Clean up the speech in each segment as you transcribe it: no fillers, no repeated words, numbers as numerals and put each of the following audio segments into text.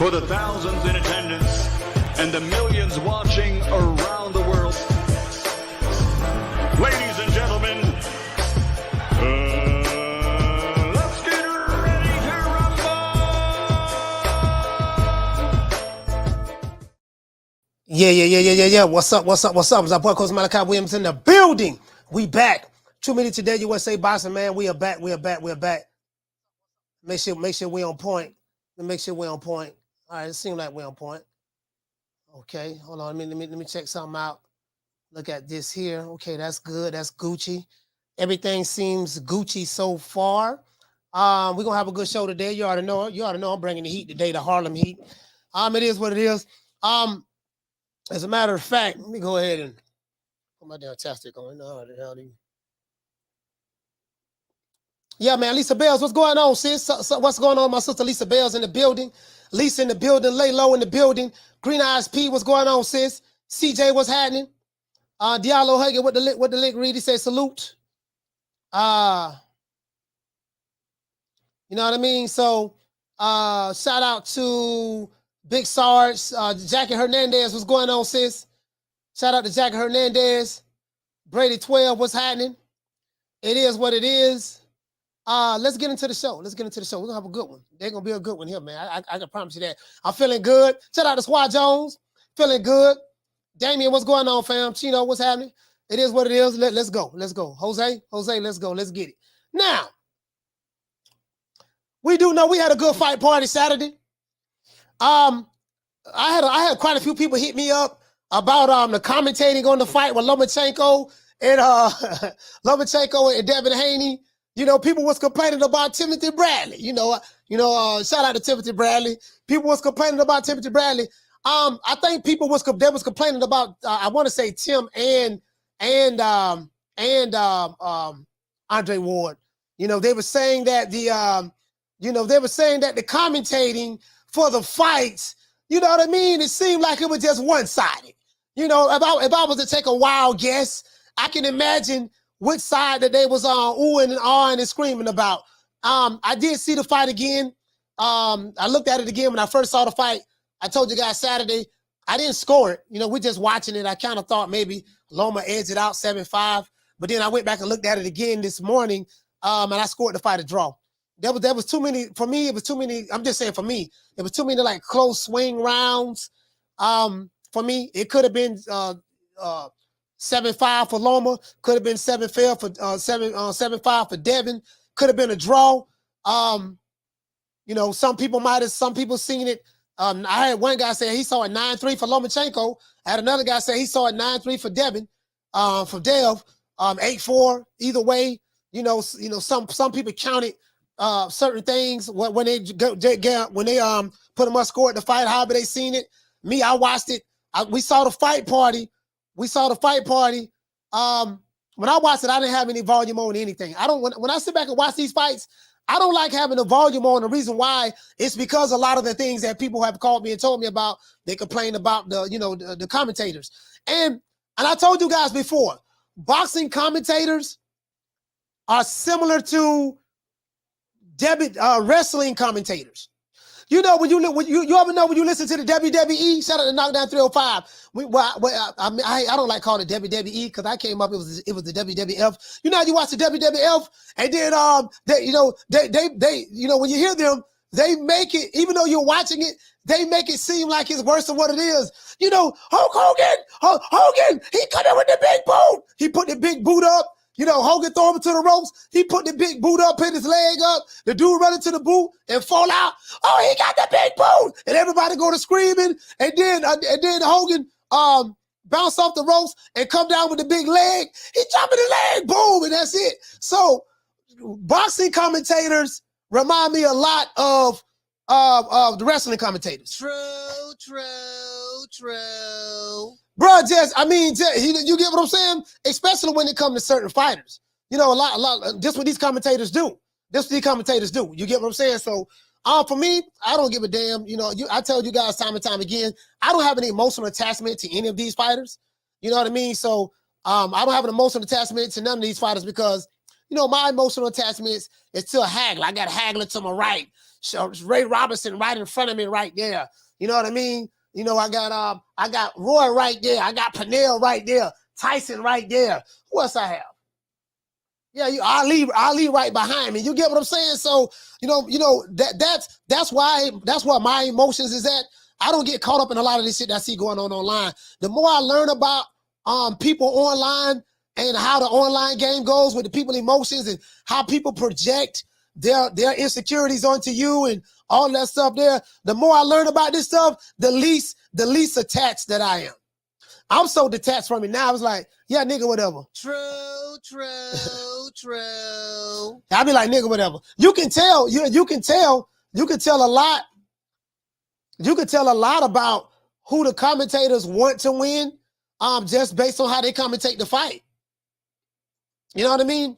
for the thousands in attendance and the millions watching around the world. Ladies and gentlemen, let's get ready to rumble! Yeah. What's up? It's our boy, Coach Malachi Williams in the building. We back. True Media Today USA Boxing, man. We are back. Make sure we on point. Make sure we're on point. All right, it seems like we're on point. Okay, hold on. Let me check something out. Look at this here. Okay, that's good. That's Gucci. Everything seems Gucci so far. We're gonna have a good show today. You already know. I'm bringing the heat today, the Harlem Heat. It is what it is. As a matter of fact, let me go ahead and put my damn chapstick on. Yeah, man, Lisa Bells, what's going on, sis? So what's going on? My sister Lisa Bells in the building. Lisa in the building. Lay Low in the building. Green Eyes P, what's going on, sis? CJ, what's happening? Diallo Hagen with the link read. He said salute. You know what I mean? So shout out to Big Sarge. Jackie Hernandez, what's going on, sis? Shout out to Jackie Hernandez. Brady 12, what's happening? It is what it is. Let's get into the show. We're gonna have a good one. They're gonna be a good one here, man. I can promise you that. I'm feeling good. Shout out to Squad Jones. Feeling good. Damien, what's going on, fam? Chino, what's happening? It is what it is. Let's go. Jose, let's go. Let's get it. Now, we do know we had a good fight party Saturday. I had quite a few people hit me up about the commentating on the fight with Lomachenko and Devin Haney. You know, people was complaining about Timothy Bradley. Shout out to Timothy Bradley. People was complaining about Timothy Bradley. I think people was complaining about I want to say Tim and Andre Ward. They were saying that the commentating for the fights, you know what I mean? It seemed like it was just one-sided. If I was to take a wild guess, I can imagine which side that they was on oohing and ahhing and screaming about. I did see the fight again. I looked at it again when I first saw the fight. I told you guys Saturday, I didn't score it. We're just watching it. I kind of thought maybe Loma edged it out 7-5. But then I went back and looked at it again this morning, and I scored the fight a draw. There was too many, for me, it was too many, I'm just saying for me, it was too many like close swing rounds. For me, it could have been 7-5 for Loma, could have been 7-5 for 7-5 for Devin, could have been a draw. Some people seen it. I had one guy say he saw it 9-3 for Lomachenko. I had another guy say he saw it 9-3 for Devin, for Dev, 8-4. Either way, some people counted certain things when they put them up, scored the fight, however they seen it. Me, I watched it. We saw the fight party. When I watched it, I didn't have any volume on anything. When I sit back and watch these fights, I don't like having the volume on. The reason why is because a lot of the things that people have called me and told me about, they complain about the commentators. And I told you guys before, boxing commentators are similar to wrestling commentators. When you ever know when you listen to the WWE, shout out to Knockdown 305. I don't like calling it WWE because I came up, it was the WWF. You watch the WWF and then they when you hear them, they make it, even though you're watching it, they make it seem like it's worse than what it is. Hulk Hogan, he come in with the big boot. He put the big boot up. Hogan throw him to the ropes. He put the big boot up, put his leg up. The dude run into the boot and fall out. Oh, he got the big boot. And everybody go to screaming. And then Hogan bounce off the ropes and come down with the big leg. He jumping the leg, boom, and that's it. So boxing commentators remind me a lot of the wrestling commentators. True. Bro, you get what I'm saying? Especially when it comes to certain fighters. A lot. This what these commentators do. You get what I'm saying? So, for me, I don't give a damn. I tell you guys time and time again, I don't have any emotional attachment to any of these fighters. You know what I mean? So, I don't have an emotional attachment to none of these fighters because, my emotional attachments is to a haggler. I got a haggler to my right. Ray Robinson right in front of me right there. You know what I mean? You know, I got Roy right there. I got Pernell right there. Tyson right there. Who else I have? Yeah, Ali right behind me. You get what I'm saying? So, that's why my emotions is at. I don't get caught up in a lot of this shit that I see going on online. The more I learn about people online and how the online game goes with the people emotions and how people project their insecurities onto you and all that stuff there, the more I learn about this stuff, the least attached that I am. I'm so detached from it now. I was like, yeah, nigga, whatever. True. I'll be like, nigga, whatever. You can tell a lot. You can tell a lot about who the commentators want to win, just based on how they commentate the fight. You know what I mean?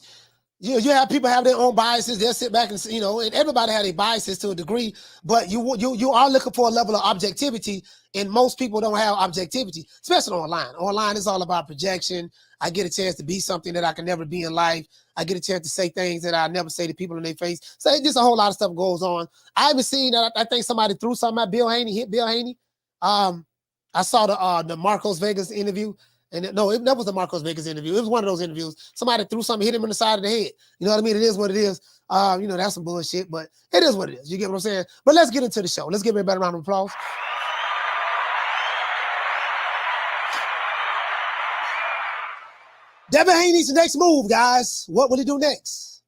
You have people have their own biases. They'll sit back and, and everybody has their biases to a degree, but you are looking for a level of objectivity, and most people don't have objectivity, especially online. Online is all about projection. I get a chance to be something that I can never be in life. I get a chance to say things that I never say to people in their face. So just a whole lot of stuff goes on. I haven't seen that. I think somebody threw something at Bill Haney, hit Bill Haney. I saw the Marcos Vegas interview. And no, that was the Marcos Vegas interview. It was one of those interviews. Somebody threw something, hit him in the side of the head. You know what I mean? It is what it is. That's some bullshit, but it is what it is. You get what I'm saying? But let's get into the show. Let's give everybody a round of applause. Devin Haney's next move, guys. What will he do next?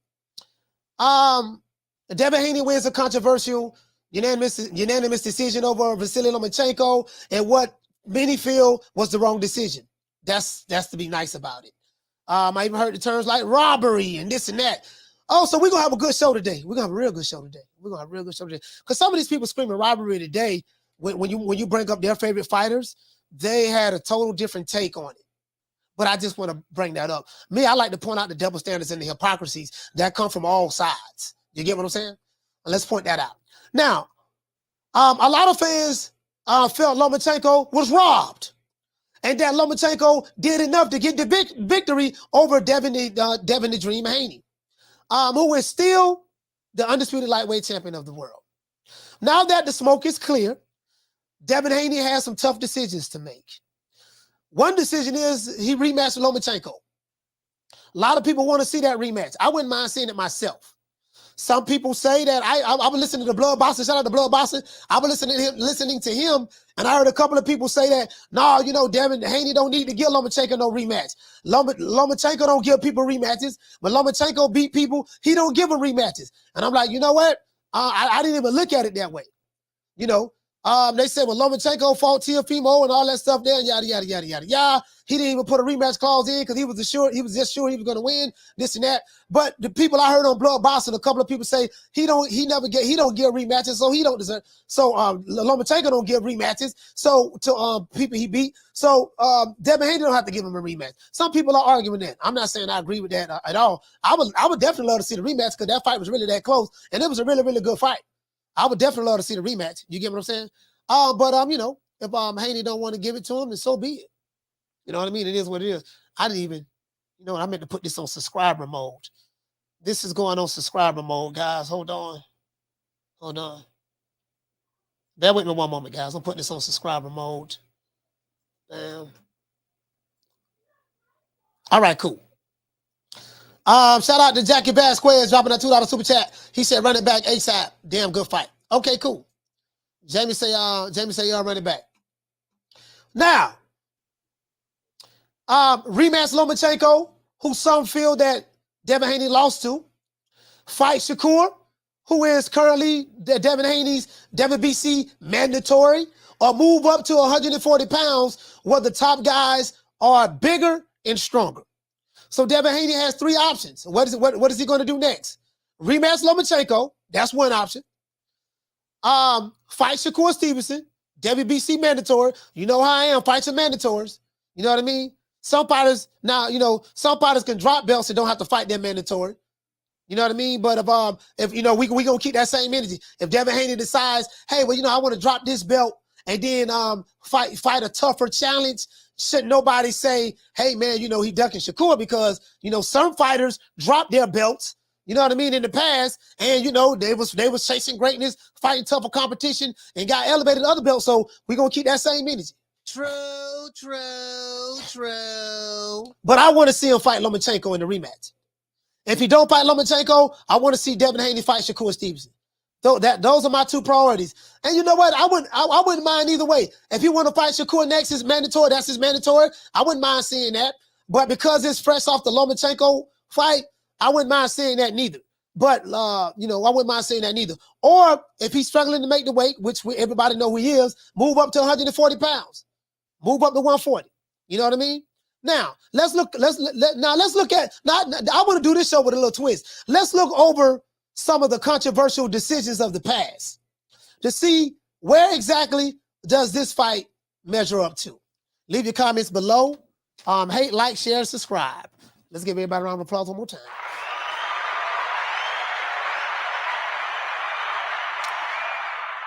Devin Haney wins a controversial unanimous decision over Vasily Lomachenko, and what many feel was the wrong decision. That's to be nice about it. I even heard the terms like robbery and this and that. Oh, so we're gonna have a good show today. We're gonna have a real good show today. Because some of these people screaming robbery today, when you bring up their favorite fighters, they had a total different take on it. But I just want to bring that up. Me, I like to point out the double standards and the hypocrisies that come from all sides. You get what I'm saying? Let's point that out. Now, a lot of fans felt Lomachenko was robbed, and that Lomachenko did enough to get the big victory over Devin The Dream Haney, who is still the undisputed lightweight champion of the world. Now that the smoke is clear, Devin Haney has some tough decisions to make. One decision is he rematched Lomachenko. A lot of people want to see that rematch. I wouldn't mind seeing it myself. Some people say that I was listening to Blood Boxing. Shout out to Blood Boxing. I was listening to him, and I heard a couple of people say that, no, Devin Haney don't need to give Lomachenko no rematch. Lomachenko don't give people rematches. When Lomachenko beat people, he don't give them rematches. And I'm like, you know what? I didn't even look at it that way. They said when Lomachenko fought Teofimo and all that stuff there, yada, yada, yada, yada, yada. He didn't even put a rematch clause in because he was just sure he was going to win, this and that. But the people I heard on Blood Boxing, a couple of people say he don't give rematches, so he don't deserve. So Lomachenko don't give rematches. So to people he beat. So Devin Haney don't have to give him a rematch. Some people are arguing that. I'm not saying I agree with that at all. I would definitely love to see the rematch because that fight was really that close, and it was a really, really good fight. I would definitely love to see the rematch. You get what I'm saying? But if Haney don't want to give it to him, then so be it. You know what I mean? It is what it is. I didn't even, I meant to put this on subscriber mode. This is going on subscriber mode, guys. Hold on. Bear with me one moment, guys. I'm putting this on subscriber mode. All right, cool. Shout out to Jackie Vasquez dropping that $2 super chat. He said run it back ASAP. Damn good fight. Okay, cool. Jamie say y'all run it back. Now, rematch Lomachenko, who some feel that Devin Haney lost to. Fight Shakur, who is currently Devin Haney's WBC mandatory, or move up to 140 pounds where the top guys are bigger and stronger. So Devin Haney has three options. What is he going to do next? Rematch Lomachenko. That's one option. Fight Shakur Stevenson. WBC mandatory. You know how I am. Fights are mandatories. You know what I mean? Some fighters can drop belts and don't have to fight their mandatory. You know what I mean? But if we gonna keep that same energy. If Devin Haney decides, hey, well, I want to drop this belt and then fight a tougher challenge, shouldn't nobody say, hey man, he ducking Shakur because some fighters drop their belts You know what I mean? In the past, and you know, they was chasing greatness, fighting tougher competition, and got elevated to other belts. So we're gonna keep that same energy. True. But I want to see him fight Lomachenko in the rematch. If he don't fight Lomachenko, I want to see Devin Haney fight Shakur Stevenson. Those are my two priorities. And you know what? I wouldn't mind either way. If he want to fight Shakur next, it's mandatory. That's his mandatory. I wouldn't mind seeing that. But because it's fresh off the Lomachenko fight, I wouldn't mind seeing that neither. But you know, I wouldn't mind seeing that neither. Or if he's struggling to make the weight, which everybody know who he is, move up to 140 pounds. Move up to 140. You know what I mean? Now, let's look at, I want to do this show with a little twist. Let's look over some of the controversial decisions of the past to see where exactly does this fight measure up to. Leave your comments below. Hate, like, share, subscribe. Let's give everybody a round of applause one more time.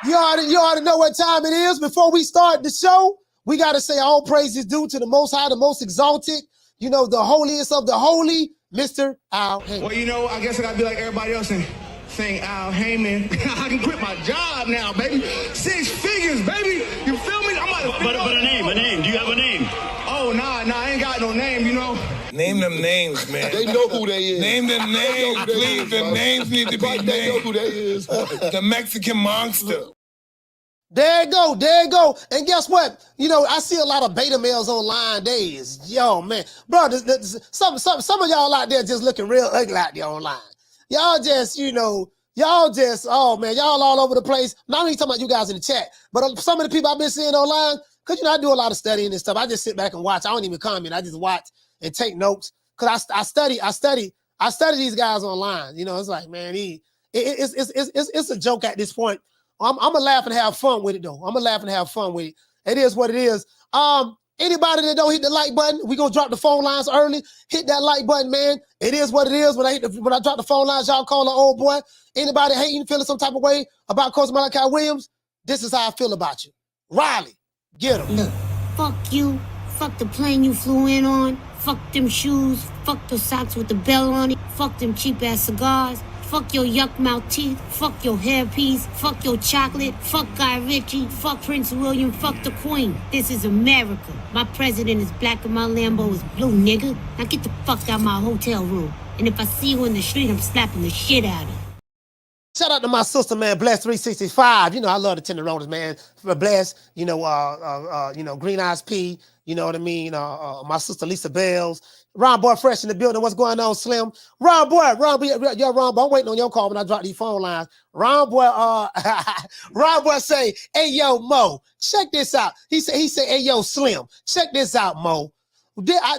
You already know what time it is. Before we start the show, we got to say all praise is due to the Most High, the Most Exalted, you know, the holiest of the holy, Mr. Al Heyman. Well, you know, I guess I got to be like everybody else and sing Al Heyman. I can quit my job now, baby. 6 figures, baby. You feel me? I'm about to But a name. Do you have a name? Oh, nah, I ain't got no name, you know. Name them names, man. They know who they is. Name them names, please. The names need to be named. They know who they is. The Mexican monster. There you go. And guess what? You know, I see a lot of beta males online days. Yo, man. Bro, some of y'all out there just looking real ugly out there online. Y'all just, you know, oh, man, y'all all over the place. Not even talking about you guys in the chat, but some of the people I've been seeing online, because, you know, I do a lot of studying and stuff. I just sit back and watch. I don't even comment. I just watch and take notes because I study these guys online. You know, it's like, man, it's a joke at this point. I'm gonna laugh and have fun with it though. I'm gonna laugh and have fun with it. It is what it is. Anybody that don't hit the like button, we gonna drop the phone lines early. Hit that like button, man. It is what it is. When I drop the phone lines, y'all call an old boy. Anybody hating, feeling some type of way about Coach Malachi Williams? This is how I feel about you. Riley, get him. Look, fuck you. Fuck the plane you flew in on. Fuck them shoes. Fuck the socks with the bell on it. Fuck them cheap ass cigars. Fuck your yuck mouth teeth. Fuck your hairpiece. Fuck your chocolate. Fuck Guy Ritchie. Fuck Prince William. Fuck the Queen. This is America. My president is black and my Lambo is blue, nigga. Now get the fuck out of my hotel room. And if I see you in the street, I'm slapping the shit out of you. Shout out to my sister, man, Bless 365. You know, I love the Tenderonis, man. For Bless, you know, Green Eyes P, you know what I mean? My sister Lisa Bells. Ron Boy Fresh in the building. What's going on, Slim? Ron Boy, I'm waiting on your call when I drop these phone lines. Ron Boy say, hey, yo, Mo, check this out. He said, hey, yo, Slim, check this out, Mo.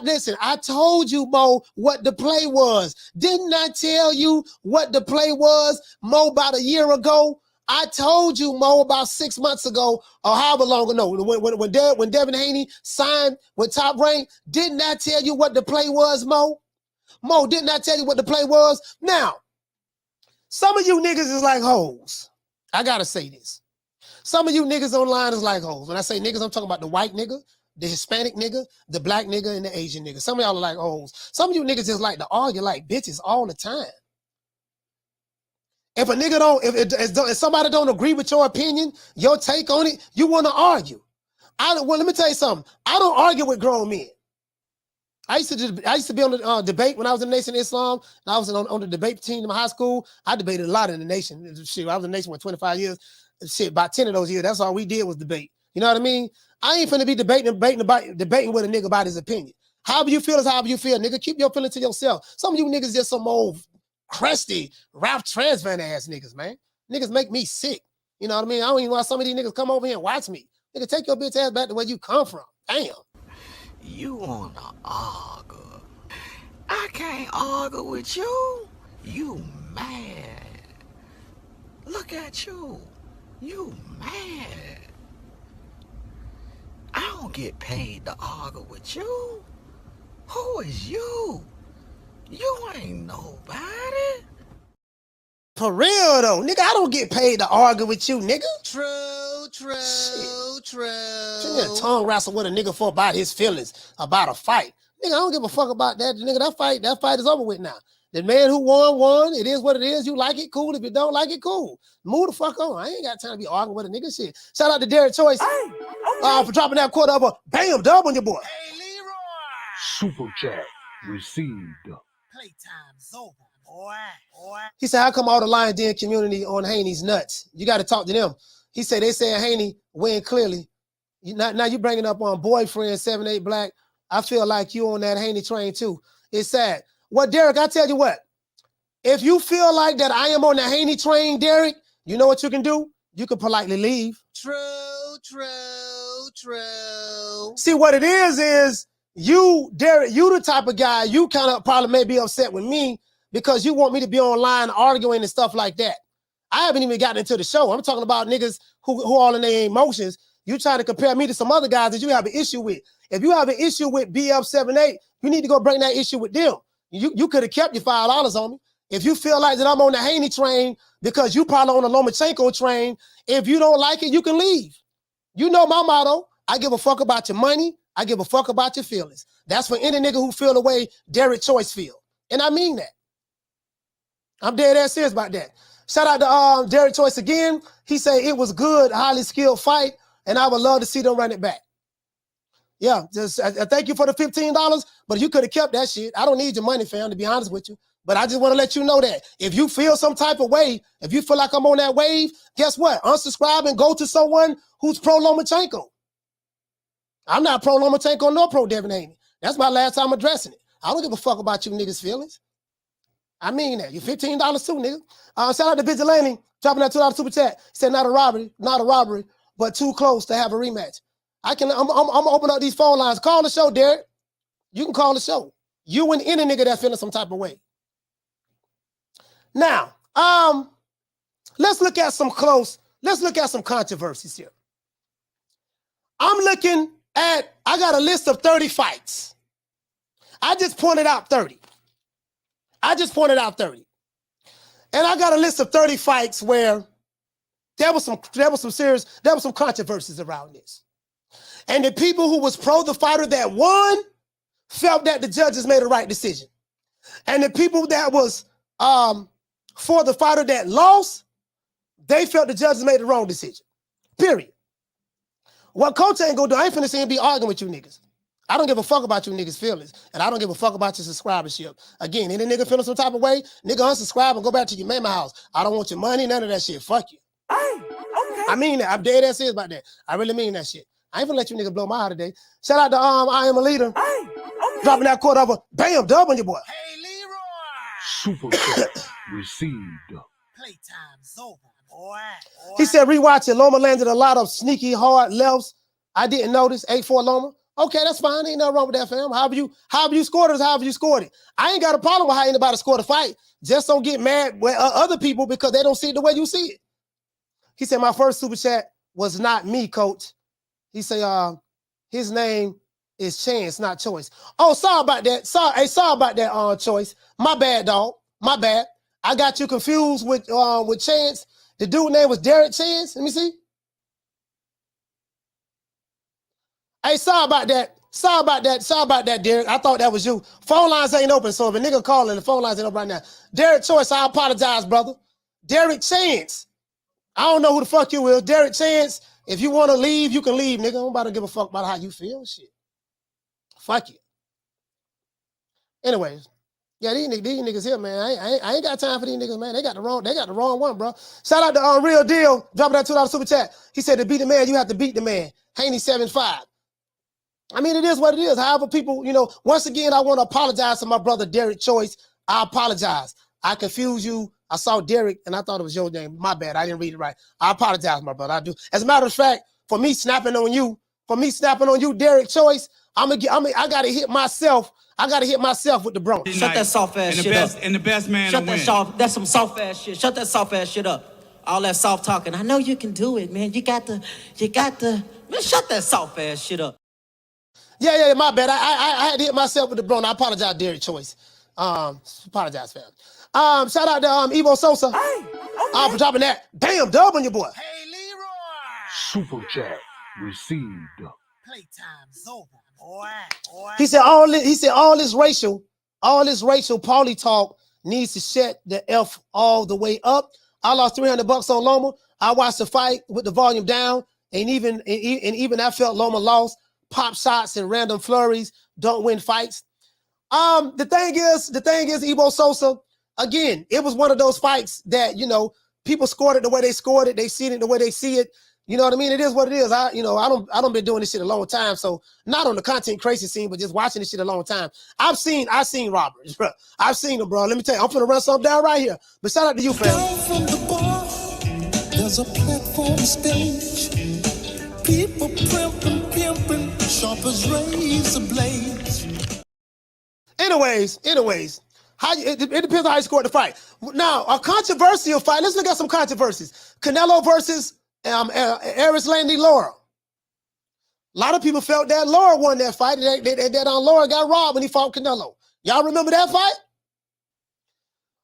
Listen, I told you, Mo, what the play was. Didn't I tell you what the play was, Mo, about a year ago? I told you, Mo, about 6 months ago, or however long ago, when Devin Haney signed with Top Rank, didn't I tell you what the play was, Mo? Mo, didn't I tell you what the play was? Now, some of you niggas is like hoes. I gotta say this. Some of you niggas online is like hoes. When I say niggas, I'm talking about the white nigga, the Hispanic nigga, the black nigga, and the Asian nigga. Some of y'all are like hoes. Some of you niggas just like to argue like bitches all the time. If a nigga if somebody don't agree with your opinion, your take on it, you want to argue. Let me tell you something. I don't argue with grown men. I used to be on the debate when I was in the Nation of Islam. And I was on the debate team in my high school. I debated a lot in the nation. Shit, I was in the nation for 25 years. Shit, about 10 of those years, that's all we did was debate. You know what I mean? I ain't finna be debating with a nigga about his opinion. However you feel is however you feel, nigga. Keep your feelings to yourself. Some of you niggas just some old crusty Ralph Transvan ass niggas, man. Niggas make me sick. You know what I mean? I don't even want some of these niggas come over here and watch me. Nigga, take your bitch ass back to where you come from. Damn. You wanna argue? I can't argue with you. You mad. Look at you. You mad. I don't get paid to argue with you. Who is you? You ain't nobody. For real though, nigga, I don't get paid to argue with you, nigga. True. You tongue wrestle with a nigga for about his feelings about a fight. Nigga, I don't give a fuck about that. Nigga, that fight is over with now. The man who won. It is what it is. You like it, cool. If you don't like it, cool. Move the fuck on. I ain't got time to be arguing with a nigga shit. Shout out to Derek Choice for dropping that quarter of a bam dub on your boy. Hey, Leroy. Super chat received. Playtime's over, boy. He said, how come all the Lion Den community on Haney's nuts? You got to talk to them. He said, they said Haney win clearly. Now you bringing up on boyfriend 7-8 Black. I feel like you on that Haney train too. It's sad. Well, Derek, I tell you what. If you feel like that I am on the Haney train, Derek, you know what you can do? You can politely leave. True. See, what it is you, Derek, you the type of guy, you kind of probably may be upset with me because you want me to be online arguing and stuff like that. I haven't even gotten into the show. I'm talking about niggas who all in their emotions. You try to compare me to some other guys that you have an issue with. If you have an issue with BF78, you need to go bring that issue with them. You could have kept your $5 on me. If you feel like that I'm on the Haney train because you probably on the Lomachenko train, if you don't like it, you can leave. You know my motto. I give a fuck about your money. I give a fuck about your feelings. That's for any nigga who feel the way Derek Choice feel. And I mean that. I'm dead ass serious about that. Shout out to Derek Choice again. He said it was good, highly skilled fight, and I would love to see them run it back. Yeah, just thank you for the $15, but you could have kept that shit. I don't need your money, fam, to be honest with you. But I just want to let you know that if you feel some type of way, if you feel like I'm on that wave, guess what? Unsubscribe and go to someone who's pro Lomachenko. I'm not pro Lomachenko nor pro Devin Haney. That's my last time addressing it. I don't give a fuck about you niggas' feelings. I mean that. You $15 too, nigga. Shout out to Vigilante, dropping that $2 super chat. Said not a robbery, but too close to have a rematch. I'm gonna open up these phone lines. Call the show, Derek. You can call the show. You and any nigga that's feeling some type of way. Now, let's look at some controversies here. I'm looking at, I got a list of 30 fights. I just pointed out 30. And I got a list of 30 fights where there was some controversies around this. And the people who was pro the fighter that won felt that the judges made the right decision. And the people that was for the fighter that lost, they felt the judges made the wrong decision. Period. What Coach ain't gonna do, I ain't finna see him be arguing with you niggas. I don't give a fuck about you niggas' feelings, and I don't give a fuck about your subscribership. Again, any nigga feeling some type of way, nigga unsubscribe and go back to your mama house. I don't want your money, none of that shit. Fuck you. Okay. I mean that. I'm dead ass serious about that. I really mean that shit. I ain't gonna let you niggas blow my heart today. Shout out to I Am a Leader. Okay. Dropping that quarter of a bam dub on your boy. Hey, Leroy. Super chat received. Playtime's over, boy. He said, rewatch it. Loma landed a lot of sneaky, hard lefts. I didn't notice. 8-4 Loma. Okay, that's fine. Ain't nothing wrong with that, fam. However you scored it is however you scored it. I ain't got a problem with how anybody scored a fight. Just don't get mad with other people because they don't see it the way you see it. He said, my first super chat was not me, coach. He said, his name is Chance, not Choice. Oh, sorry about that. Sorry about that, Choice. My bad, dog. My bad. I got you confused with Chance. The dude name was Derek Chance. Let me see. Hey, sorry about that, Derek. I thought that was you. Phone lines ain't open, so if a nigga calling, the phone lines ain't open right now. Derek Choice, I apologize, brother. Derek Chance. I don't know who the fuck you is. Derek Chance, if you want to leave, you can leave, nigga. I'm about to give a fuck about how you feel. Shit. Fuck you. Anyways, yeah, these niggas here, man. I ain't got time for these niggas, man. They got the wrong one, bro. Shout out to Real Deal, dropping that $2 super chat. He said to beat the man, you have to beat the man. Haney 7-5. I mean, it is what it is. However, people, once again, I want to apologize to my brother, Derek Choice. I apologize. I confused you. I saw Derek, and I thought it was your name. My bad. I didn't read it right. I apologize, my brother. I do. As a matter of fact, for me snapping on you, Derek Choice, I gotta hit myself. I gotta hit myself with the bro. Shut that soft ass shit up. And the best man Shut that that's some soft ass shit. Shut that soft ass shit up. All that soft talking. I know you can do it, man. You got to, man, shut that soft ass shit up. Yeah, my bad. I had to hit myself with the bro. I apologize, Derek Choice. Apologize, fam. Shout out to Evo Sosa. For dropping that damn dub on your boy. Hey, Leroy. Super chat received. Playtime's over, boy. He said all this racial poly talk needs to shut the F all the way up. I lost $300 on Loma. I watched the fight with the volume down, and even I felt Loma lost. Pop shots and random flurries don't win fights. The thing is, Ebo Sosa, again, it was one of those fights that, you know, people scored it the way they scored it. They see it the way they see it. You know what I mean? It is what it is. I don't been doing this shit a long time. So not on the content crazy scene, but just watching this shit a long time. I've seen Roberts, bro. I've seen him, bro. Let me tell you, I'm finna run something down right here. But shout out to you, fam. Down from the bar, there's a platform stage. People pimping, sharp as razor blades. Anyways, it depends on how you scored the fight. Now, a controversial fight. Let's look at some controversies. Canelo versus Eris Landy Laura. A lot of people felt that Laura won that fight. That Laura got robbed when he fought Canelo. Y'all remember that fight?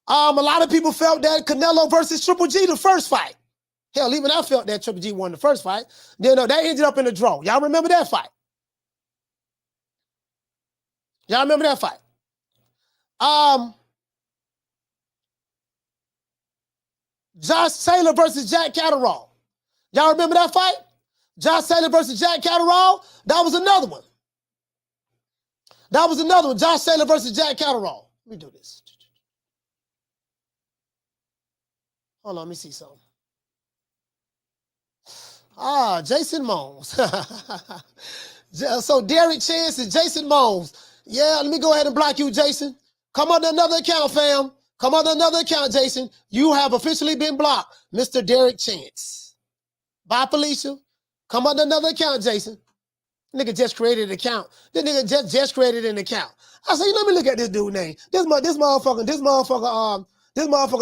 A lot of people felt that Canelo versus Triple G, the first fight. Hell, even I felt that Triple G won the first fight. Then that ended up in a draw. Y'all remember that fight? Y'all remember that fight? Josh Taylor versus Jack Catterall. Y'all remember that fight? Josh Taylor versus Jack Catterall? That was another one. Josh Taylor versus Jack Catterall. Let me do this. Hold on, let me see something. Jason Mones. So Derek Chance and Jason Mones. Yeah, let me go ahead and block you, Jason. Come on to another account, fam. Come on to another account, Jason. You have officially been blocked, Mr. Derek Chance. Bye, Felicia. Come on to another account, Jason. Nigga just created an account. This nigga just created an account. I say, let me look at this dude name. This motherfucker,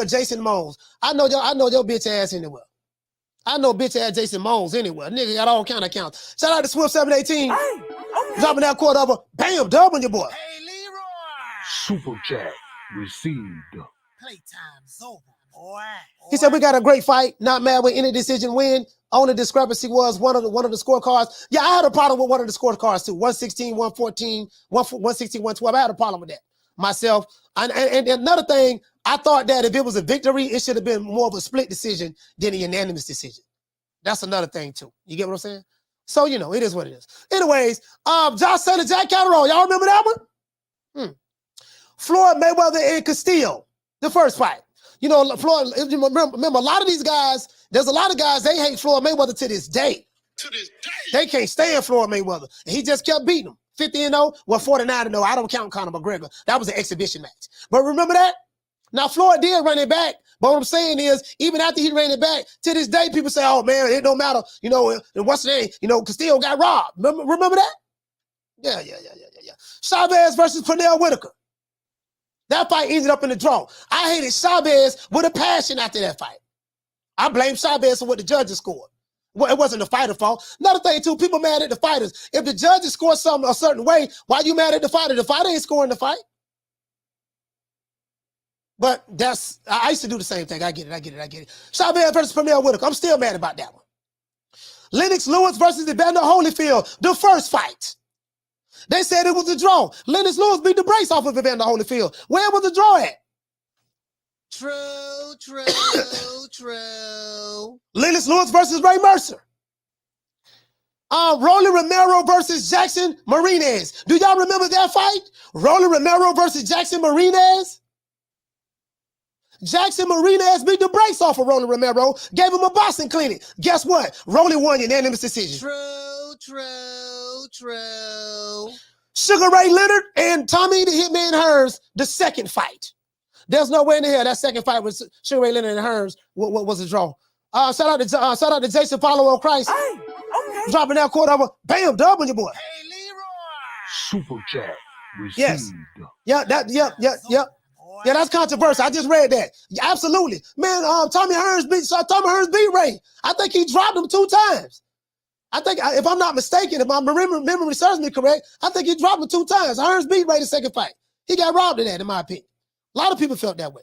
Jason Mones. I know your bitch ass anywhere. I know bitch ass Jason Mones anywhere. Nigga got all kind of accounts. Shout out to Swift 718. Hey, okay. Dropping that quarter over. Bam, dub on your boy. Hey, Leroy. Super chat received. Playtime's over, boy. He said, we got a great fight. Not mad with any decision win. Only discrepancy was one of the scorecards. Yeah, I had a problem with one of the scorecards too. 116, 114, 116, 112. I had a problem with that myself. And another thing, I thought that if it was a victory, it should have been more of a split decision than a unanimous decision. That's another thing too. You get what I'm saying? So, you know, it is what it is. Anyways, Josh Taylor, Jack Catterall. Y'all remember that one? Floyd Mayweather and Castillo, the first fight. You know, Floyd, remember a lot of these guys, there's a lot of guys, they hate Floyd Mayweather to this day. They can't stand Floyd Mayweather. And he just kept beating them. 50-0, well, 49-0. I don't count Conor McGregor. That was an exhibition match. But remember that? Now, Floyd did run it back. But what I'm saying is, even after he ran it back, to this day, people say, oh, man, it don't matter. You know, and what's the name? You know, Castillo got robbed. Remember that? Yeah. Chavez versus Pernell Whitaker. That fight ended up in a draw. I hated Chavez with a passion after that fight. I blame Chavez for what the judges scored. Well, it wasn't the fighter's fault. Another thing, too, people mad at the fighters. If the judges score something a certain way, why you mad at the fighter? The fighter ain't scoring the fight. But I used to do the same thing. I get it. Chavez versus Pernell Whitaker. I'm still mad about that one. Lennox Lewis versus Evander Holyfield, the first fight. They said it was a draw. Lennox Lewis beat the brakes off of Evander Holyfield. Where was the draw at? True. Lennox Lewis versus Ray Mercer. Rolly Romero versus Jackson Marinez. Do y'all remember that fight? Rolly Romero versus Jackson Marinez? Jackson Marinez beat the brakes off of Rolly Romero, gave him a boxing clinic. Guess what? Rolly won unanimous decision. True. Sugar Ray Leonard and Tommy the Hitman Hearns, the second fight. There's no way in the hell that second fight with Sugar Ray Leonard and Hearns was a draw. Shout out to Jason Follow on Christ. Hey, okay. Dropping that quarter over. Bam, dub on your boy. Hey, Leroy. Super chat received. Yes. Yeah, yeah, that's controversial. I just read that. Yeah, absolutely. Man, Tommy Hearns beat Ray. I think he dropped him 2 times. I think, if I'm not mistaken, if my memory serves me correct, I think he dropped him 2 times. Hearns beat Ray the second fight. He got robbed of that, in my opinion. A lot of people felt that way.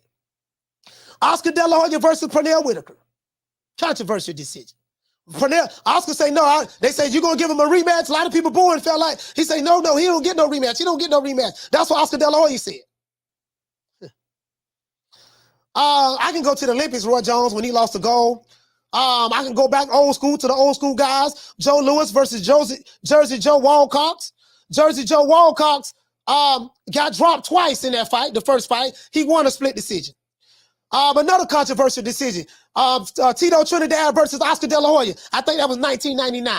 Oscar De La Hoya versus Pernell Whitaker. Controversial decision. Oscar say no. They say you're going to give him a rematch. A lot of people booing felt like, he say no, he don't get no rematch. He don't get no rematch. That's what Oscar De La Hoya said. I can go to the Olympics, Roy Jones, when he lost the gold. I can go back old school to the old school guys. Joe Louis versus Jersey Joe Walcox. Jersey Joe Walcox got dropped twice in that fight. The first fight, he won a split decision. Another controversial decision. Tito Trinidad versus Oscar De La Hoya. I think that was 1999.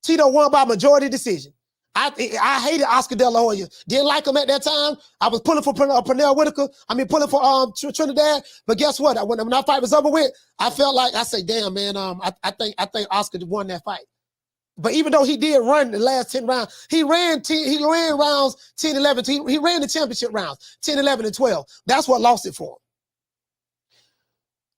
Tito won by majority decision. I hated Oscar De La Hoya. Didn't like him at that time. I was pulling for Pernell Whitaker. I mean, pulling for Trinidad. But guess what? When that fight was over with, I felt like, I said, damn, man, I think Oscar won that fight. But even though he did run the last 10 rounds, he ran rounds 10, 11. He ran the championship rounds 10, 11, and 12. That's what lost it for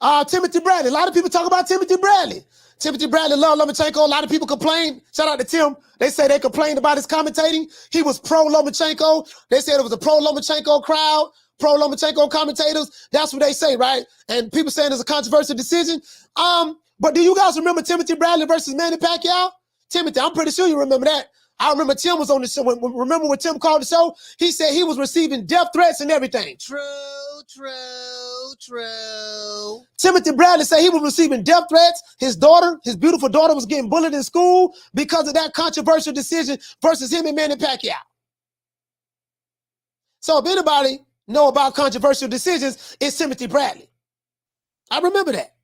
him. Timothy Bradley. A lot of people talk about Timothy Bradley. Timothy Bradley loved Lomachenko. A lot of people complained. Shout out to Tim. They say they complained about his commentating. He was pro-Lomachenko. They said it was a pro-Lomachenko crowd, pro-Lomachenko commentators. That's what they say, right? And people saying it's a controversial decision. But do you guys remember Timothy Bradley versus Manny Pacquiao? Timothy, I'm pretty sure you remember that. I remember Tim was on the show. Remember when Tim called the show? He said he was receiving death threats and everything. True. Timothy Bradley said he was receiving death threats. His daughter, his beautiful daughter, was getting bullied in school because of that controversial decision versus him and Manny Pacquiao. So if anybody know about controversial decisions, it's Timothy Bradley. I remember that.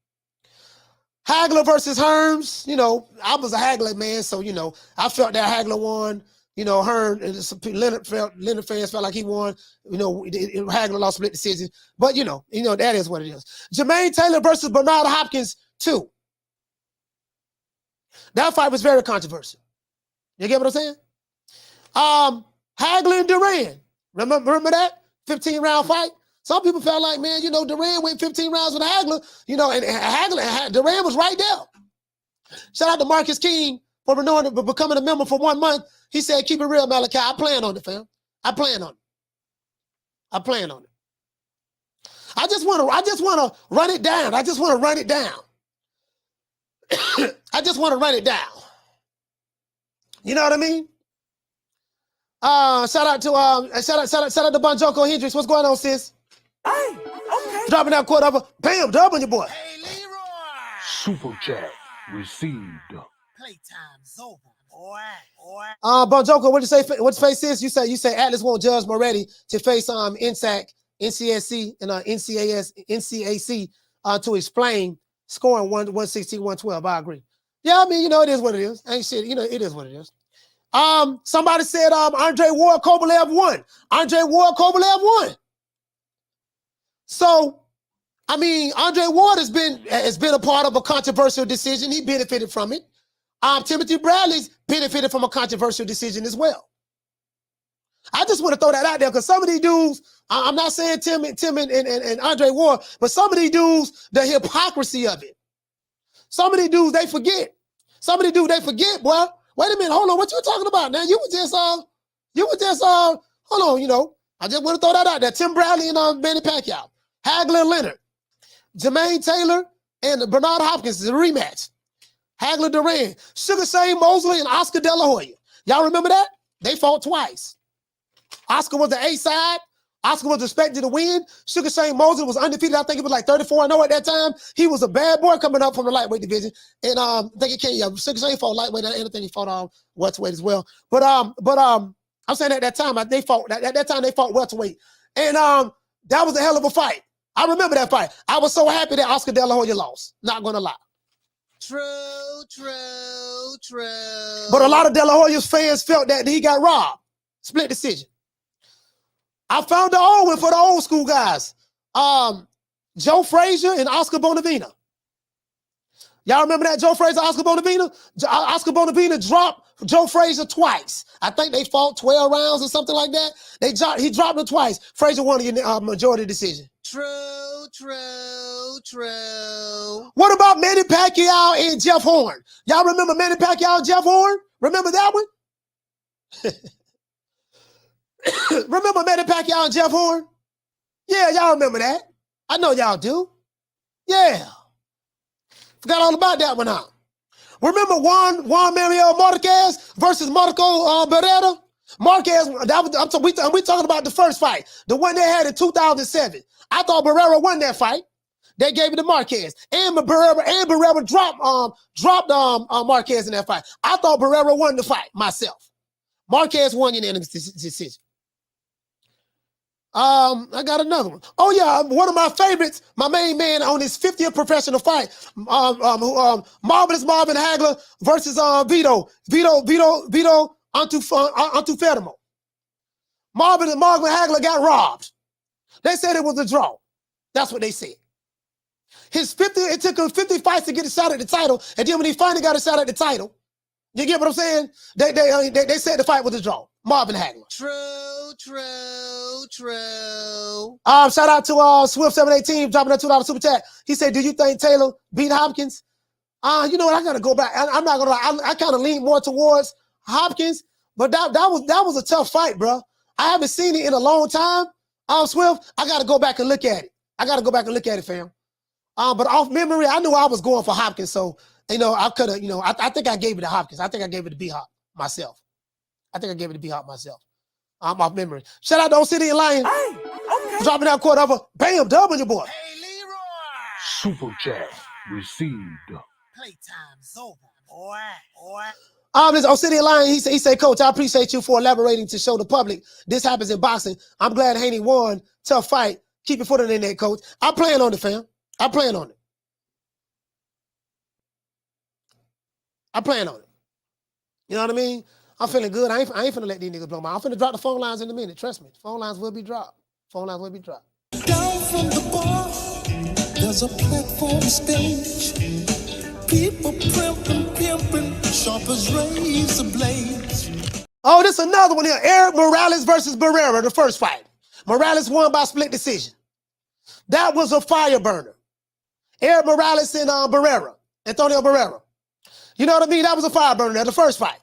Hagler versus Hearns, you know, I was a Hagler man, so, you know, I felt that Hagler won. You know, Leonard fans felt like he won. You know, Hagler lost split decision. But, you know, that is what it is. Jermaine Taylor versus Bernard Hopkins 2. That fight was very controversial. You get what I'm saying? Hagler and Duran. Remember that? 15-round fight? Some people felt like, man, you know, Duran went 15 rounds with Hagler, you know, and Duran was right there. Shout out to Marcus King for becoming a member for 1 month. He said, keep it real, Malachi. I plan on it, fam. I plan on it. I just want to run it down. I just want to run it down. I just want to run it down. You know what I mean? Shout out to Bonjoko Hendrix. What's going on, sis? Hey, okay. Dropping that quote over. Bam, dub on your boy. Hey, Leroy. Super chat received. Playtime's over, boy. Bonjoko, what's your face is? You say Atlas won't judge Moretti to face NSAC, NCSC, and NCAC to explain scoring 116, 112. I agree. Yeah, I mean, you know, it is what it is. Ain't shit, you know, it is what it is. Somebody said Andre Ward Kovalev won. Andre Ward Kovalev won. So, I mean, Andre Ward has been a part of a controversial decision. He benefited from it. Timothy Bradley's benefited from a controversial decision as well. I just want to throw that out there because some of these dudes, I'm not saying Tim and Andre Ward, but some of these dudes, the hypocrisy of it. Some of these dudes, they forget. Some of these dudes, they forget, boy. Wait a minute, hold on. What you talking about now? You were just hold on, you know. I just want to throw that out there. Tim Bradley and Manny Pacquiao. Hagler and Leonard. Jermaine Taylor and Bernard Hopkins is a rematch. Hagler Duran. Sugar Shane Mosley and Oscar De La Hoya. Y'all remember that? They fought twice. Oscar was the A side. Oscar was expected to win. Sugar Shane Mosley was undefeated. I think it was like 34-0 at that time. He was a bad boy coming up from the lightweight division. And I think it came, Sugar Shane fought lightweight, and I think he fought welterweight as well. But I'm saying at that time, they fought welterweight. And that was a hell of a fight. I remember that fight. I was so happy that Oscar De La Hoya lost. Not gonna lie. True. But a lot of De La Hoya's fans felt that he got robbed. Split decision. I found the old one for the old school guys. Joe Frazier and Oscar Bonavena. Y'all remember that? Joe Frazier, Oscar Bonavena? Oscar Bonavena dropped Joe Frazier twice. I think they fought 12 rounds or something like that. He dropped him twice. Frazier won a majority decision. True. What about Manny Pacquiao and Jeff Horn? Y'all remember Manny Pacquiao and Jeff Horn? Remember that one? Remember Manny Pacquiao and Jeff Horn? Yeah, y'all remember that. I know y'all do. Yeah. Forgot all about that one, huh? Remember Juan Manuel Marquez versus Marco Beretta? Marquez, we talking about the first fight, the one they had in 2007. I thought Barrera won that fight. They gave it to Marquez, and Barrera dropped Marquez in that fight. I thought Barrera won the fight myself. Marquez won unanimous decision. I got another one. Oh yeah, one of my favorites, my main man on his 50th professional fight, Marvelous Marvin Hagler versus Vito Antuofermo. Marvin Hagler got robbed. They said it was a draw. That's what they said. It took him 50 fights to get a shot at the title, and then when he finally got a shot at the title, you get what I'm saying? They said the fight was a draw. Marvin Hagler. True. Shout out to Swift718 dropping that $2 super chat. He said, "Do you think Taylor beat Hopkins?" You know what? I gotta go back. I'm not gonna lie. I kind of lean more towards Hopkins, but that was a tough fight, bro. I haven't seen it in a long time. Swift, I gotta go back and look at it. Fam. But off memory, I knew I was going for Hopkins, so I could have. I think I gave it to Hopkins. I think I gave it to B-Hop myself. Off memory. Shout out to Old City and Lion. Hey, okay. Dropping that quarter over. Bam, W boy. Hey, Leroy. Super chat received. Playtime's over, boy. This Old City and Lion, he said, "Coach, I appreciate you for elaborating to show the public this happens in boxing. I'm glad Haney won. Tough fight. Keep your foot in there, Coach. I plan on it, fam. I plan on it. You know what I mean? I'm feeling good. I ain't finna let these niggas blow my. I'm finna drop the phone lines in a minute. Trust me. Phone lines will be dropped. Down from the bar, there's a platform stage. People pimping, sharp as razor blades. Oh, this is another one here. Eric Morales versus Barrera, the first fight. Morales won by split decision. That was a fire burner. Eric Morales and Antonio Barrera. You know what I mean? That was a fire burner, the first fight.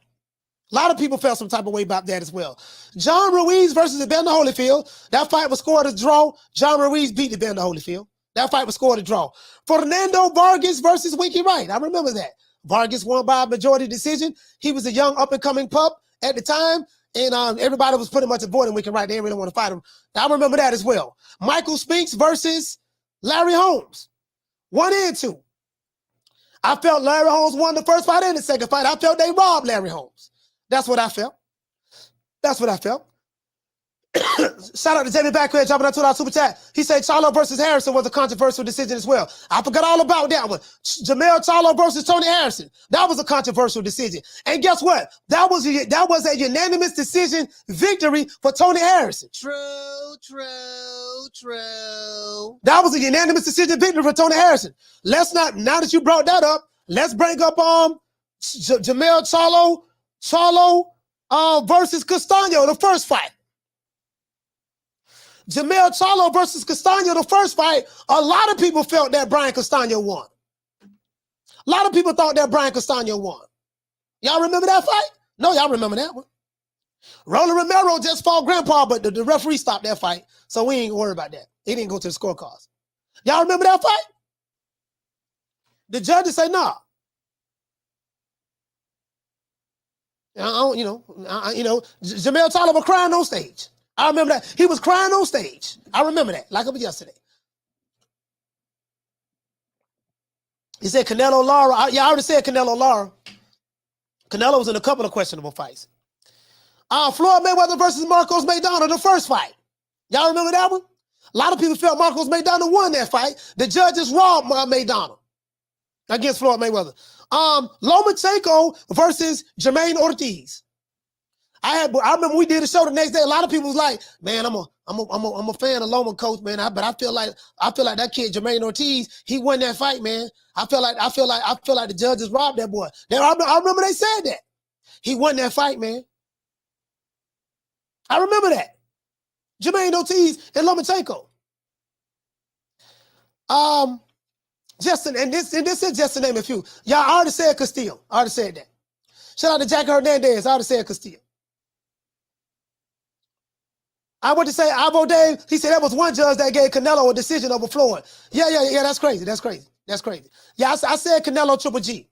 A lot of people felt some type of way about that as well. John Ruiz versus Evander Holyfield. That fight was scored a draw. John Ruiz beat Evander Holyfield. That fight was scored a draw. Fernando Vargas versus Winky Wright. I remember that. Vargas won by a majority decision. He was a young up-and-coming pup at the time, and everybody was pretty much avoiding Winky Wright. They didn't really want to fight him. I remember that as well. Michael Spinks versus Larry Holmes. 1 and 2. I felt Larry Holmes won the first fight and the second fight. I felt they robbed Larry Holmes. That's what I felt. Shout out to Jamie Backward, dropping that $2 super chat. He said Charlo versus Harrison was a controversial decision as well. I forgot all about that one. Jamel Charlo versus Tony Harrison. That was a controversial decision. And guess what? That was a unanimous decision victory for Tony Harrison. True. That was a unanimous decision victory for Tony Harrison. Now that you brought that up, let's bring up Jamel Charlo versus Castaño, the first fight. Jamel Charlo versus Castaño, the first fight, a lot of people felt that Brian Castaño won. A lot of people thought that Brian Castaño won. Y'all remember that fight? No, y'all remember that one. Roland Romero just fought Grandpa, but the referee stopped that fight, so we ain't worried about that. He didn't go to the scorecards. Y'all remember that fight? The judges say nah. Jamel Charlo was crying on stage. I remember that. He was crying on stage. I remember that, like it was yesterday. He said Canelo Lara. I already said Canelo Lara. Canelo was in a couple of questionable fights. Floyd Mayweather versus Marcos Maidana, the first fight. Y'all remember that one? A lot of people felt Marcos Maidana won that fight. The judges robbed Maidana against Floyd Mayweather. Lomachenko versus Jermaine Ortiz. I remember we did a show the next day. A lot of people was like, "Man, I'm a fan of Loma, coach, man." But I feel like that kid Jermaine Ortiz, he won that fight, man. I feel like the judges robbed that boy. I remember they said that he won that fight, man. I remember that. Jermaine Ortiz and Lomachenko. Justin, and this is just to name a few. Y'all, I already said Castillo. I already said that. Shout out to Jackie Hernandez. I already said Castillo. I want to say Avo Dave. He said that was one judge that gave Canelo a decision over Floyd. Yeah. That's crazy. Yeah, I said Canelo Triple G.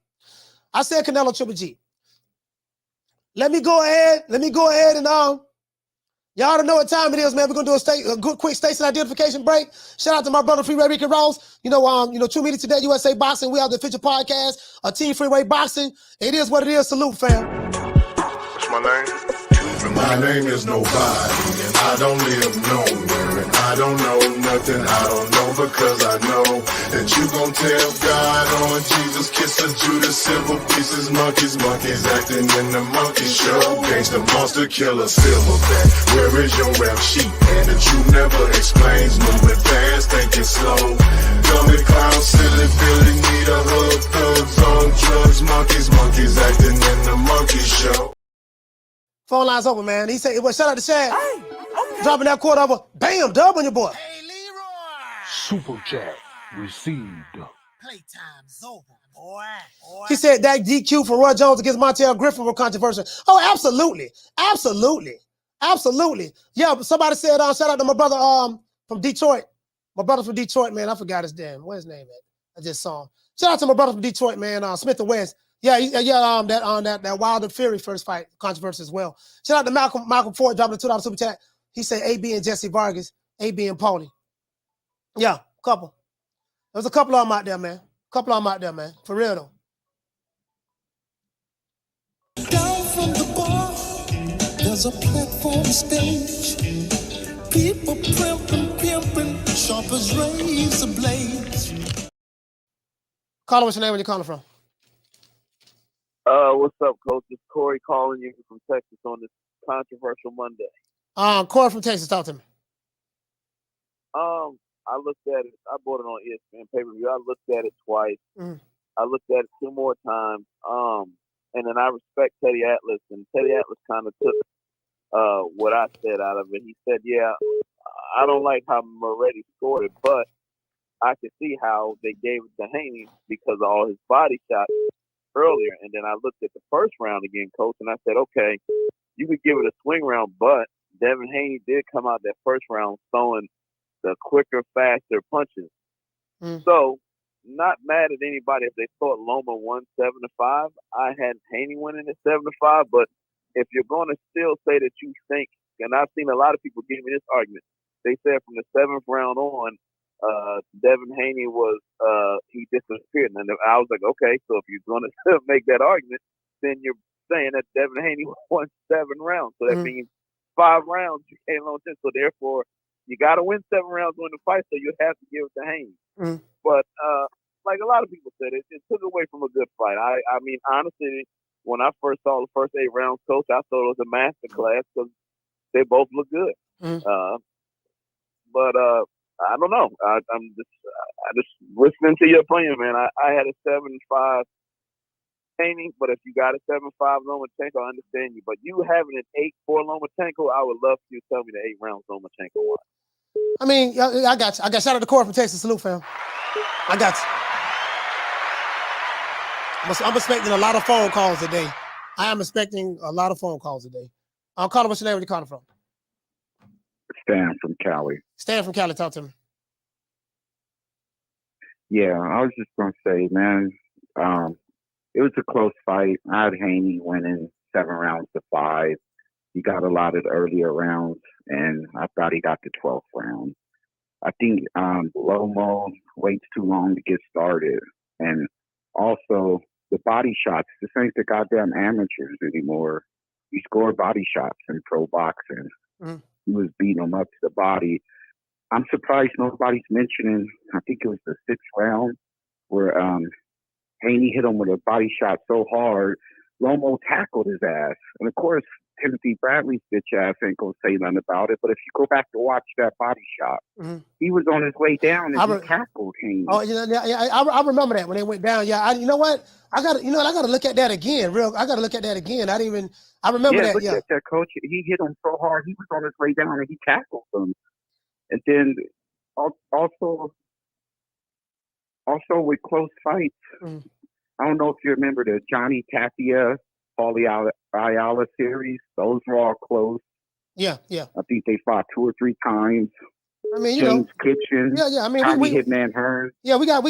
Let me go ahead and y'all already know what time it is, man. We're gonna do a good quick station identification break. Shout out to my brother Freeway Ricky Rose. You know, True Media Today, USA Boxing. We are the official podcast of Team Freeway Boxing. It is what it is. Salute, fam. What's my name? My name is nobody, and I don't live nowhere, and I don't know nothing. I don't know because I know that you gon' tell God on Jesus, kiss a Judas, silver pieces, monkeys acting in the monkey show. Gangsta monster killer, silverback. Where is your rap sheet? And the truth never explains. Moving fast, thinking slow. Dummy clown, silly Billy, need a hug. Thugs on drugs, monkeys acting in the monkey show. Phone lines open, man. He said, well, shout out to Shad. Hey, okay. Dropping that quarter over. Bam, dub on your boy. Hey, Leroy. Super chat received. Playtime's over, boy. He said that DQ for Roy Jones against Montel Griffin were controversial. Oh, absolutely. Yeah, somebody said, shout out to my brother from Detroit. My brother from Detroit, man. I forgot his damn. What's his name, man? I just saw him. Shout out to my brother from Detroit, man. Smith and West. Yeah, that Wilder Fury first fight controversy as well. Shout out to Malcolm Ford dropping the $2 super chat. He said AB and Jesse Vargas, AB and Pony. Yeah, couple. There's a couple of them out there, man. For real though. Down from the bar, there's a platform stage. People pimping, sharp as razor blades. Caller, what's your name? Where you calling from? What's up, Coach? It's Cory calling you from Texas on this controversial Monday. Cory from Texas, talk to me. I looked at it. I bought it on ESPN pay-per-view. I looked at it twice. I looked at it 2 more times. And then I respect Teddy Atlas, and Teddy Atlas kind of took what I said out of it. He said, "Yeah, I don't like how Moretti scored it, but I can see how they gave it to Haney because of all his body shots earlier." And then I looked at the first round again, Coach, and I said, okay, you could give it a swing round, but Devin Haney did come out that first round throwing the quicker, faster punches. So, not mad at anybody if they thought Loma won 7-5. I had Haney winning at 7-5, but if you're going to still say that you think, and I've seen a lot of people give me this argument, they said from the 7th round on, Devin Haney was he disappeared, and I was like, okay, so if you're going to make that argument, then you're saying that Devin Haney won 7 rounds, so that means 5 rounds you came on 10. So therefore, you got to win 7 rounds to win the fight, so you have to give it to Haney. But like a lot of people said, it took away from a good fight. I mean, honestly, when I first saw the first 8 rounds, Coach, I thought it was a masterclass because they both look good. But I don't know. I just listening to your opinion, man. I had a 7-5 Haney, but if you got a 7-5 Lomachenko, I understand you. But you having an 8-4 Lomachenko, I would love for you to tell me the 8 rounds Lomachenko won. I mean, I got you. I got shout out to Cory from Texas. Salute, fam. I got you. I'm expecting a lot of phone calls today. I am expecting a lot of phone calls today. Caller, what's your name? Where you calling from? Stan from Cali. Stan from Cali, talk to me. Yeah, I was just going to say, man, it was a close fight. I had Haney winning 7 rounds to 5. He got a lot of the earlier rounds, and I thought he got the 12th round. I think Lomo waits too long to get started. And also, the body shots, this ain't the goddamn amateurs anymore. You score body shots in pro boxing. He was beating him up to the body. I'm surprised nobody's mentioning, I think it was the 6th round, where Haney hit him with a body shot so hard, Lomo tackled his ass. And of course, Timothy Bradley's bitch ass ain't gonna say nothing about it. But if you go back to watch that body shot, he was on his way down and he tackled Haney. Oh, I remember that when they went down. Yeah, you know what? I got to look at that again. I got to look at that again. I remember that. Look at that, Coach. He hit him so hard, he was on his way down and he tackled him. And then also with close fights, I don't know if you remember the Johnny Tapia, Paulie Ayala series. Those were all close. Yeah. I think they fought 2 or 3 times. I mean, you James know. Kitchen. Yeah. I mean, Tommy Hitman Hearns. Yeah, we got a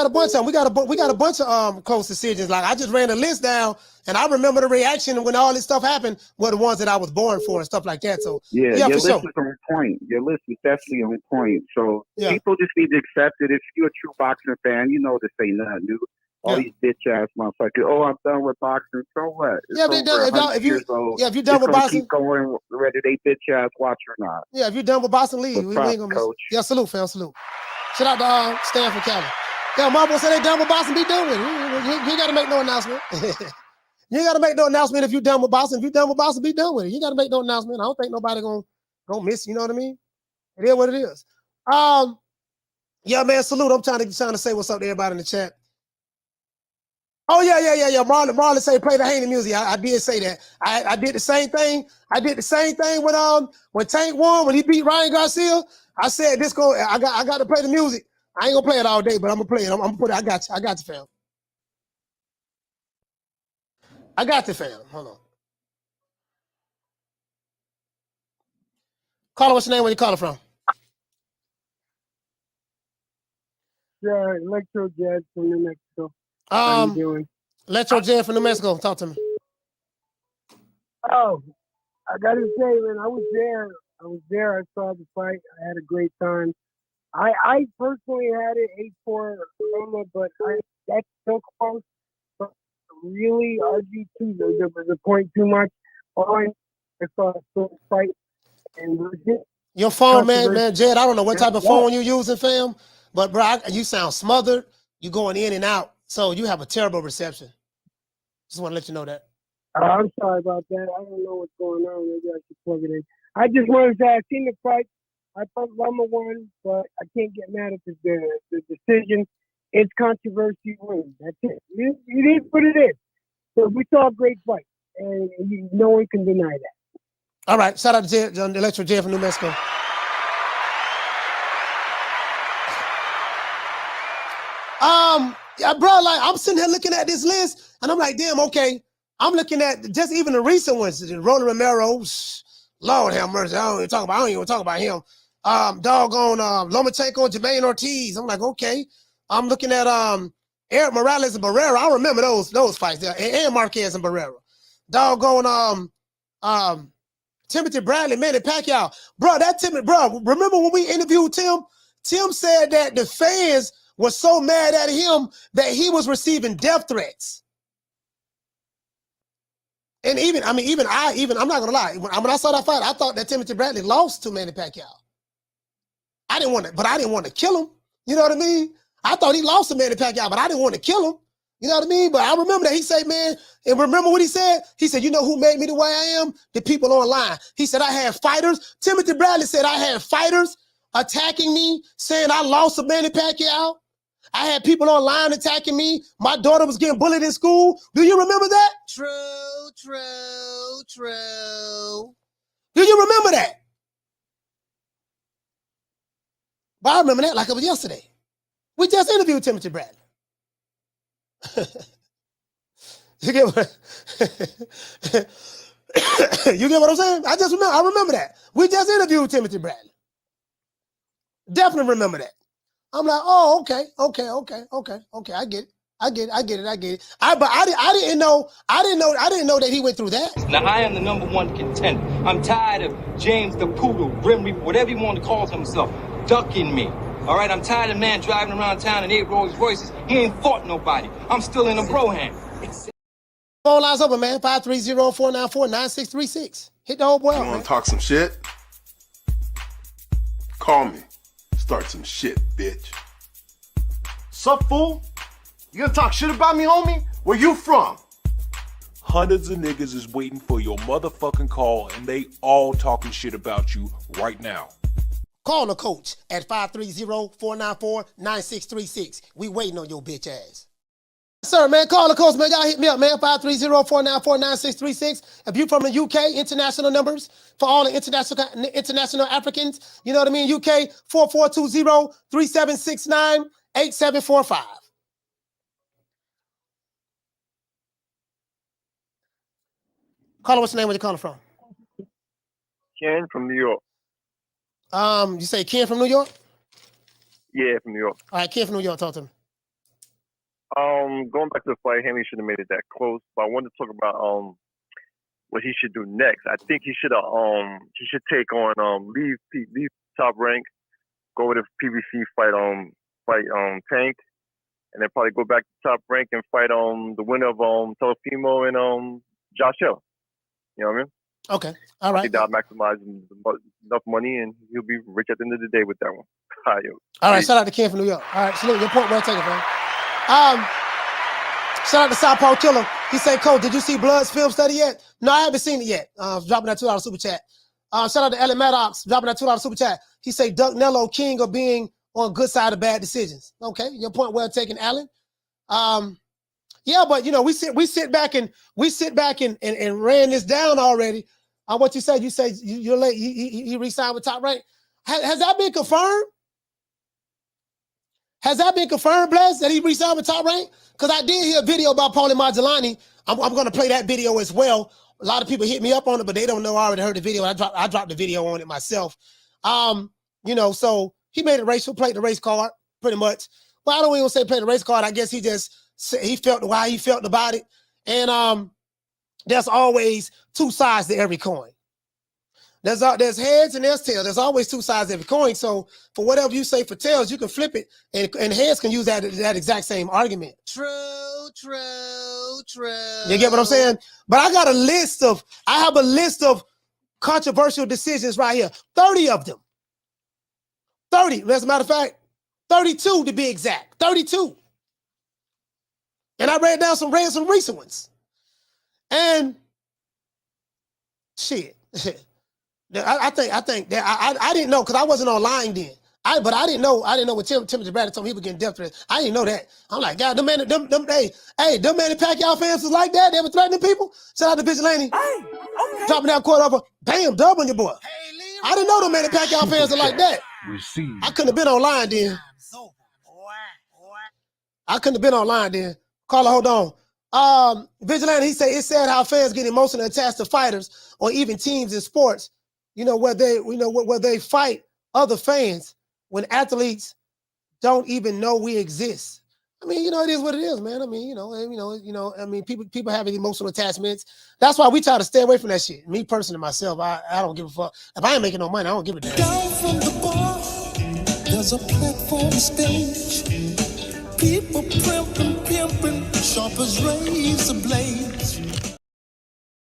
bunch of them. We got a bunch of close decisions. Like I just ran the list down, and I remember the reaction when all this stuff happened were the ones that I was born for and stuff like that. So Yeah, yeah, your for list sure. is on point. Your list is definitely on point. So Yeah. people just need to accept it. If you're a true boxing fan, you know this ain't nothing new. All these bitch ass motherfuckers. Oh, I'm done with boxing. So what? It's Yeah, over. If you're done with boxing, keep going whether they bitch ass watch or not. Yeah, if you're done with boxing, leave. We ain't gonna miss. Coach. Yeah, salute, fam, salute. Shout out to Stanford, Cali. Yeah, my boy said they done with boxing. Be done with it. You ain't got to make no announcement. You ain't got to make no announcement if you're done with boxing. If you're done with boxing, be done with it. You got to make no announcement. I don't think nobody gonna miss. You know what I mean? It is what it is. Yeah, man, salute. I'm trying to say what's up to everybody in the chat. Oh, yeah. Marlon say play the Haney music. I did say that. I did the same thing. I did the same thing when Tank won, when he beat Ryan Garcia. I said I got to play the music. I ain't gonna play it all day, but I'm gonna play it. I'm gonna put it. I got you, fam. I got you, fam. Hold on. Caller, what's your name? Where you calling from? Yeah, Electro Jazz from New Mexico. How you doing? Electro Jazz from New Mexico. Talk to me. Oh, I gotta say, man, I was there. I saw the fight. I had a great time. I personally had it 8-4 Roma, but that's so close. But really argue to the point too much. All I saw a fight and legit. Your phone, man, Jed. I don't know what type of phone you using, fam, but bro, you sound smothered. You going in and out, so you have a terrible reception. Just want to let you know that. I'm sorry about that. I don't know what's going on. Maybe I should plug it in. I just wanted to say I seen the fight. I thought Loma won, but I can't get mad at the decision. It's controversy wins. That's it. It is what it is. So we saw a great fight, and no one can deny that. All right. Shout out to Jed, Electro Jed from New Mexico. Yeah, bro, like I'm sitting here looking at this list, and I'm like, damn, okay. I'm looking at just even the recent ones. Roland Romero, Lord have mercy. I don't even talk about him. Doggone Lomachenko, Jermaine Ortiz. I'm like, okay. I'm looking at Eric Morales and Barrera. I remember those fights there. And Marquez and Barrera. Doggone Timothy Bradley, Manny Pacquiao. Bro, remember when we interviewed Tim? Tim said that the fans were so mad at him that he was receiving death threats. And I'm not gonna lie. When I saw that fight, I thought that Timothy Bradley lost to Manny Pacquiao. I didn't want to kill him. You know what I mean? I thought he lost to Manny Pacquiao, but I didn't want to kill him. You know what I mean? But I remember that he said, man, and remember what he said? He said, you know who made me the way I am? The people online. He said, I had fighters. Timothy Bradley said, I had fighters attacking me, saying I lost to Manny Pacquiao. I had people online attacking me. My daughter was getting bullied in school. Do you remember that? True. Do you remember that? But I remember that like it was yesterday. We just interviewed Timothy Bradley. You get what? You get what I'm saying? I remember that. We just interviewed Timothy Bradley. Definitely remember that. I'm like, oh, okay. I get it. But I didn't know that he went through that. Now I am the #1 contender. I'm tired of James the Poodle, Grim Reaper, whatever you want to call himself, ducking me. All right, I'm tired of man driving around town in 8 Rolls Royces. He ain't fought nobody. I'm still in a Broham. Phone lines open, man. 530-494-9636. Hit the whole boy out, You want to talk some shit? Call me. Start some shit, bitch. Sup, fool? You gonna talk shit about me, homie? Where you from? Hundreds of niggas is waiting for your motherfucking call, and they all talking shit about you right now. Call the coach at 530-494-9636. We waiting on your bitch ass. Sir, man, call the coach, man. Y'all hit me up, man. 530-494-9636. If you're from the UK, international numbers for all the international Africans. You know what I mean? UK 4420-3769-8745. Caller, what's your name? Where you calling from? Ken from New York. You say Ken from New York? Yeah, from New York. All right, Ken from New York, talk to me. Going back to the fight, Haney should have made it that close. But I wanted to talk about what he should do next. I think he should take on leave Top Rank, go with a PBC fight Tank, and then probably go back to Top Rank and fight the winner of Teofimo and Josh Hill. You know what I mean? Okay. All right. I think that'll maximize enough money, and he'll be rich at the end of the day with that one. All right. Shout out to Ken from New York. All right. Salute. Your point well taken, man. Shout out to Southpaw Killer. He said, Coach, did you see Blood's film study yet? No, I haven't seen it yet. Dropping that $2 super chat. Shout out to Ellen Maddox, dropping that $2 super chat. He said, Duck Nello, king of being on good side of bad decisions. Okay. Your point well taken, Alan. Yeah, but we sit back and ran this down already. What you said, you're late. He re-signed with Top Rank. Has that been confirmed? Has that been confirmed, Bless, that he re-signed with Top Rank? Because I did hear a video about Paulie Maldulani. I'm going to play that video as well. A lot of people hit me up on it, but they don't know I already heard the video. I dropped the video on it myself. So he made a race, played the race card pretty much. Well, I don't even say play the race card. I guess he felt how he felt about it. And there's always two sides to every coin. There's heads and there's tails. There's always two sides to every coin. So for whatever you say for tails, you can flip it, and heads can use that exact same argument. True. You get what I'm saying? But I have a list of controversial decisions right here. 30 of them. 30. As a matter of fact, 32 to be exact. 32. And I read some recent ones. And shit. I think that I didn't know because I wasn't online then. But I didn't know what Timothy Bradley told me he was getting death threats. I didn't know that. I'm like, God, them Manny Pacquiao fans was like that. They were threatening people. Shout out to Vigilante. Dropping that quote over, bam, dub on your boy. I didn't know them Manny Pacquiao fans are like that. I couldn't have been online then. Carla, hold on. Vigilante, he said it's sad how fans get emotionally attached to fighters or even teams in sports. Where they fight other fans when athletes don't even know we exist. I mean, it is what it is, man. I mean, people have emotional attachments. That's why we try to stay away from that shit. Me personally, myself, I don't give a fuck. If I ain't making no money, I don't give a damn. Down from the bar, there's a platform stage. People pimping, sharp as razor blades.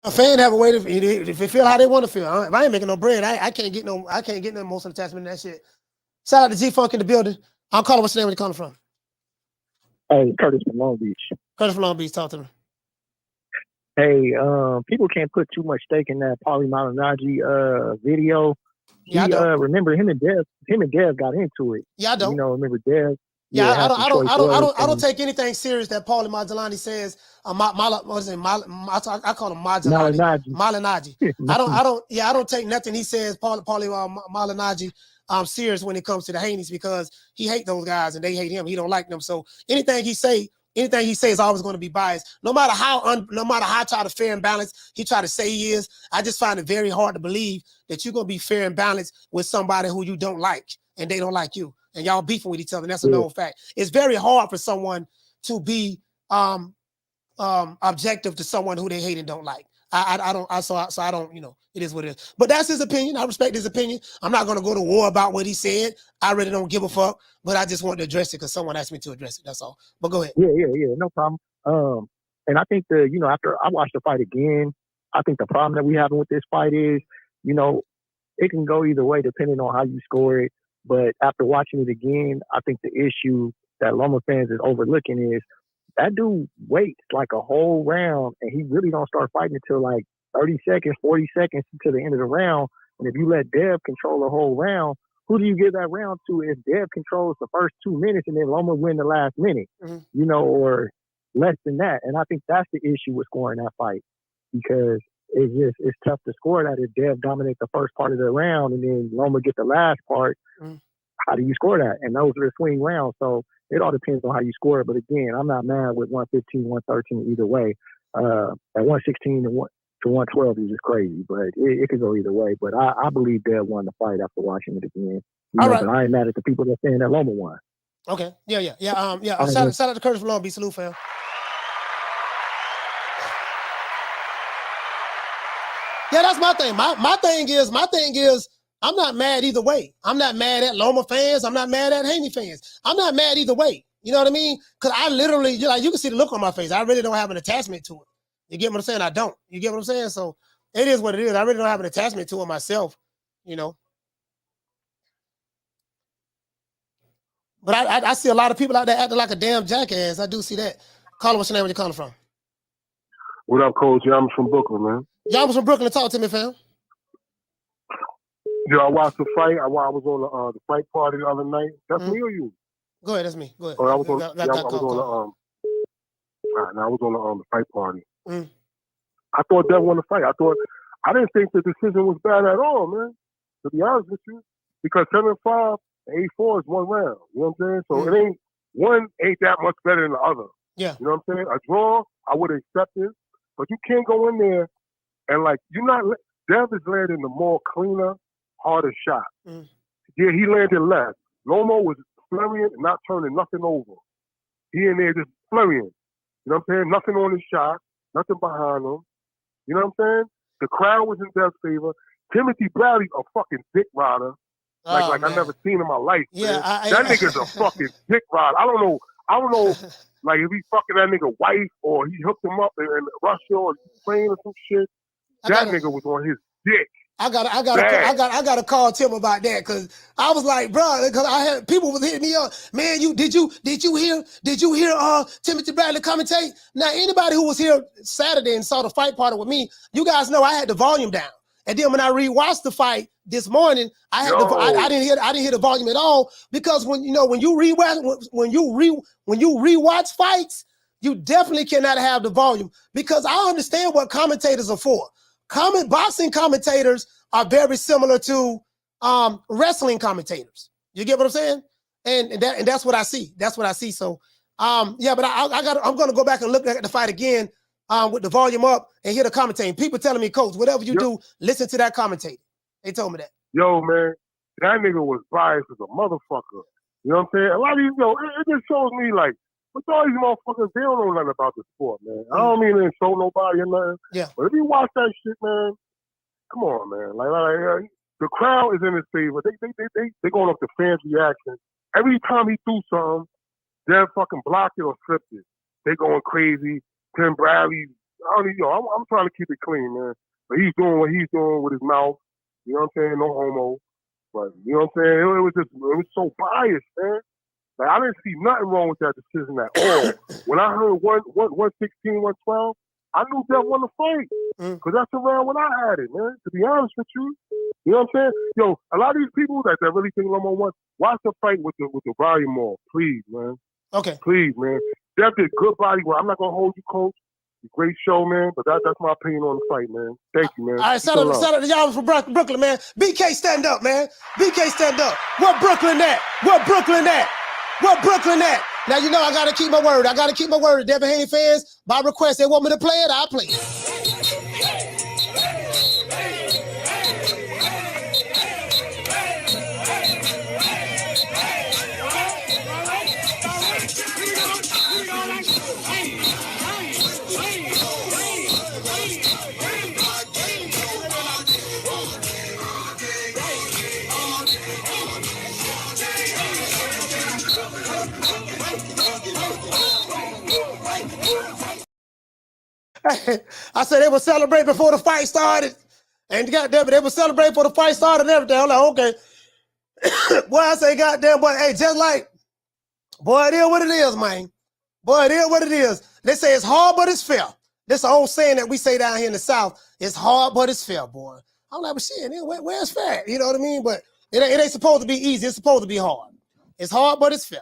A fan have a way to if they feel how they want to feel. If I ain't making no bread, I can't get no emotional attachment to that shit. Shout out to G-Funk in the building. I'm calling. What's the name? Where you calling from? Hey, Curtis from Long Beach. Curtis from Long Beach. Talk to me. Hey, people can't put too much stake in that Paulie Malignaggi video. Yeah, I don't. Remember him and Dev got into it. Yeah, I don't. Remember Dev? Yeah, I don't take anything serious that Paulie Maldulani says. I call him Malignaggi. I don't take nothing he says, Paulie Malignaggi, serious when it comes to the Haneys because he hate those guys and they hate him. He don't like them. So anything he say is always going to be biased. No matter how try to fair and balanced he try to say he is, I just find it very hard to believe that you're going to be fair and balanced with somebody who you don't like and they don't like you. And y'all beefing with each other. And that's a known fact. It's very hard for someone to be objective to someone who they hate and don't like. I don't. It is what it is. But that's his opinion. I respect his opinion. I'm not going to go to war about what he said. I really don't give a fuck. But I just want to address it because someone asked me to address it. That's all. But go ahead. Yeah. No problem. And I think after I watched the fight again, I think the problem that we having with this fight is, it can go either way depending on how you score it. But after watching it again, I think the issue that Loma fans is overlooking is that dude waits like a whole round and he really don't start fighting until like 30 seconds, 40 seconds to the end of the round. And if you let Dev control the whole round, who do you give that round to if Dev controls the first 2 minutes and then Loma win the last minute, or less than that? And I think that's the issue with scoring that fight because it's tough to score that if Dev dominates the first part of the round and then Loma get the last part. How do you score that? And those are the swing rounds. So it all depends on how you score it. But again, I'm not mad with 115, 113 either way. At 116 to to 112 is just crazy, but it could go either way. But I believe Dev won the fight after watching it again. All right. But I ain't mad at the people that saying that Loma won. Okay. Yeah. Shout out to Curtis from Long Beach. Salute, fam. Yeah, that's my thing. My thing is, I'm not mad either way. I'm not mad at Loma fans. I'm not mad at Haney fans. I'm not mad either way. You know what I mean? Because I literally, you can see the look on my face. I really don't have an attachment to it. You get what I'm saying? I don't. You get what I'm saying? So it is what it is. I really don't have an attachment to it myself, But I see a lot of people out there acting like a damn jackass. I do see that. Caller, what's your name? Where you calling from? What up, Coach? I'm from Brooklyn, man. Y'all was from Brooklyn. Talk to me, fam. Yo, I watched the fight. I was on the fight party the other night. That's me or you? Go ahead, that's me. Go ahead. I was on the fight party. I thought Devin won the fight. I didn't think the decision was bad at all, man. To be honest with you, because 7-5 and 8-4 is one round. You know what I'm saying? So it ain't that much better than the other. Yeah. You know what I'm saying? A draw, I would accept it, but you can't go in there and Dev is landing the more cleaner, harder shot. Yeah, he landed less. Lomo was flurrying and not turning nothing over. He in there just flurrying. You know what I'm saying? Nothing on his shot, nothing behind him. You know what I'm saying? The crowd was in Dev's favor. Timothy Bradley, a fucking dick rider. I never seen in my life. Yeah, that nigga's a fucking dick rider. I don't know, if he fucking that nigga wife or he hooked him up in Russia or Ukraine or some shit. That nigga was on his dick. I gotta call Tim about that because I was like, bro, because I had people was hitting me up. Man, did you hear Timothy Bradley commentate? Now anybody who was here Saturday and saw the fight party with me, you guys know I had the volume down. And then when I rewatched the fight this morning, I didn't hear the volume at all because when you rewatch fights, you definitely cannot have the volume because I understand what commentators are for. Boxing commentators are very similar to wrestling commentators. You get what I'm saying? And that's what I see. That's what I see. So but I'm gonna go back and look at the fight again with the volume up and hear the commentating. People telling me, Coach, whatever you do, listen to that commentating. They told me that. Yo, man, that nigga was biased as a motherfucker. You know what I'm saying? A lot of these, it just shows me but all these motherfuckers, they don't know nothing about the sport, man. I don't mean to insult nobody or nothing. Yeah. But if you watch that shit, man, come on, man. The crowd is in his favor. They going off the fans' reaction. Every time he threw something, they're fucking blocked it or flipped it. They going crazy. Tim Bradley, I'm trying to keep it clean, man. But he's doing what he's doing with his mouth. You know what I'm saying? No homo. But you know what I'm saying? It was so biased, man. I didn't see nothing wrong with that decision at all. When I heard 116, 112, I knew Dev won the fight. Because that's around when I had it, man. To be honest with you. You know what I'm saying? Yo, a lot of these people that really think Lomo won, watch the fight with the volume off. Please, man. Okay. Please, man. Dev did good body work. I'm not going to hold you, Coach. Great show, man. But that's my opinion on the fight, man. Thank you, man. All right, shout out to y'all from Brooklyn, man. BK, stand up, man. BK, stand up. What Brooklyn at? What Brooklyn at? What Brooklyn at? Now, I got to keep my word. I got to keep my word. Devin Haney fans, by request, they want me to play it, I'll play it. I said they would celebrate before the fight started. And goddamn, they would celebrate before the fight started and everything. I'm like, okay. Boy, I say, goddamn, boy, hey, just like, boy, it is what it is, man. Boy, it is what it is. They say it's hard, but it's fair. That's the old saying that we say down here in the South. It's hard, but it's fair, boy. I'm like, well, shit, where's fair? You know what I mean? But it ain't supposed to be easy. It's supposed to be hard. It's hard, but it's fair.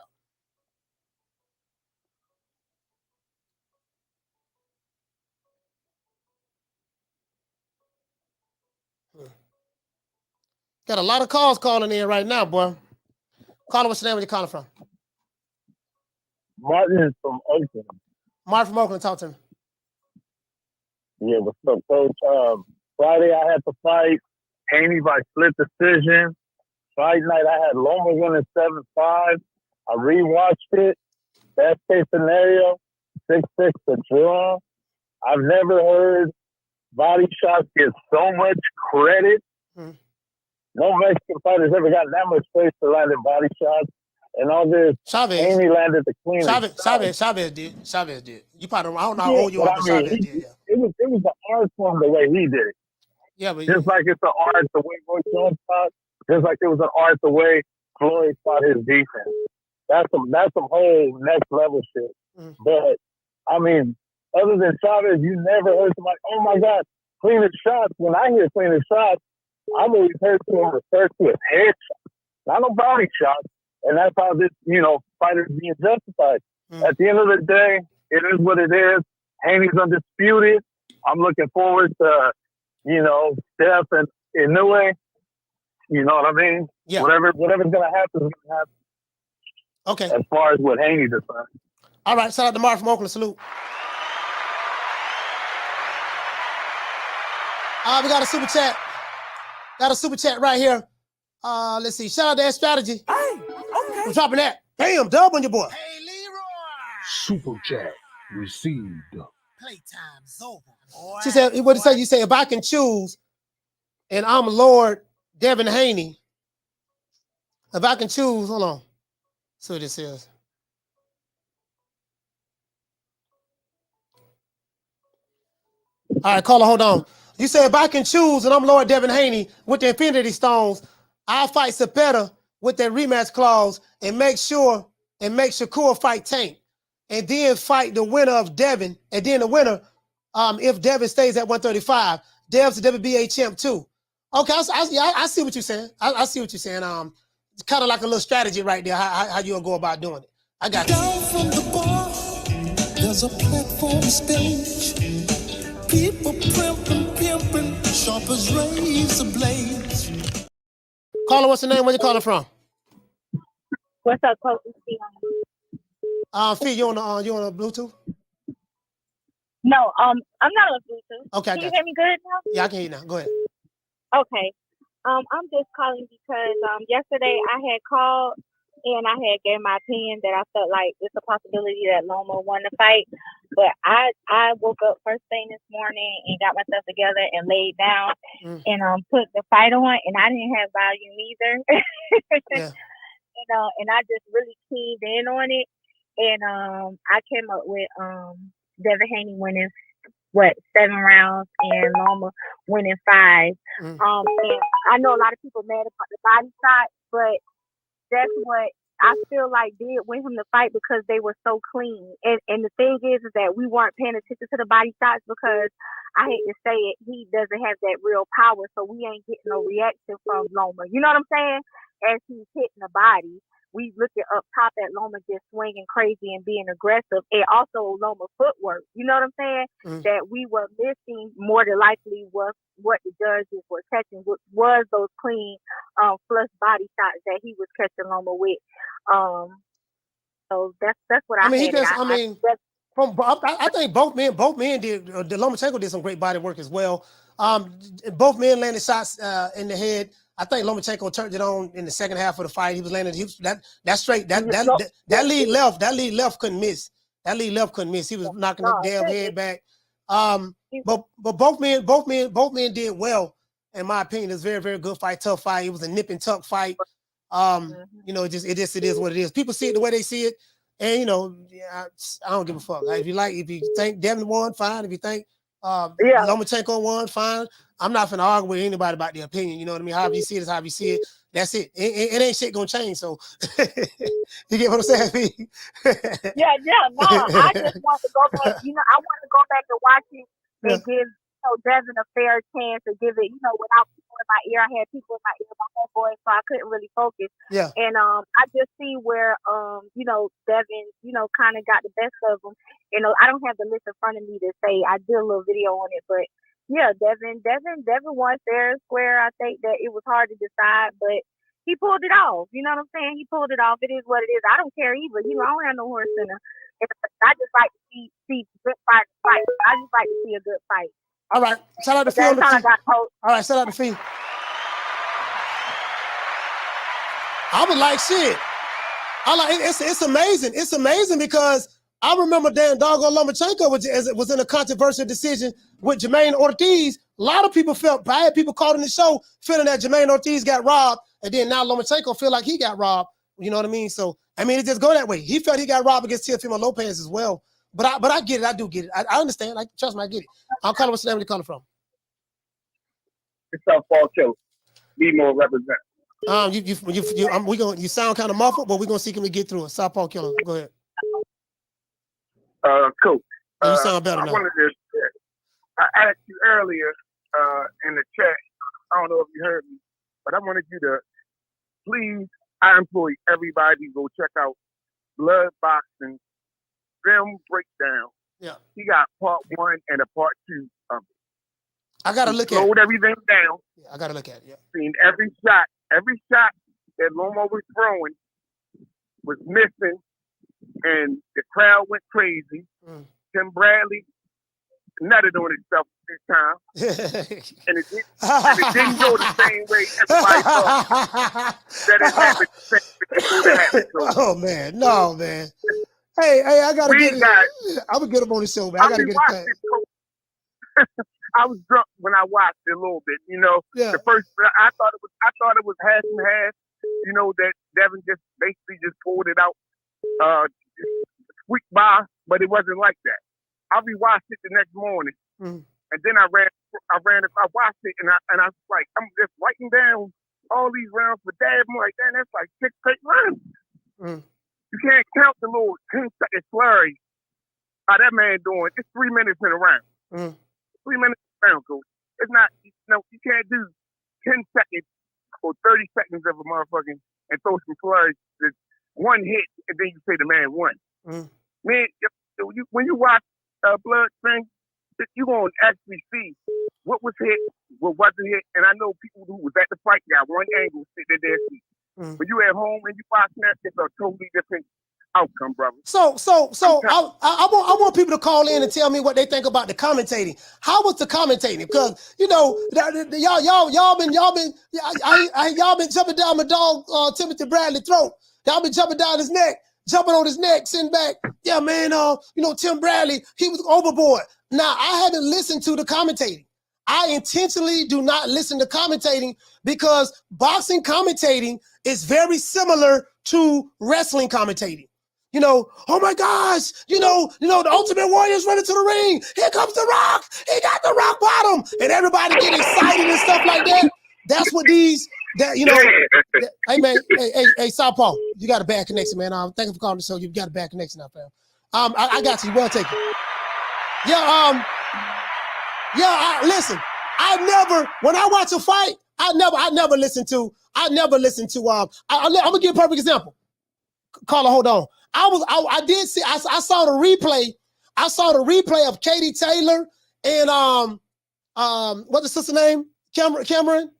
Got a lot of calls calling in right now, boy. Caller, what's your name? Where you calling from? Martin from Oakland. Martin from Oakland, talk to me. Yeah, what's up, Coach? Friday I had the fight. Haney by split decision. Friday night I had Loma winning 7-5. I rewatched it. Best case scenario, 6-6 to draw. I've never heard body shots get so much credit. No Mexican fighter's ever gotten that much praise for landing body shots. And all this, Haney landed the cleanest. Chavez did. You probably, I don't know how Yeah, old you but are, but Chavez did. Yeah. It was an art form the way he did it. Yeah, but just like it's an art the way Roy Jones fought, just like it was an art the way Floyd fought his defense. That's some whole next level shit. But I mean, other than Chavez, you never heard somebody, oh my God, cleanest shots. When I hear cleanest shots, I've always heard someone refer to as headshots, not no body shots. And that's how this, fighter's being justified. At the end of the day, it is what it is. Haney's undisputed. I'm looking forward to, Steph and Inoue. You know what I mean? Yeah. Whatever's going to happen is going to happen. Okay. As far as what Haney decides. All right. Shout out to Mark from Oakland. Salute. We got a super chat. Got a super chat right here. Let's see. Shout out to that strategy. Hey, okay. We're dropping that. Bam, dub on your boy. Hey, Leroy. Super chat received. Playtime's over, boy. She said, what did you say? You say, if I can choose, and I'm Lord Devin Haney. If I can choose, hold on. See what this is. All right, caller, hold on. You say, if I can choose, and I'm Lord Devin Haney with the Infinity Stones, I'll fight Cepeda with that rematch clause and make Shakur fight Tank. And then fight the winner of Devin. And then the winner, if Devin stays at 135, Dev's the WBA champ too. Okay, I see what you're saying. I see what you're saying. It's kind of like a little strategy right there, how you gonna go about doing it. I got you. Down from the bar, there's a platform stage. People pimping, sharp as razor blades. Caller, what's the name? Where you calling from? What's up, Coach? Fee, you on a Bluetooth? No, I'm not on Bluetooth. Okay, can you hear me good now? Yeah, I can hear you now. Go ahead. Okay. I'm just calling because yesterday I had called and I had gave my opinion that I felt like it's a possibility that Loma won the fight. But I woke up first thing this morning and got myself together and laid down and put the fight on, and I didn't have volume either. Yeah. And I just really keyed in on it. And I came up with Devin Haney winning 7 rounds and Loma winning 5. And I know a lot of people mad about the body shot, but that's what I feel like did win him the fight because they were so clean. And the thing is that we weren't paying attention to the body shots because I hate to say it, he doesn't have that real power, so we ain't getting no reaction from Loma. You know what I'm saying? As he's hitting the body. We looked up top at Loma just swinging crazy and being aggressive, and also Loma footwork. You know what I'm saying? That we were missing more than likely was what the judges were catching, which was those clean, flush body shots that he was catching Loma with. So that's what I mean. I think both men did. Lomachenko did some great body work as well. Both men landed shots in the head. I think Lomachenko turned it on in the second half of the fight. He was landing that straight. That lead left couldn't miss. That lead left couldn't miss. He was knocking the damn head back. But both men did well, in my opinion. It was a very, very good fight, tough fight. It was a nip and tuck fight. It is what it is. People see it the way they see it, and I don't give a fuck. Like, if you think Devin won, fine. If you think Lomachenko won, fine. I'm not finna argue with anybody about their opinion. You know what I mean? However you see it is how you see it. That's it. It ain't shit gonna change. So you get what I'm saying? No. I just want to go back. I want to go back and watch it and give Devin a fair chance to give it. Without people in my ear, I had people in my ear, my homeboy, so I couldn't really focus. Yeah. And I just see where Devin, kind of got the best of him. I don't have the list in front of me to say I did a little video on it, but. Yeah, Devin won fair and square. I think that it was hard to decide, but he pulled it off. You know what I'm saying? He pulled it off. It is what it is. I don't care either. I don't have no horse in her. I just like to see good fight. I just like to see a good fight. All right. Shout out to Fee on the That's all I Fee. got, Coach. All right, shout out to Fee. I was like, shit. It's amazing. It's amazing because I remember Dan doggone Lomachenko was in a controversial decision with Jermaine Ortiz. A lot of people felt bad. People called in the show feeling that Jermaine Ortiz got robbed, and then now Lomachenko feel like he got robbed. You know what I mean? So I mean, it just go that way. He felt he got robbed against Teofimo Lopez as well. But I get it. I do get it. I understand. Like, trust me, I get it. I'll call him what's the name you calling from. It's Southpaw Killer. Be more represent. You sound kind of muffled, but we're gonna see can we get through it. Southpaw Killer, go ahead. Coach. You sound better I now. wanted to. I asked you earlier in the chat. I don't know if you heard me, but I wanted you to please. I implore everybody to go check out Blood Boxing Film Breakdown. Yeah. He got part 1 and a part 2 of it. I gotta look at it. Slowed everything down. Yeah, I gotta look at it. Yeah. Seen every shot that Lomo was throwing was missing, and the crowd went crazy. Tim Bradley nutted on himself this time, and it didn't go the same way everybody thought that it happened. Oh man, no man. Hey, I gotta get it. I'm gonna get him on the show, man. I gotta get it. I was drunk when I watched it a little bit, you know. Yeah. The first, I thought it was half and half, you know, that Devin just basically just pulled it out, squeaked by, but it wasn't like that. I rewatched it the next morning, and then I watched it, and I was like, I'm just writing down all these rounds for Dad. I'm like, that's like 6 straight rounds. You can't count the little 10-second flurry. How that man doing? It's 3 minutes in a round. 3 minutes in a round, Coach. It's not, you can't do 10 seconds or 30 seconds of a motherfucking and throw some flurries. One hit, and then you say the man won. Man, when you watch Blood thing, you're going to actually see what was hit, what wasn't hit. And I know people who was at the fight got one angle sitting there seat. When you at home and you watching that, it's a totally different outcome, brother. So I want people to call in and tell me what they think about the commentating. How was the commentating? Because you know y'all been jumping down my dog Timothy Bradley's throat. Y'all been jumping down his neck, jumping on his neck, sitting back. Yeah, man. Tim Bradley, he was overboard. Now I haven't listened to the commentating. I intentionally do not listen to commentating because boxing commentating is very similar to wrestling commentating. You know, oh my gosh, you know, the Ultimate Warrior's running to the ring. Here comes The Rock. He got the rock bottom. And everybody get excited and stuff like that. That's what hey man, hey, Southpaw, you got a bad connection, man. Thank you for calling the show. You got a bad connection now, fam. I got you. Well taken. Listen, when I watch a fight, I never listen to, I'm gonna give a perfect example. Caller, hold on. I saw the replay. I saw the replay of Katie Taylor and what's the sister name? Cameron?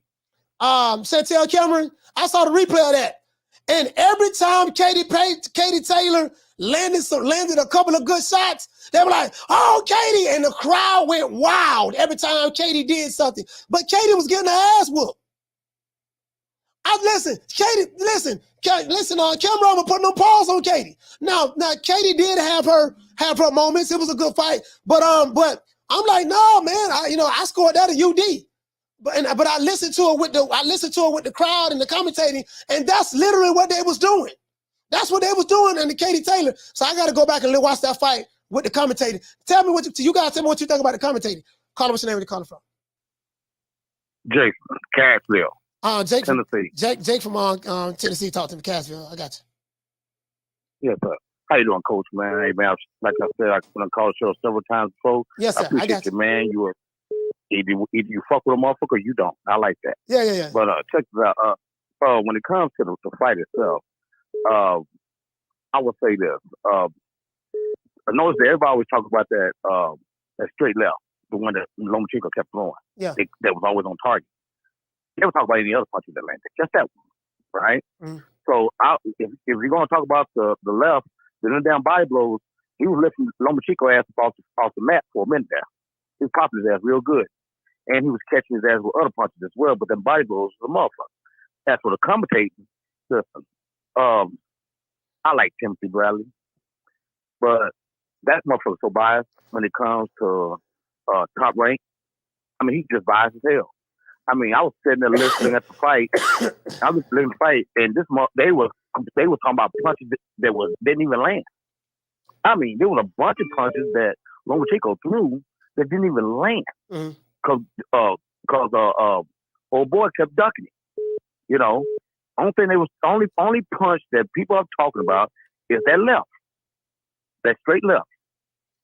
Chantel Cameron. I saw the replay of that. And every time Katie Taylor landed a couple of good shots, they were like, oh, Katie, and the crowd went wild every time Katie did something. But Katie was getting her ass whooped. Listen, Cameron put no pause on Katie. Now Katie did have her moments. It was a good fight, but I'm like, no, man, I scored that at UD. But I listened to it with the crowd and the commentating, and that's literally what they was doing. That's what they was doing in the Katie Taylor. So I got to go back and watch that fight with the commentating. Tell me what you guys think about the commentating. Call what's your name? Where you calling from? Jason, Cassville. Jake Tennessee. Jake from Tennessee. Talk to me, Cassville. I got you. Yes, sir. How you doing, Coach, man? Hey, man, like I said, I've been on call show several times before. Yes, sir. I appreciate you, man. Either you fuck with a motherfucker or you don't. I like that. Yeah. But check this out. When it comes to the fight itself, I would say this. I noticed that everybody always talk about that straight left, the one that Lomachenko kept throwing. Yeah. That was always on target. Never talk about any other punches that landed. Just that one, right? So if you're going to talk about the left, the damn body blows, he was lifting Lomachenko ass off the mat for a minute there. He was popping his ass real good. And he was catching his ass with other punches as well, but them body blows was a motherfucker. As for the commentating system, I like Timothy Bradley, but that motherfucker's so biased when it comes to Top Rank. I mean, he's just biased as hell. I mean, I was sitting there listening at the fight. I was listening to the fight, and they were talking about punches that didn't even land. I mean, there was a bunch of punches that Lomachenko threw that didn't even land because old boy kept ducking it. You know, only punch that people are talking about is that left, that straight left.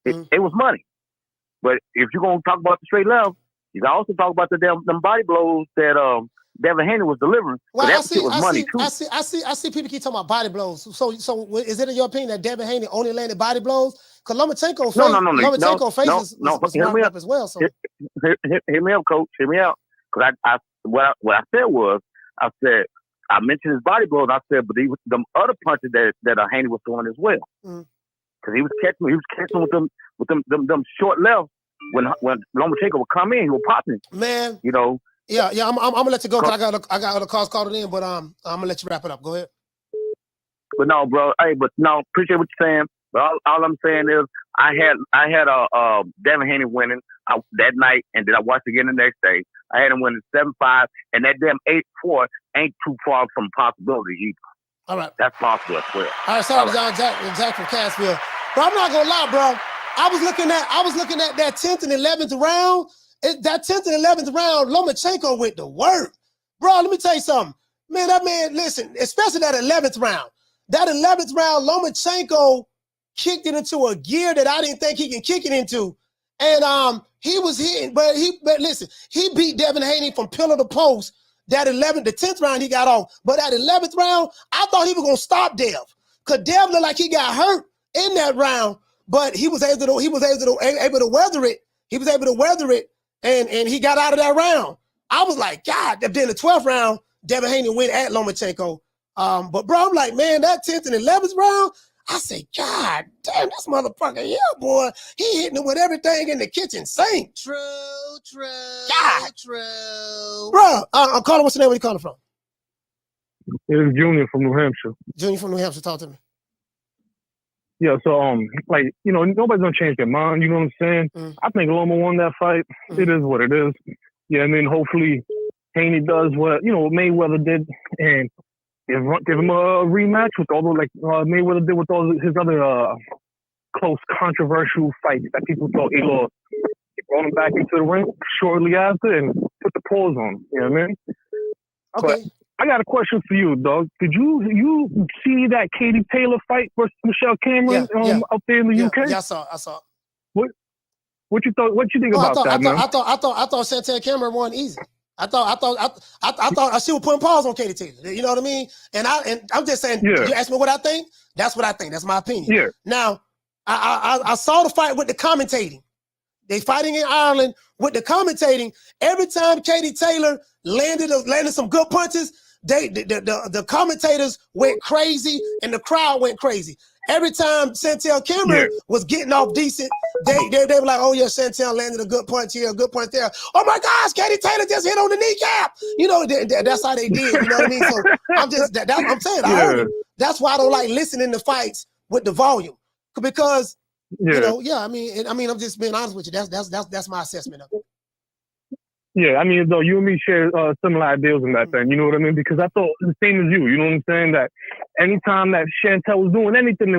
It was money, but if you're gonna talk about the straight left, you can also talk about them body blows that Devin Haney was delivering. Well, that shit was money too. I see people keep talking about body blows. So is it in your opinion that Devin Haney only landed body blows? Because Lomachenko faces was marked up as well. So hear me out, coach. Hear me out. Because what I said was, I mentioned his body blows. I said, but them other punches that Haney was throwing as well. Because he was catching with them short lefts. When Lomachenko would come in, he would pop him. Man, you know. Yeah. I'm gonna let you go because I got other calls called in, but I'm gonna let you wrap it up. Go ahead. But no, bro. Hey, but no, appreciate what you're saying. But all I'm saying is, I had a Devin Haney winning that night, and then I watched again the next day. I had him winning 7-5, and that damn 8-4 ain't too far from possibility either. All right, that's possible as well. All right, sorry, Jack from Cassville. But I'm not gonna lie, bro. I was looking at that 10th and 11th round. That 10th and 11th round, Lomachenko went to work. Bro, let me tell you something. Man, that man, listen, especially that 11th round. That 11th round, Lomachenko kicked it into a gear that I didn't think he can kick it into. And he was hitting, but listen, he beat Devin Haney from pillar to post. That 10th round he got off. But that 11th round, I thought he was gonna stop Dev. Because Dev looked like he got hurt in that round. But he was able to weather it. He was able to weather it, and he got out of that round. I was like, God. Then the 12th round, Devin Haney went at Lomachenko. But bro, I'm like, man, that 10th and 11th round, I say, God damn, this motherfucker, yeah, boy, he hitting it with everything in the kitchen sink. True. God. True. Bro, I'm calling. What's the name? Where you calling from? It's Junior from New Hampshire. Junior from New Hampshire. Talk to me. Yeah, so like, you know, nobody's gonna change their mind, you know what I'm saying? I think Loma won that fight. It is what it is. Yeah, and then hopefully Haney does what, you know, Mayweather did and give him a rematch with all the, like Mayweather did with all his other close controversial fights that people thought he lost. He brought him back into the ring shortly after and put the pause on him, you know what I mean? Okay. But I got a question for you, dog. Did you see that Katie Taylor fight versus Michelle Cameron up there in the UK? Yeah, I saw it. What you thought? What you think about that, man? I thought Chantel Cameron won easy. I thought she was putting pause on Katie Taylor. You know what I mean? And I'm just saying. Yeah. You ask me what I think. That's what I think. That's my opinion. Yeah. Now, I saw the fight with the commentating. They fighting in Ireland with the commentating. Every time Katie Taylor landed some good punches, the commentators went crazy and the crowd went crazy. Every time Chantel Cameron was getting off decent, they were like, "Oh yeah, Chantel landed a good punch here, a good punch there. Oh my gosh, Katie Taylor just hit on the kneecap." You know, that's how they did. You know what I mean? So I'm just I'm saying, I heard it. That's why I don't like listening to fights with the volume, because you know, I mean, I'm just being honest with you. That's my assessment of it. Yeah, I mean, though you and me share similar ideals in that thing, you know what I mean? Because I thought the same as you know what I'm saying? That anytime that Chantel was doing anything,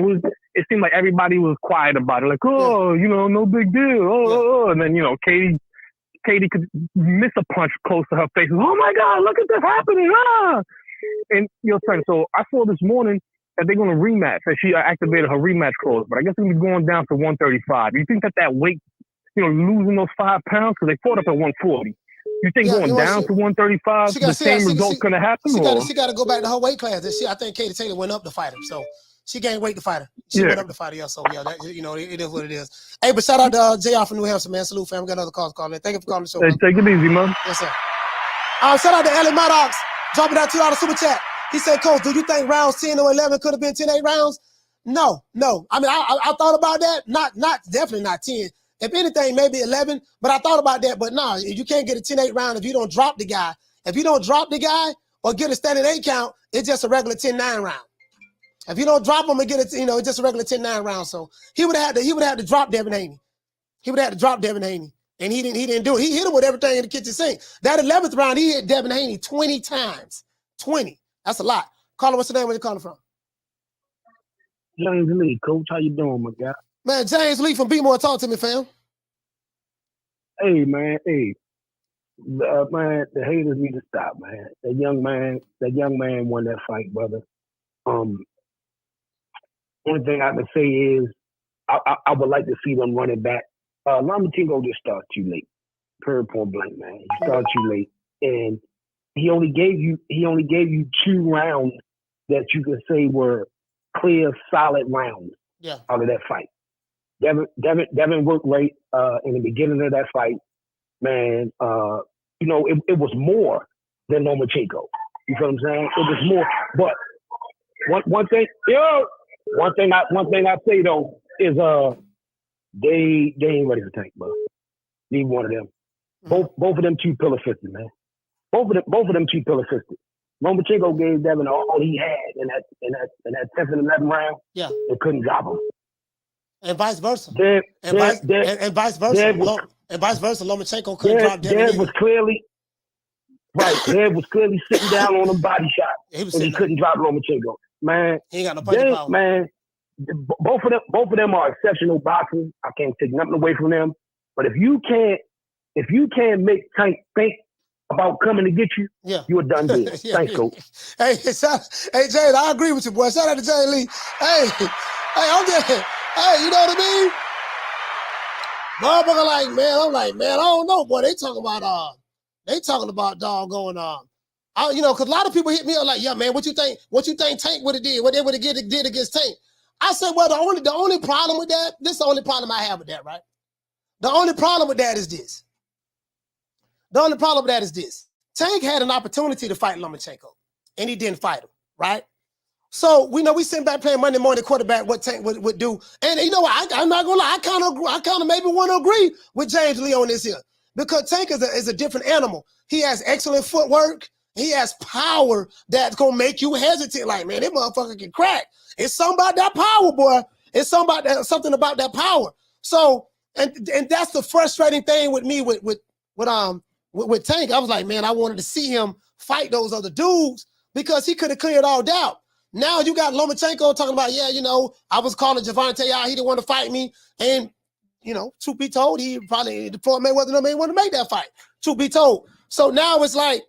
it seemed like everybody was quiet about it. Like, oh, you know, no big deal. Oh. And then, you know, Katie could miss a punch close to her face. Oh my God, look at this happening. Ah! And, you know, so I saw this morning that they're going to rematch, that she activated her rematch clause, but I guess it's going down to 135. Do you think that weight, you know, losing those 5 pounds, because they fought up at 140, you think going down to 135, the same result's going to happen? She got to go back to her weight class. I think Katie Taylor went up to fight her, so she gained weight to fight her. She went up to fight her, so yeah, you know, it is what it is. Hey, but shout out to JR from New Hampshire, man. Salute, fam. We got another calls calling in. Thank you for calling the show. Hey, take it easy, man. Yes, sir. Shout out to Ellie Maddox, dropping that $2 super chat. He said, Coach, do you think rounds 10 or 11 could have been 10-8 rounds? No. I mean, I thought about that. Definitely not 10. If anything, maybe 11. But I thought about that. But nah, you can't get a 10-8 round if you don't drop the guy. If you don't drop the guy or get a standing 8 count, it's just a regular 10-9 round. If you don't drop him and get it, it's just a regular 10-9 round. So he would have to drop Devin Haney. He would have to drop Devin Haney. And he didn't do it. He hit him with everything in the kitchen sink. That 11th round, he hit Devin Haney 20 times. 20. That's a lot. Caller, what's the name? Where you calling from? James Lee, coach. How you doing, my guy? Man, James Lee from B-More. Talk to me, fam. Hey, man. Hey. Man, the haters need to stop, man. That young man won that fight, brother. Only thing I can say is I would like to see them running back. Lomachenko just started too late. Period, point blank, man. He started too late. And he only gave you 2 rounds that you could say were clear, solid rounds out of that fight. Devin worked right in the beginning of that fight. Man, it was more than Lomachenko. You feel what I'm saying? It was more. But one thing I say though is they ain't ready for Tank, bro. Neither one of them. Both of them 2 pillar fisted, man. Both of them 2 pillar fisted. Lomachenko gave Devin all he had in that 10th and 11th round. Yeah. And couldn't drop him. And vice versa. And vice versa. Lomachenko couldn't drop Devin. Dev was clearly sitting down on a body shot. He couldn't drop Lomachenko. Man, he ain't got no punching power. Man, both of them are exceptional boxers. I can't take nothing away from them. But if you can't make Tank think about coming to get you, you're a done deal. Thanks, coach. Hey, James, I agree with you, boy. Shout out to Jay Lee. Hey, you know what I mean? Motherfucker, I'm like, man, I don't know, boy. They talking about doggone because a lot of people hit me up like, yeah, man, what you think Tank would have did? What they would have did against Tank? I said, well, the only problem with that, this is the only problem I have with that, right? The only problem with that is this. Tank had an opportunity to fight Lomachenko, and he didn't fight him, right? So we sitting back playing Monday morning quarterback, what Tank would do. And you know what? I'm not gonna lie, I kind of maybe want to agree with James Lee on this here. Because Tank is a different animal. He has excellent footwork. He has power that's gonna make you hesitate. Like, man, that motherfucker can crack. It's something about that power, boy. It's something about that power. So, and that's the frustrating thing with me with Tank. I was like, man, I wanted to see him fight those other dudes because he could have cleared all doubt. Now you got Lomachenko talking about, I was calling Javante out. He didn't want to fight me. And, truth be told, he probably, the Floyd Mayweather may want to make that fight. Truth be told. So now it's like,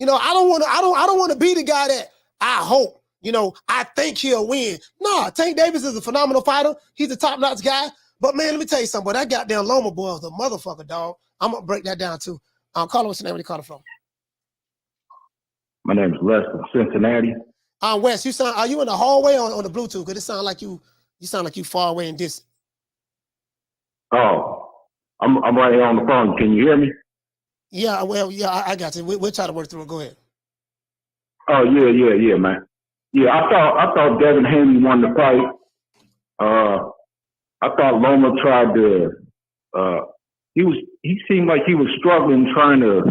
I don't want to be the guy that I hope, I think he'll win. No, Tank Davis is a phenomenal fighter. He's a top-notch guy. But, man, let me tell you something, boy. That goddamn Loma boy is a motherfucker, dog. I'm going to break that down, too. Call him, what's your name? Where you calling from? My name is Les from Cincinnati. Wes, are you in the hallway on the Bluetooth? Because it sounds like you sound like you far away and distant. Oh, I'm right here on the phone. Can you hear me? Yeah, well, yeah, I got you. We'll try to work through it. Go ahead. Oh, yeah, man. Yeah, I thought Devin Haney won the fight. I thought Loma tried to he seemed like he was struggling trying to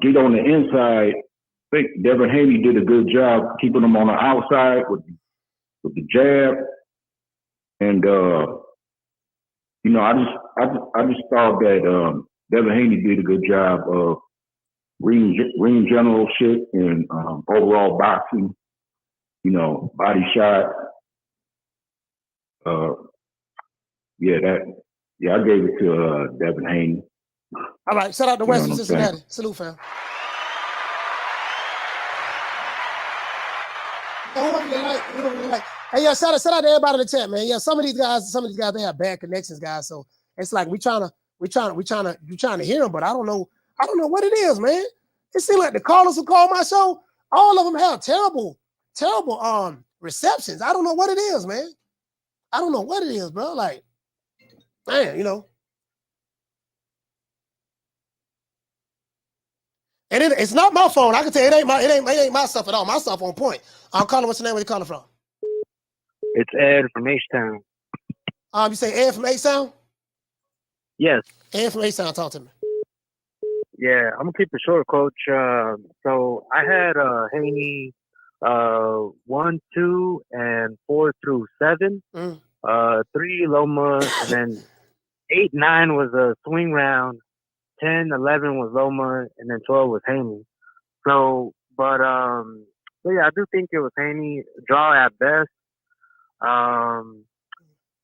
get on the inside. I think Devin Haney did a good job keeping him on the outside with the jab. And I just thought that Devin Haney did a good job of ring general shit and overall boxing, body shot. I gave it to Devin Haney. All right, shout out to West Cincinnati. Salute, fam. Hey, yeah, shout out to everybody in the chat, man. Yeah, some of these guys, they have bad connections, guys. So it's like we trying to hear them, but I don't know what it is, man. It seems like the callers who call my show, all of them have terrible receptions. I don't know what it is, man. I don't know what it is, bro. Like, man, And it's not my phone. I can tell you it ain't my stuff at all. My stuff on point. I'm calling. What's your name? Where you calling from? It's Ed from H-Town. You say Ed from H-Town? Yes. And from A-Sound, talk to me. Yeah, I'm gonna keep it short, Coach. So I had Haney 1, 2, and 4 through 7. 3 Loma, and then 8, 9 was a swing round. 10, 11 was Loma, and then 12 was Haney. So yeah, I do think it was Haney draw at best.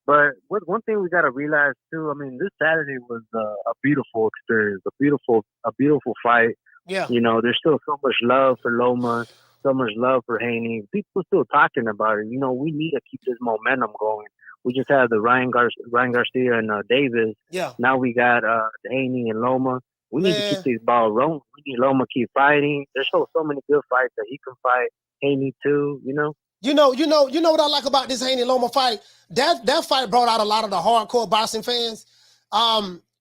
But one thing we gotta realize too, I mean, this Saturday was a beautiful experience, a beautiful fight. Yeah. You know, there's still so much love for Loma, so much love for Haney. People still talking about it. You know, we need to keep this momentum going. We just had the Ryan Garcia and Davis. Yeah. Now we got Haney and Loma. We need to keep Man. these balls rolling. We need Loma to keep fighting. There's so many good fights that he can fight. Haney too, you know. You know what I like about this Haney Loma fight? That fight brought out a lot of the hardcore boxing fans.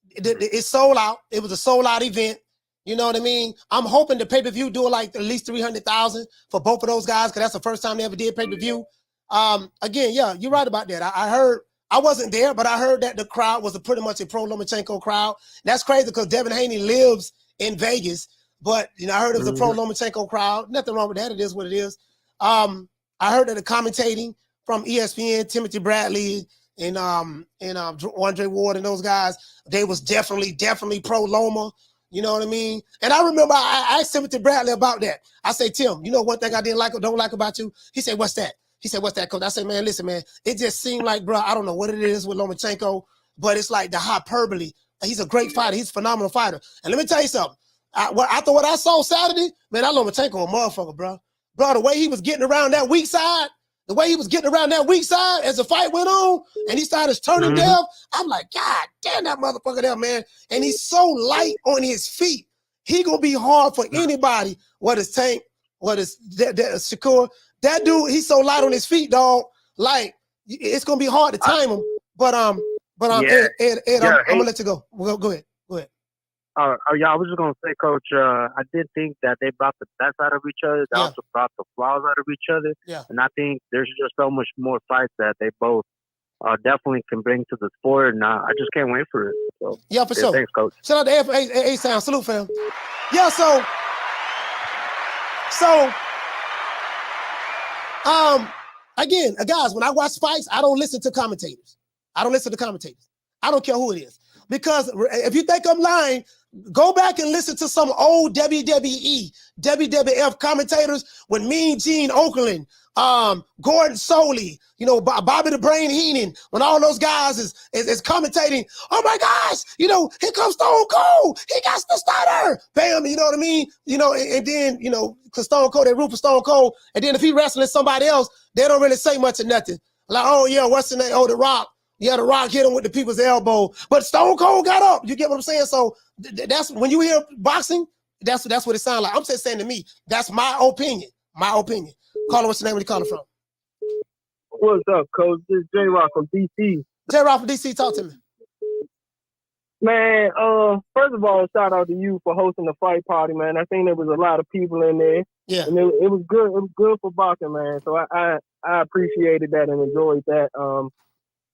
It sold out. It was a sold out event. You know what I mean? I'm hoping the pay-per-view do like at least 300,000 for both of those guys, because that's the first time they ever did pay-per-view. Again, yeah, you're right about that. I heard, I wasn't there, but I heard that the crowd was pretty much a pro Lomachenko crowd. That's crazy because Devin Haney lives in Vegas, but you know, I heard it was a pro Lomachenko crowd. Nothing wrong with that. It is what it is. I heard that the commentating from ESPN, Timothy Bradley and Andre Ward and those guys, they was definitely pro Loma. You know what I mean? And I remember I asked Timothy Bradley about that. I say, Tim, you know one thing I didn't like or don't like about you? He said, what's that? He said, what's that, coach? I said, man, listen, man, it just seemed like, bro, I don't know what it is with Lomachenko, but it's like the hyperbole. He's a great fighter. He's a phenomenal fighter. And let me tell you something. After what I saw Saturday, man, that Lomachenko a motherfucker, bro. Bro, the way he was getting around that weak side, as the fight went on and he started turning deaf, I'm like, God damn that motherfucker there, man. And he's so light on his feet. He gonna be hard for anybody, whether it's Tank, whether it's Shakur. That dude, he's so light on his feet, dog. Like, it's gonna be hard to time him. But Ed, I'm gonna let you go. Go ahead. Yeah, I was just gonna say, Coach. I did think that they brought the best out of each other. They also brought the flaws out of each other. Yeah. And I think there's just so much more fights that they both definitely can bring to the sport. And I just can't wait for it. So, yeah, for sure. Thanks, Coach. Shout out to A-Sound. Salute, fam. Yeah, so again, guys, when I watch fights, I don't listen to commentators. I don't care who it is. Because if you think I'm lying, go back and listen to some old WWE, WWF commentators with Mean Gene Oakland, Gordon Soley, you know, Bobby the Brain Heenan, when all those guys is commentating, oh my gosh, you know, here comes Stone Cold, he got the starter, bam, you know what I mean? You know, and then, you know, because Stone Cold, they root for Stone Cold, and then if he wrestling somebody else, they don't really say much of nothing. Like, oh yeah, what's the name? Oh, The Rock. Yeah, The Rock hit him with the people's elbow, but Stone Cold got up. You get what I'm saying? So that's when you hear boxing, that's what it sounds like. I'm just saying to me, that's my opinion. Caller, what's your name? Where you calling from? What's up, Coach? This is J-Rock from DC. J-Rock from DC, talk to me. Man, first of all, shout out to you for hosting the fight party, man. I think there was a lot of people in there. Yeah. And it was good. It was good for boxing, man. So I appreciated that and enjoyed that.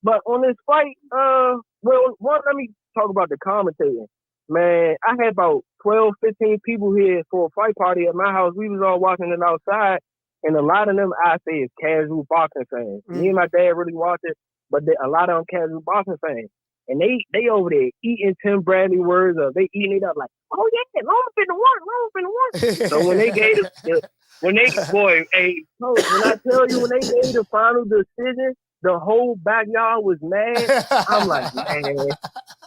But on this fight, let me talk about the commentating. Man, I had about 12, 15 people here for a fight party at my house. We was all watching it outside, and a lot of them, I say, is casual boxing fans. Me and my dad really watch it, but a lot of them casual boxing fans. And they over there eating Tim Bradley words up. They eating it up like, oh yeah, Loma finna win. So when they gave when I tell you, when they gave the final decision, the whole backyard was mad. I'm like, man.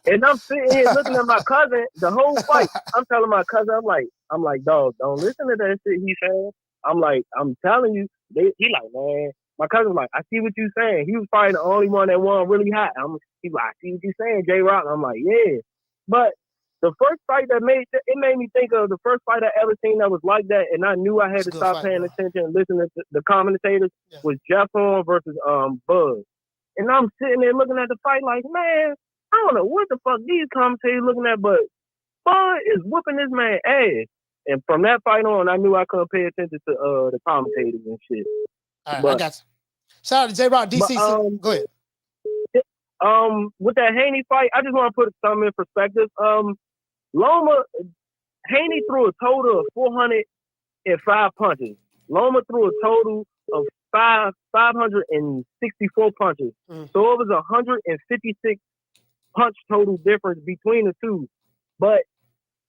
And I'm sitting here looking at my cousin the whole fight. I'm telling my cousin, I'm like, dog, don't listen to that shit he saying. I'm like, I'm telling you, he like, man. My cousin's like, I see what you saying. He was probably the only one that won really hot. He's like, I see what you saying, J-Rock. I'm like, yeah. But the first fight that made me think of the first fight I ever seen that was like that, and I knew I had to stop paying attention and listening to the commentators, was Jeff Horn versus Buzz. And I'm sitting there looking at the fight like, man, I don't know what the fuck these commentators looking at, but Buzz is whooping this man ass. And from that fight on, I knew I couldn't pay attention to the commentators and shit. All right, I got you. Shout out to J-Rock, DC. Go ahead. with that Haney fight, I just want to put something in perspective. Haney threw a total of 405 punches. Loma threw a total of 564 punches. So it was 156 punch total difference between the two. But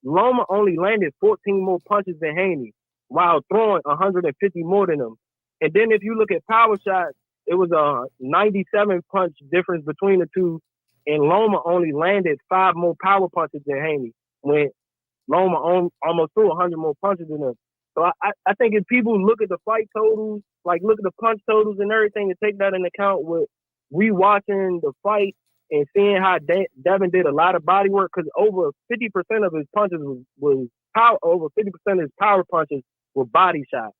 Loma only landed 14 more punches than Haney while throwing 150 more than him. And then if you look at power shots, it was a 97 punch difference between the two, and Loma only landed 5 more power punches than Haney when Loma almost threw 100 more punches than him. So I think if people look at the fight totals, like look at the punch totals and everything, and take that into account with rewatching the fight and seeing how Devin did a lot of body work, because over 50% of his punches was power. Over 50% of his power punches were body shots.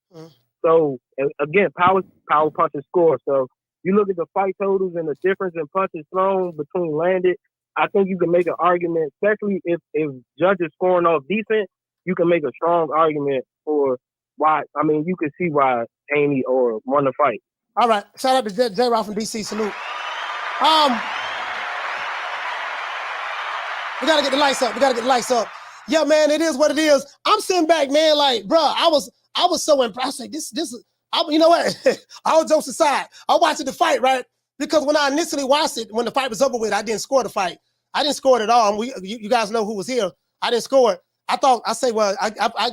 So again, power punches score. So you look at the fight totals and the difference in punches thrown between landed. I think you can make an argument, especially if judges scoring off decent, you can make a strong argument for why. I mean, you can see why Haney or won the fight. All right. Shout out to J-Rock from DC. Salute. We gotta get the lights up. Yeah, man, it is what it is. I'm sitting back, man, like, bro, I was so impressed. Like, this is, you know what? All jokes aside, I watched the fight, right? Because when I initially watched it, when the fight was over with, I didn't score the fight. I didn't score it at all. You guys know who was here. I didn't score it. I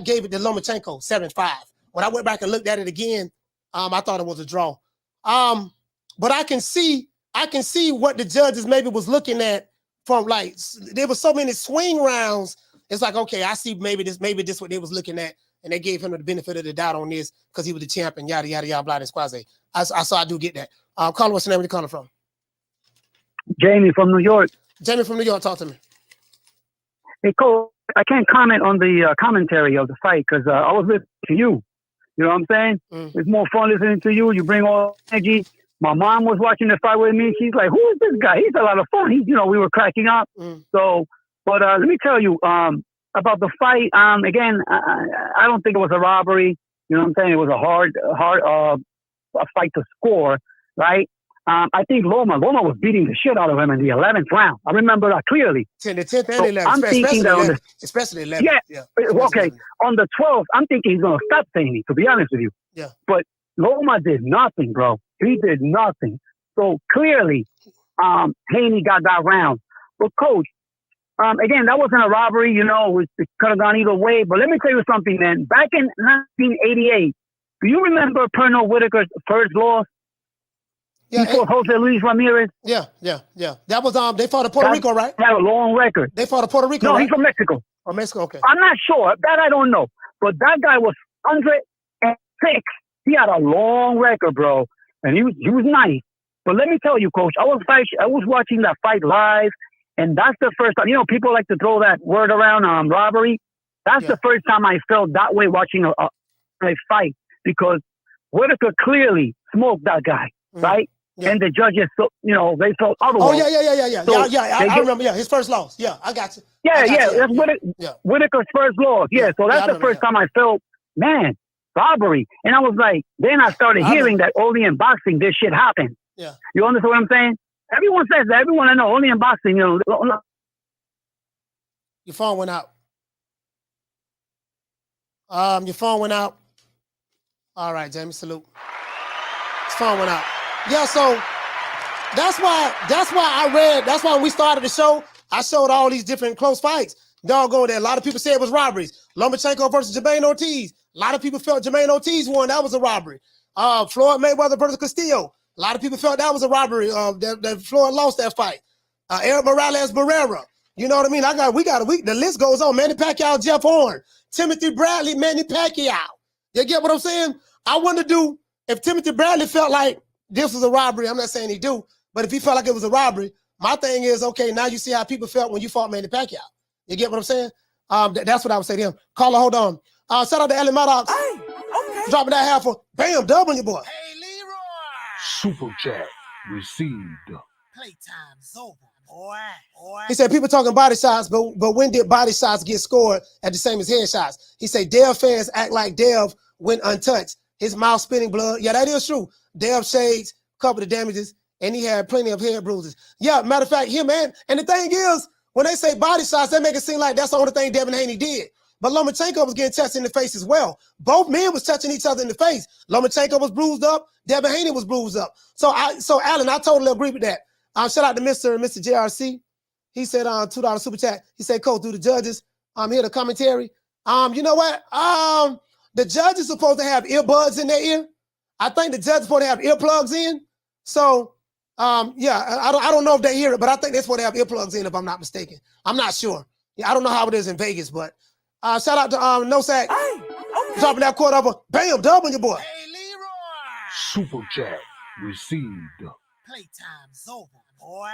gave it to Lomachenko 7-5. When I went back and looked at it again, I thought it was a draw. But I can see what the judges maybe was looking at from, like, there were so many swing rounds. It's like, okay, I see maybe this what they was looking at, and they gave him the benefit of the doubt on this because he was the champion, yada, yada, yada, blah, squaze. I do get that. Caller, what's the name? Where you calling from? Jamie from New York. Jamie from New York, talk to me. Hey, Cole, I can't comment on the commentary of the fight because I was listening to you. You know what I'm saying? It's more fun listening to you. You bring all energy. My mom was watching the fight with me. She's like, who is this guy? He's a lot of fun. We were cracking up. So, but let me tell you about the fight. Again, I don't think it was a robbery. You know what I'm saying? It was a hard a fight to score, right? I think Loma was beating the shit out of him in the 11th round. I remember that clearly. The 10th and 11th. I'm thinking that especially 11th. Yeah. Okay. On the 12th, I'm thinking he's going to stop Haney, to be honest with you. Yeah. But Loma did nothing, bro. He did nothing. So clearly, Haney got that round. But coach, again, that wasn't a robbery. It could have gone either way. But let me tell you something, man. Back in 1988, do you remember Pernell Whitaker's first loss? Yeah, he fought Jose Luis Ramirez. Yeah. That was they fought in Puerto Rico, right? They had a long record. They fought in Puerto Rico. No, right? He's from Mexico. Oh, Mexico. Okay. I'm not sure. That I don't know. But that guy was 106. He had a long record, bro, and he was nice. But let me tell you, coach, I was watching that fight live, and that's the first time. People like to throw that word around, robbery. That's the first time I felt that way watching a fight, because Whitaker clearly smoked that guy, right? Yeah. And the judges, they felt otherwise. Oh, yeah. So I remember, his first loss. Yeah, I got you. That's Whitaker's first loss. Yeah, so that's the first time I felt, man, robbery. And I was like, then I started hearing that only in boxing this shit happens. Yeah. You understand what I'm saying? Everyone says that. Everyone I know, only in boxing, Your phone went out. Your phone went out. All right, Jamie, salute. His phone went out. Yeah, so that's why when we started the show, I showed all these different close fights. Doggone that. A lot of people said it was robberies. Lomachenko versus Jermaine Ortiz. A lot of people felt Jermaine Ortiz won. That was a robbery. Floyd Mayweather versus Castillo. A lot of people felt that was a robbery. That Floyd lost that fight. Eric Morales Barrera. You know what I mean? The list goes on. Manny Pacquiao, Jeff Horn, Timothy Bradley, Manny Pacquiao. You get what I'm saying? I wonder if Timothy Bradley felt like this was a robbery. I'm not saying he do, but if he felt like it was a robbery, my thing is, okay, now you see how people felt when you fought Manny Pacquiao. You get what I'm saying? That's what I would say to him. Caller, hold on. Shout out to Ellie Maddox. Hey, okay. Dropping that half for bam, dub on your boy. Hey, Leroy. Super chat received. Playtime's over, boy. He said people talking body shots, but when did body shots get scored at the same as headshots? He said Dev fans act like Dev went untouched. His mouth spitting blood. Yeah, that is true. Dev shades, cover the damages, and he had plenty of head bruises. Yeah, matter of fact, him and the thing is, when they say body shots, they make it seem like that's the only thing Devin Haney did. But Lomachenko was getting touched in the face as well. Both men was touching each other in the face. Lomachenko was bruised up. Devin Haney was bruised up. So Alan, I totally agree with that. Shout out to Mr. JRC. He said $2 super chat. He said, Coach, do the judges hear the commentary? You know what? The judge is supposed to have earbuds in their ear. I think the judge is supposed to have earplugs in. So yeah, I don't know if they hear it, but I think they're supposed to have earplugs in if I'm not mistaken. I'm not sure. Yeah, I don't know how it is in Vegas, but shout out to No Sack. Dropping that quarter over. Bam, dub on your boy. Super chat received. Playtime's over, boy.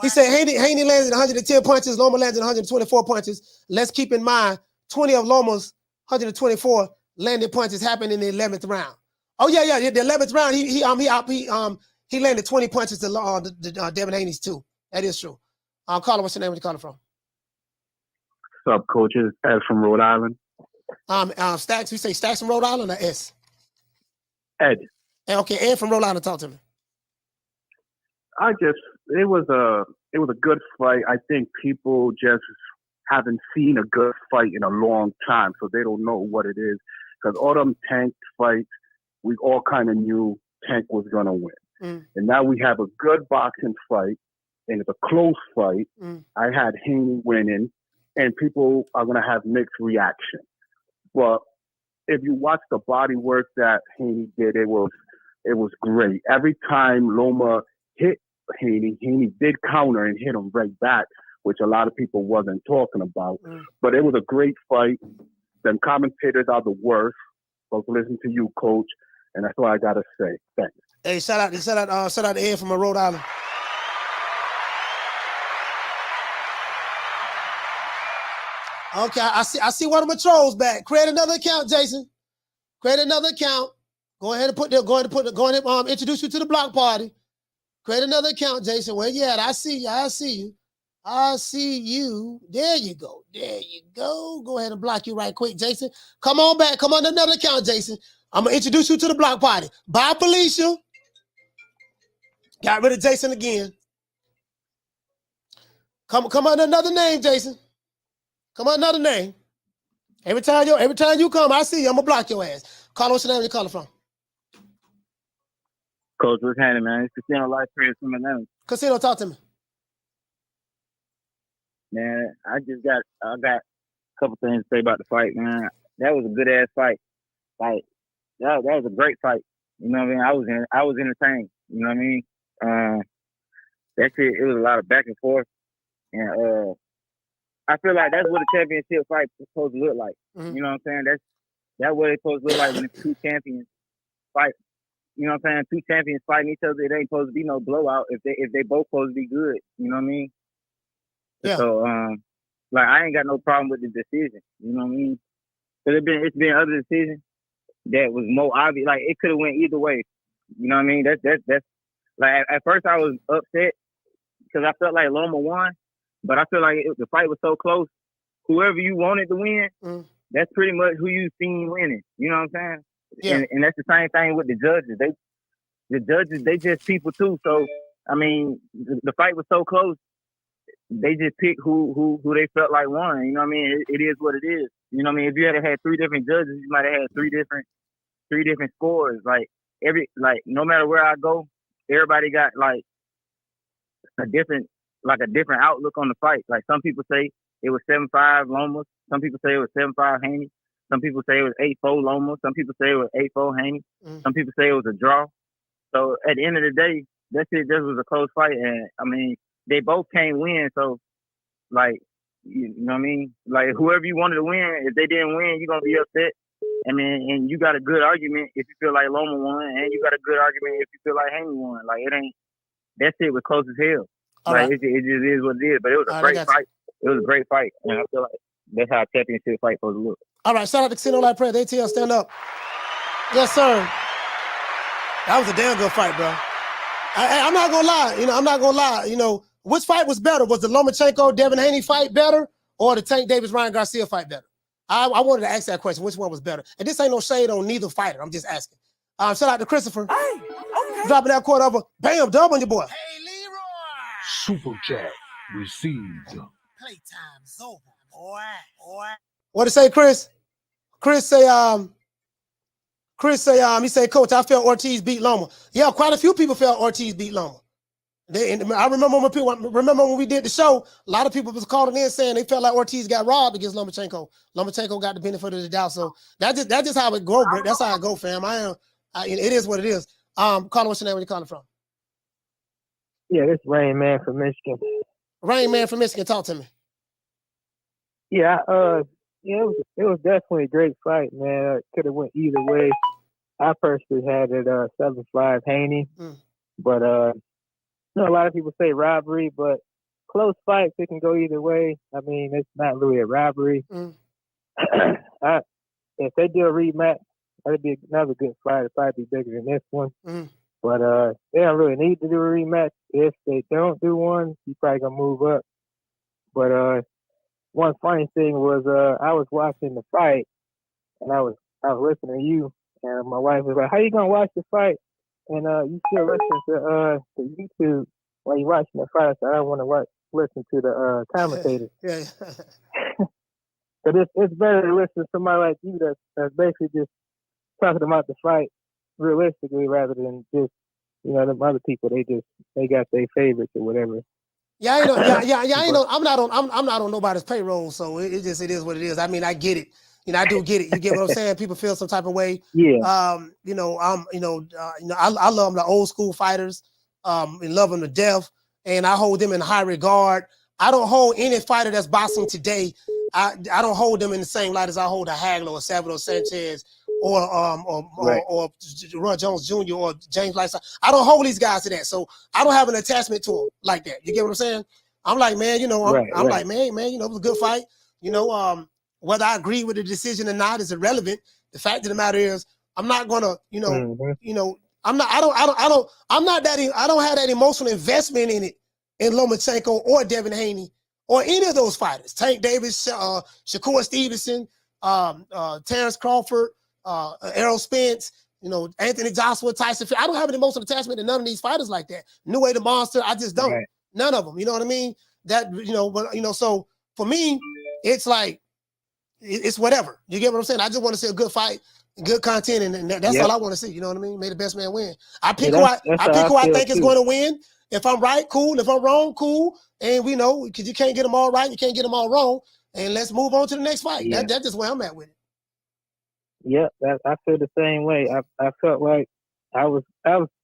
He said Haney landed 110 punches, Loma landed 124 punches. Let's keep in mind 20 of Loma's 124 landed punches happened in the 11th round. Oh yeah, the 11th round he landed 20 punches to Devin Haney's too. That is true. Caller, what's your name? Where you calling from? What's up, coaches? Ed from Rhode Island. Stacks. You say Stacks from Rhode Island or S? Ed. Okay, Ed from Rhode Island. Talk to me. It was a good fight. I think people just haven't seen a good fight in a long time, so they don't know what it is. Because all them Tank fights, we all kind of knew Tank was gonna win, and now we have a good boxing fight, and it's a close fight. I had Haney winning, and people are gonna have mixed reaction. But if you watch the body work that Haney did, it was great. Every time Loma hit Haney did counter and hit him right back, which a lot of people wasn't talking about. But it was a great fight. Them commentators are the worst. So listen to you, Coach, and that's all I gotta say. Thanks. Hey, shout out to Ed from Rhode Island. Okay, I see one of my trolls back. Create another account, Jason. Create another account. Go ahead and introduce you to the block party. Create another account, Jason. Where you at? I see you. There you go. Go ahead and block you right quick, Jason. Come on back. Come on to another account, Jason. I'm going to introduce you to the block party. Bye, Felicia. Got rid of Jason again. Come on another name, Jason. Come on another name. Every time you come, I see you. I'm going to block your ass. Call what's your name? Where you calling from? Coach, what's happening, man? It's Casino Life Prayer from my name. Casino, talk to me. Man, I got a couple things to say about the fight, man. That was a good ass fight. Like that was a great fight. You know what I mean? I was entertained. You know what I mean? That's it. It was a lot of back and forth, and I feel like that's what a championship fight is supposed to look like. You know what I'm saying? That's what it's supposed to look like when it's two champions fight. You know what I'm saying? Two champions fighting each other. It ain't supposed to be no blowout if they both supposed to be good. You know what I mean? Yeah. So like I ain't got no problem with the decision. You know what I mean? Because it's been other decisions that was more obvious. Like it could have went either way. You know what I mean? That's like at first I was upset because I felt like Loma won, but I feel like the fight was so close. Whoever you wanted to win, that's pretty much who you seen winning. You know what I'm saying? Yeah. And that's the same thing with the judges. They just people too. So I mean, the fight was so close. They just picked who they felt like won. You know what I mean? It is what it is. You know what I mean? If you had three different judges, you might have had three different scores. Like no matter where I go, everybody got like a different outlook on the fight. Like some people say it was 7-5 Loma. Some people say it was 7-5 Haney. Some people say it was 8-4 Loma. Some people say it was 8-4 Haney. Some people say it was a draw. So at the end of the day, that shit just was a close fight. And I mean, they both can't win. So like, you know what I mean? Like whoever you wanted to win, if they didn't win, you're going to be upset. I mean, and you got a good argument if you feel like Loma won, and you got a good argument if you feel like Haney won. Like that shit was close as hell. All like right. it just is what it is. But it was a great fight. It was a great fight. And I feel like that's how a championship fight supposed to look. All right, shout out to Casino Life Prayer. ATL, stand up. Yes, sir. That was a damn good fight, bro. I'm not gonna lie. You know, which fight was better? Was the Lomachenko Devin Haney fight better, or the Tank Davis Ryan Garcia fight better? I wanted to ask that question. Which one was better? And this ain't no shade on neither fighter. I'm just asking. Shout out to Christopher. Dropping that quarter over. Bam, dub on your boy. Super chat received. Playtime's over, boy. What to say, Chris? Chris say, he said, Coach, I felt Ortiz beat Loma. Yeah, quite a few people felt Ortiz beat Loma. I remember when we did the show, a lot of people was calling in saying they felt like Ortiz got robbed against Lomachenko. Lomachenko got the benefit of the doubt. So that's just how it go, bro. That's how it go, fam. It is what it is. Caller, what's your name? Where you calling from? Yeah, this Rain Man from Michigan. Rain Man from Michigan, talk to me. Yeah, it was definitely a great fight, man. It could have went either way. I personally had it 7-5 Haney, but a lot of people say robbery, but close fights, it can go either way. I mean, it's not really a robbery. If they do a rematch, that'd be another good fight. It'd probably be bigger than this one. But they don't really need to do a rematch. If they don't do one, he's probably gonna move up. But one funny thing was I was watching the fight and I was listening to you, and my wife was like, "How you gonna watch the fight and you still listen to YouTube while you watching the fight?" I said, "I don't want to listen to the commentators." Yeah. But it's better to listen to somebody like you that's basically just talking about the fight realistically rather than just, them other people, they got their favorites or whatever. Yeah, I know. I'm not on nobody's payroll, so it is what it is. I mean, I get it. I do get it. You get what I'm saying? People feel some type of way. Yeah. I love the old school fighters, and love them to death, and I hold them in high regard. I don't hold any fighter that's boxing today. I don't hold them in the same light as I hold a Hagler or Salvador Sanchez or Roy Jones Jr. or James Lifestyle. I don't hold these guys to that, so I don't have an attachment to them like that. You get what I'm saying? I'm like, man, I'm like, man, it was a good fight. Whether I agree with the decision or not is irrelevant. The fact of the matter is, I'm not gonna, I don't have that emotional investment in it, in Lomachenko or Devin Haney or any of those fighters. Tank Davis, Shakur Stevenson, Terrence Crawford, Errol Spence, Anthony Joshua, Tyson. I don't have an emotional attachment to none of these fighters like that. New Way the Monster, I just don't. Right. None of them. You know what I mean? So for me, it's like, it's whatever. You get what I'm saying? I just want to see a good fight, good content, and that's all I want to see. You know what I mean? May the best man win. I pick who I think is going to win. If I'm right, cool. If I'm wrong, cool. And we know, because you can't get them all right, you can't get them all wrong. And let's move on to the next fight. Yeah. That's just where I'm at with it. Yep, I feel the same way. I felt like I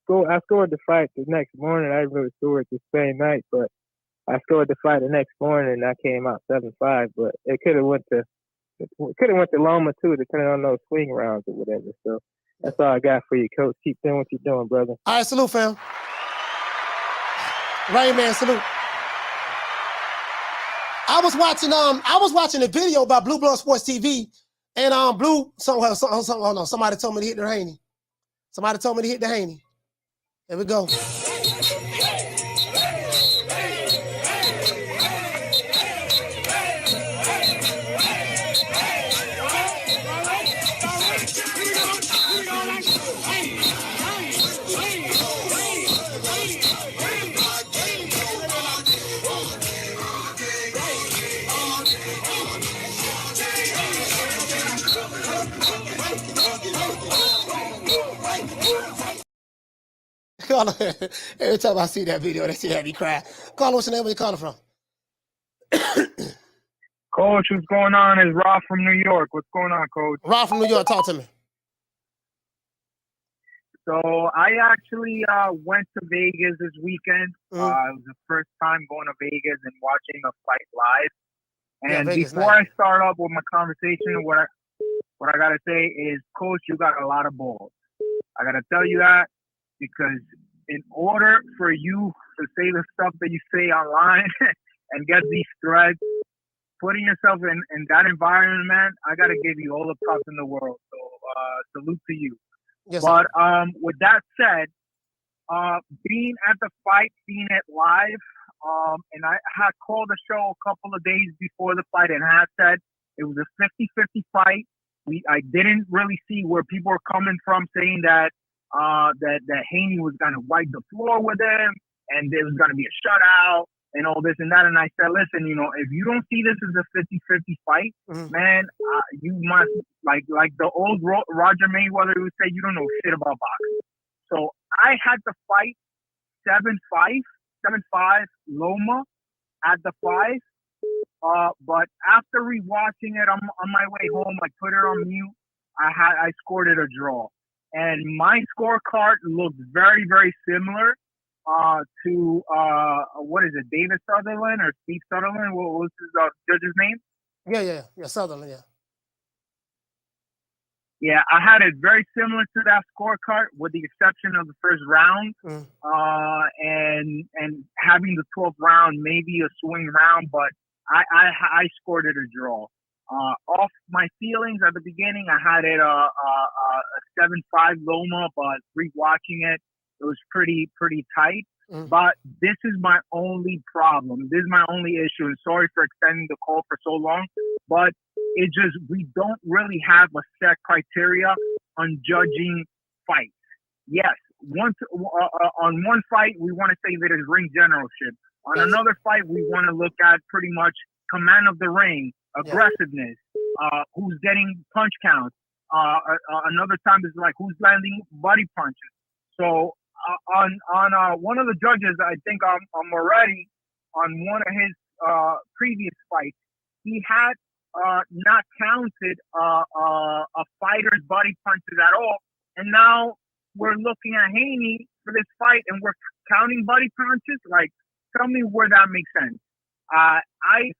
scored the fight the next morning. I didn't really score it the same night, but I scored the fight the next morning and I came out 7-5. But it could have went to Loma too, depending on those swing rounds or whatever. So that's all I got for you, Coach. Keep doing what you're doing, brother. All right, salute, fam. Rain Man, salute. I was watching a video about Blue Blood Sports TV, and somebody told me to hit the Haney. Somebody told me to hit the Haney. Here we go. Every time I see that video, that shit had me cry. Carl, what's your name? Where you calling from? Coach, what's going on? Is Rob from New York. What's going on, Coach? Rob from New York, talk to me. So I actually went to Vegas this weekend. It was the first time going to Vegas and watching a fight live. And before I start up with my conversation, what I gotta say is, Coach, you got a lot of balls. I gotta tell you that, because in order for you to say the stuff that you say online and get these threads, putting yourself in that environment, man, I got to give you all the props in the world. So salute to you. Yes, but with that said, being at the fight, seeing it live, and I had called the show a couple of days before the fight and had said it was a 50-50 fight. I didn't really see where people were coming from saying that that Haney was gonna wipe the floor with him, and there was gonna be a shutout and all this and that. And I said, listen, if you don't see this as a 50-50 fight, man, you must like the old Roger Mayweather would say, you don't know shit about boxing. So I had to fight 7-5 Loma at the 5. But after rewatching it on my way home, I put it on mute. I scored it a draw, and my scorecard looks very, very similar to what is it, David Sutherland or Steve Sutherland? What was his judge's name? Yeah, Sutherland. Yeah. Yeah, I had it very similar to that scorecard, with the exception of the first round, and having the 12th round maybe a swing round, but I scored it a draw. Off my feelings at the beginning, I had it a 7-5 Loma, but rewatching it, it was pretty tight. But this is my only problem. This is my only issue. And sorry for extending the call for so long, but we don't really have a set criteria on judging fights. Yes, on one fight, we want to say that it's ring generalship. On another fight, we want to look at pretty much command of the ring, aggressiveness, who's getting punch counts. Another time is like who's landing body punches. So on one of the judges, I think Moretti, on one of his previous fights, he had not counted a fighter's body punches at all, and now we're looking at Haney for this fight, and we're counting body punches. Like, tell me where that makes sense. I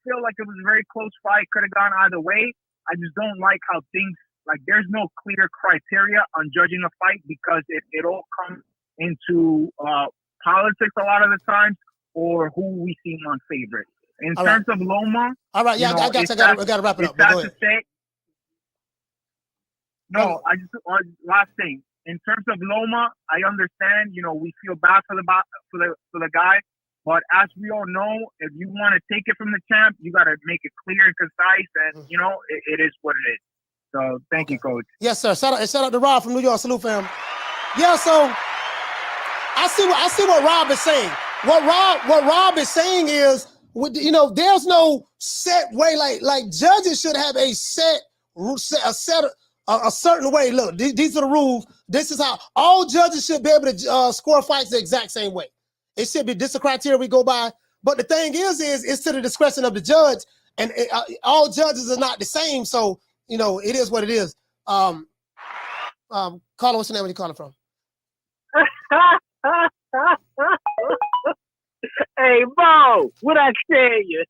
feel like it was a very close fight. Could have gone either way. I just don't like how things, like, there's no clear criteria on judging a fight, because it all comes into politics a lot of the times, or who we seem on favorite. In terms of Loma, all right, yeah, I got to wrap it up. But go ahead. I just last thing. In terms of Loma, I understand. We feel bad for the guy, but as we all know, if you want to take it from the champ, you got to make it clear and concise, and it is what it is. So thank you, Coach. Yes, sir. Shout out to Rob from New York. Salute, fam. Yeah, so I see what Rob is saying. What Rob is saying is, there's no set way. Like judges should have a certain way. Look, these are the rules. This is how all judges should be able to score fights the exact same way. It should be this the criteria we go by. But the thing is it's to the discretion of the judge, and all judges are not the same. So it is what it is. Carla, what's your name? Where you calling from? Hey, Bo, what I tell you?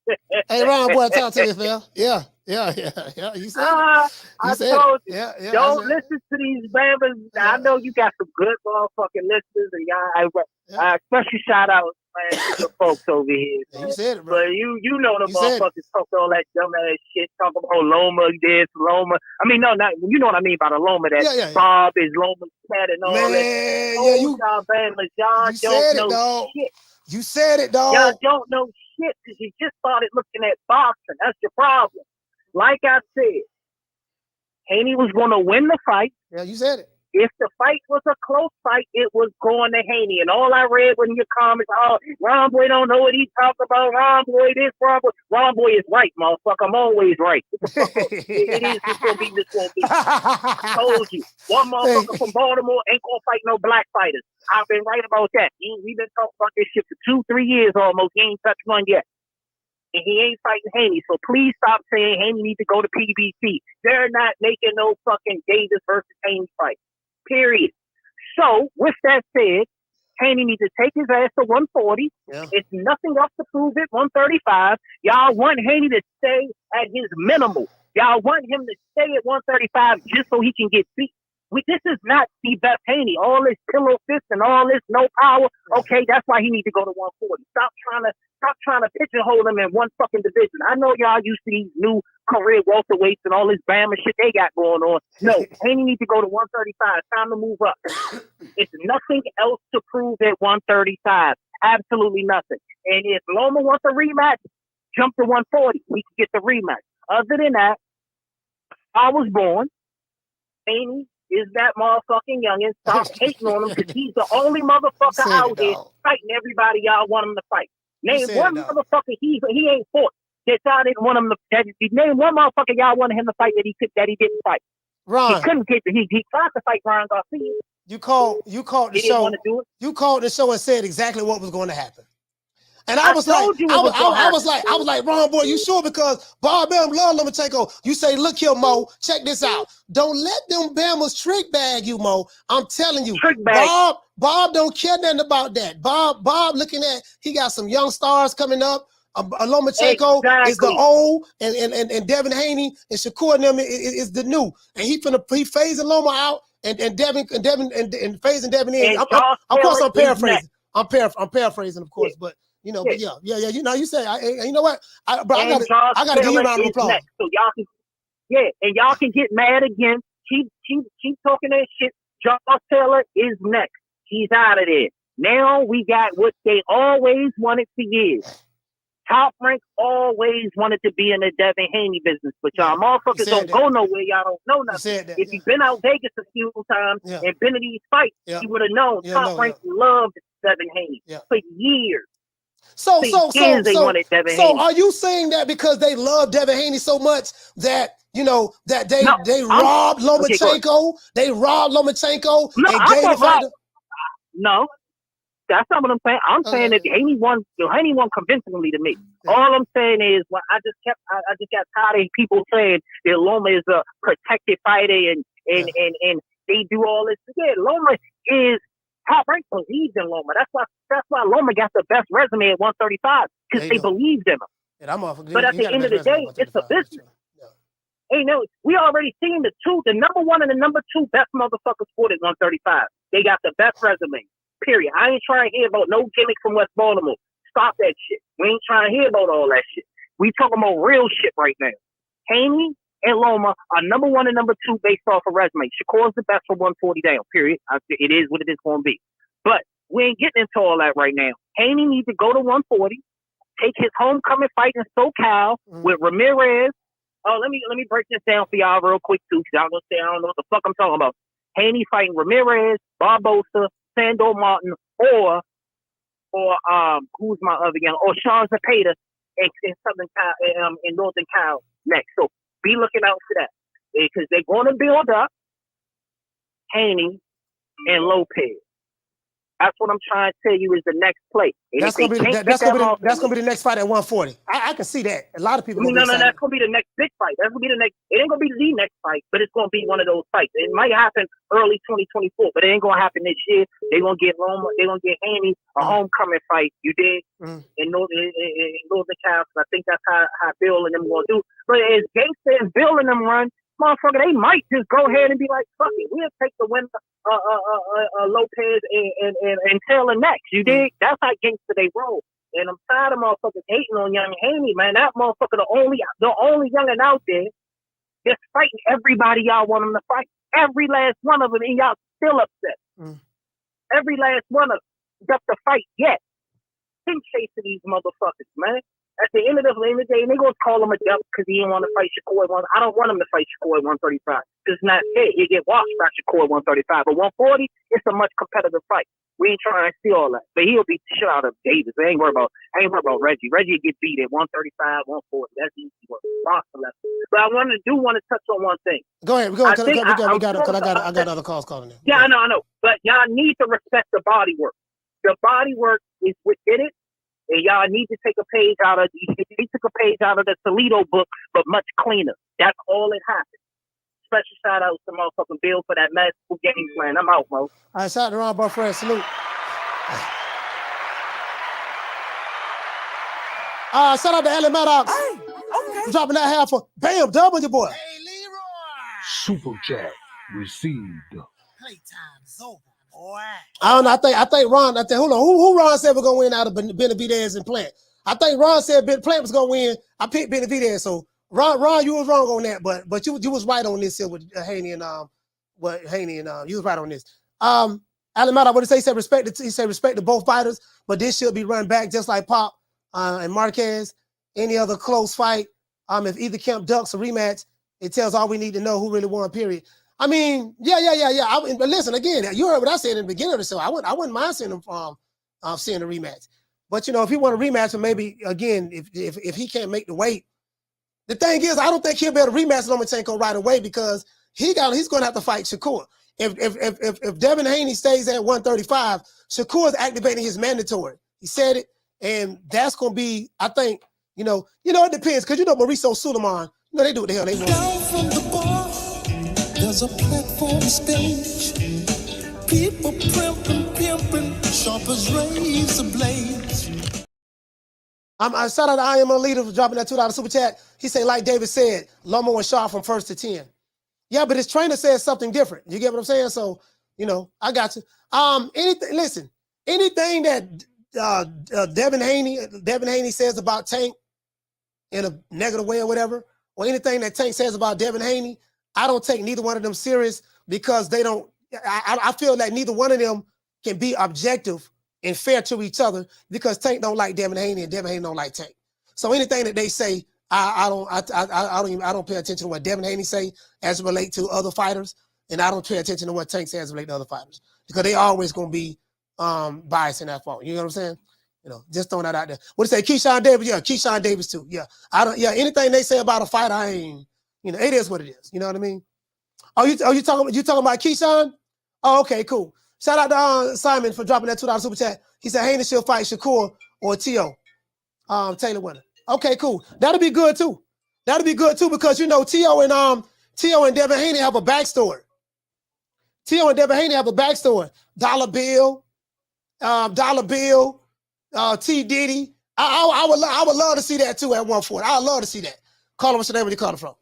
Hey, Ron, boy, talk to me, Phil. Yeah. You said it. I told you, don't listen to these bammers. I know you got some good motherfucking listeners, and y'all, I especially shout out, man, to the folks over here. You said it, bro. But you know the motherfuckers talk all that dumb ass shit, talk about Loma this, Loma. I mean, no, not you know what I mean by the Loma, that Bob is Loma's cat and all that. Y'all bammers, y'all don't know shit. You said it, dog. Y'all don't know shit because you just started looking at boxing. That's your problem. Like I said, Haney was going to win the fight. Yeah, you said it. If the fight was a close fight, it was going to Haney. And all I read in your comments, Ron Boy don't know what he talking about. Ron Boy this, Ron Boy. Ron Boy is right, motherfucker. I'm always right. It is just going to be this one. I told you. One motherfucker from Baltimore ain't going to fight no black fighters. I've been right about that. We've been talking about this shit for 2-3 years almost. He ain't touched one yet. And he ain't fighting Haney. So please stop saying Haney needs to go to PBC. They're not making no fucking Davis versus Haney fight. Period. So, with that said, Haney needs to take his ass to 140. Yeah. It's nothing else to prove it, 135. Y'all want Haney to stay at his minimal. Y'all want him to stay at 135 just so he can get beat. This is not Steve Beth Haney. All this pillow fist and all this no power. Okay, that's why he needs to go to 140. Stop trying to pigeonhole him in one fucking division. I know y'all used to these new career welterweights and all this Bama shit they got going on. No, Haney needs to go to 135. It's time to move up. It's nothing else to prove at 135. Absolutely nothing. And if Loma wants a rematch, jump to 140. We can get the rematch. Other than that, I was born. Haney is that motherfucking youngin. Stop hating on him because he's the only motherfucker out here fighting everybody y'all want him to fight. Name one motherfucker he ain't fought that y'all didn't want him to. Name one motherfucker y'all wanted him to fight that he didn't fight. Ron, he couldn't get. He tried to fight Ron Garcia. You called the show. You called the show and said exactly what was going to happen. And I was like, Ron, boy, you sure? Because Bob Bam love Lomachenko. You say, look here, Mo, check this out. Don't let them Bammers trick bag you, Mo. I'm telling you, Bob don't care nothing about that. Bob looking at, he got some young stars coming up. Lomachenko is the old, and Devin Haney and Shakur and them is the new. And he phasing Loma out, and phasing Devin in. Of course, I'm paraphrasing. I'm paraphrasing, of course, but. You know, but yeah. You know, you say, you know what? I gotta give you a round of applause. So y'all can, and y'all can get mad again. Keep talking that shit. Josh Taylor is next. He's out of there. Now we got what they always wanted for years. Top Rank always wanted to be in the Devin Haney business, but y'all motherfuckers don't go nowhere. Y'all don't know nothing. If you've been out Vegas a few times and been to these fights, you would have known Top Rank loved Devin Haney for years. So are you saying that because they love Devin Haney so much that they robbed Lomachenko? They robbed Lomachenko and gave the fighter? No, that's not what I'm saying. I'm saying that Haney won convincingly to me. All I'm saying is, I just got tired of people saying that Loma is a protected fighter and they do all this. Yeah, Loma is. Top Rank believes in Loma. That's why Loma got the best resume at 135 because they believed in him. But at the end of the day, it's a business. Hey, no, we already seen the number one and the number two best motherfuckers fought at 135. They got the best resume. Period. I ain't trying to hear about no gimmick from West Baltimore. Stop that shit. We ain't trying to hear about all that shit. We talking about real shit right now. Haney and Loma are number one and number two based off of resume. Shakur's the best for 140 down, period. It is what it is going to be. But we ain't getting into all that right now. Haney needs to go to 140, take his homecoming fight in SoCal with Ramirez. Oh, let me break this down for y'all real quick, too, because y'all going to say I don't know what the fuck I'm talking about. Haney fighting Ramirez, Barbosa, Sandor Martin, or who's my other young? Or Sean Zapata in Northern Cal next. So be looking out for that because they're going to build up Haney and Lopez. That's what I'm trying to tell you is the next play. And that's gonna be the next fight at 140. I can see that. A lot of people. No, that's gonna be the next big fight. That's gonna be the next. It ain't gonna be the next fight, but it's gonna be one of those fights. It might happen early 2024, but it ain't gonna happen this year. They're gonna get Loma. They're gonna get Haney a homecoming fight. You dig? In Northern Cal. I think that's how Bill and them gonna do. But as Gangsta and Bill and them run, motherfucker, they might just go ahead and be like, fuck it, we'll take the winner, Lopez and Taylor next. You dig? That's how Gangsta they roll. And I'm tired of motherfuckers hating on young Haney, man. That motherfucker, the only youngin' out there that's fighting everybody y'all want him to fight. Every last one of them, and y'all still upset. Every last one of them got to fight yet. Pin chasing these motherfuckers, man. At the end of the day, they gonna call him a duck because he didn't want to fight Shakur at 1. I don't want him to fight Shakur at 135. It's not fair. He get washed by Shakur at 135. But 140, it's a much competitive fight. We ain't trying to see all that. But he'll beat the shit out of Davis. I ain't worried about Reggie. Reggie get beat at 135, 140. That's easy work. But I want to touch on one thing. Go ahead. I got other calls calling in. Yeah, I know. But y'all need to respect the body work. The body work is within it. And y'all need to take a page out of the Toledo book, but much cleaner. That's all it happens. Special shout out to motherfucking Bill for that magical game plan. I'm out, Mo. All right, shout out to Ron Buffred. Salute. Shout out to Ellie Maddox. I'm dropping that half for bam, dub on your boy. Hey, Leroy. Super chat received. Playtime's over. Boy. I don't know. I think Ron. Hold on. Who Ron said was gonna win out of Benavidez and Plant? I think Ron said Plant was gonna win. I picked Benavidez. So Ron, you was wrong on that, but you was right on this here with Haney and you was right on this. Alamada, what did he say? He said respect to both fighters, but this should be run back just like Pop and Marquez. Any other close fight, if either camp ducks a rematch, it tells all we need to know who really won. Period. I mean, yeah. But listen, again, you heard what I said in the beginning of the show. I wouldn't mind seeing him seeing a rematch. But if he want a rematch, and maybe again, if he can't make the weight, the thing is, I don't think he'll be able to rematch Lomachenko right away because he's going to have to fight Shakur. If Devin Haney stays at 135, Shakur is activating his mandatory. He said it, and that's going to be, I think, it depends because Mauricio Suleiman, they do what the hell they want. Down from the bar, there's a platform stage. People pimping, sharp as razor blades. I shout out to I Am a Leader for dropping that $2 super chat. He said, like David said, Loma was sharp from 1st to 10. Yeah, but his trainer says something different. You get what I'm saying? So, I got you. Anything that Devin Haney says about Tank in a negative way or whatever, or anything that Tank says about Devin Haney, I don't take neither one of them serious because they don't. I feel that neither one of them can be objective and fair to each other because Tank don't like Devin Haney and Devin Haney don't like Tank. So anything that they say, I don't pay attention to what Devin Haney say as it relate to other fighters, and I don't pay attention to what Tank says as it relate to other fighters because they always gonna be biased in that fault. You know what I'm saying? Just throwing that out there. What do you say, Keyshawn Davis? Yeah, Keyshawn Davis too. Yeah, anything they say about a fighter, I ain't. It is what it is. You know what I mean? You talking about Keyshawn? Oh, okay, cool. Shout out to Simon for dropping that $2 super chat. He said Haney should fight Shakur or T.O. Taylor winner. Okay, cool. That'll be good too. That'll be good too because T.O. and Devin Haney have a backstory. T.O. and Devin Haney have a backstory. Dollar Bill, T. Diddy. I would love to see that too at 140. I would love to see that. Call him. What's your name? Where you calling from?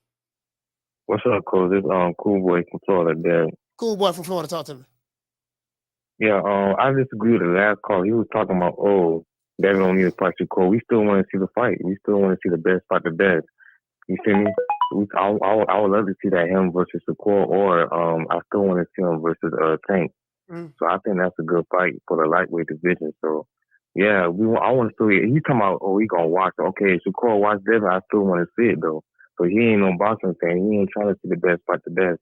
What's up, Cole? This Cool Boy from Florida, Derek. Cool Boy from Florida. Talk to me. Yeah, I disagree with the last call. He was talking about, Devin don't need to fight Shakur. We still want to see the fight. We still want to see the best fight the best. You see me? I would love to see that him versus Shakur, or I still want to see him versus Tank. So I think that's a good fight for the lightweight division. So yeah, I want to see it. He's talking about, we gonna watch it. Okay, Shakur watch Devin. I still want to see it though. So he ain't no boxing fan. He ain't trying to see the best fight the best.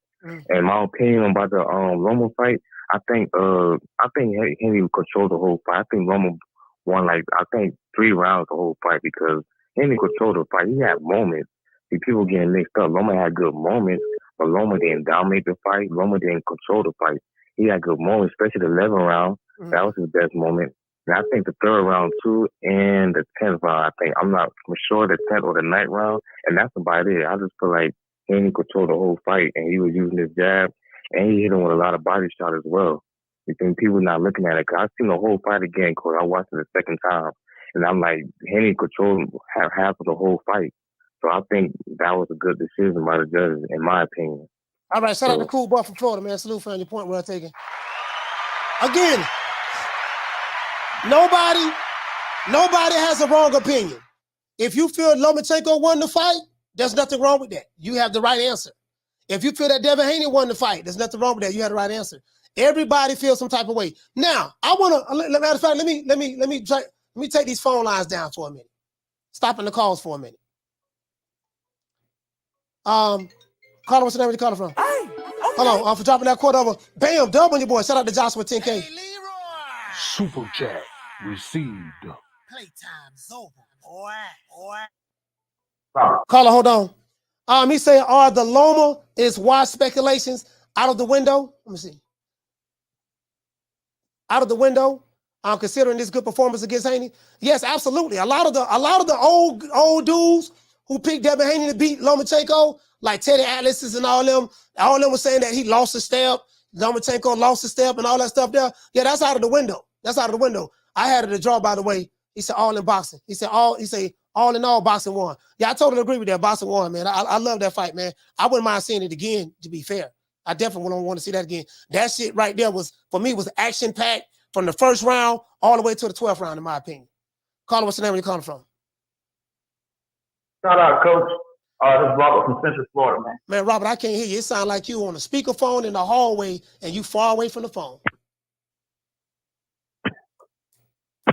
And my opinion about the Loma fight, I think Henry controlled the whole fight. I think Loma won 3 rounds the whole fight because Henry controlled the fight. He had moments. See, people getting mixed up. Loma had good moments, but Loma didn't dominate the fight. Loma didn't control the fight. He had good moments, especially the 11th round. That was his best moment. And I think the 3rd round too, and the 10th round. I'm not for sure the 10th or the 9th round, and that's about it. I just feel like Haney controlled the whole fight, and he was using his jab, and he hit him with a lot of body shot as well. You think people not looking at it? Cause I seen the whole fight again, cause I watched it the 2nd time, and I'm like, Haney controlled half of the whole fight. So I think that was a good decision by the judges, in my opinion. All right, shout out to Cool Boy from Florida, man. Salute for your point well taken. Again, nobody has a wrong opinion. If you feel Lomachenko won the fight, there's nothing wrong with that. You have the right answer. If you feel that Devin Haney won the fight, there's nothing wrong with that. You had the right answer. Everybody feels some type of way. Now, I want to, matter of fact, let me take these phone lines down for a minute. Stopping the calls for a minute. Caller, what's the name? Where you calling from? Hey, okay. Hold on, for dropping that quote over. Bam, dub on your boy. Shout out to Joshua 10K. Super chat received. Playtime's over, boy. Caller, hold on. He saying, are the Loma is wide speculations out of the window? Let me see. Out of the window, considering this good performance against Haney? Yes, absolutely. A lot of the old dudes who picked Devin Haney to beat Lomachenko, like Teddy Atlas and all them were saying that he lost a step, Lomachenko lost a step and all that stuff there. Yeah, that's out of the window. That's out of the window. I had it a draw, by the way. He said all in boxing. He said all in all, boxing won. Yeah, I totally agree with that. Boxing won, man. I love that fight, man. I wouldn't mind seeing it again, to be fair. I definitely don't want to see that again. That shit right there was action-packed from the 1st round all the way to the 12th round, in my opinion. Caller, what's the name where you calling from? Shout out, Coach. This is Robert from Central Florida, man. Man, Robert, I can't hear you. It sounds like you on a speakerphone in the hallway and you far away from the phone.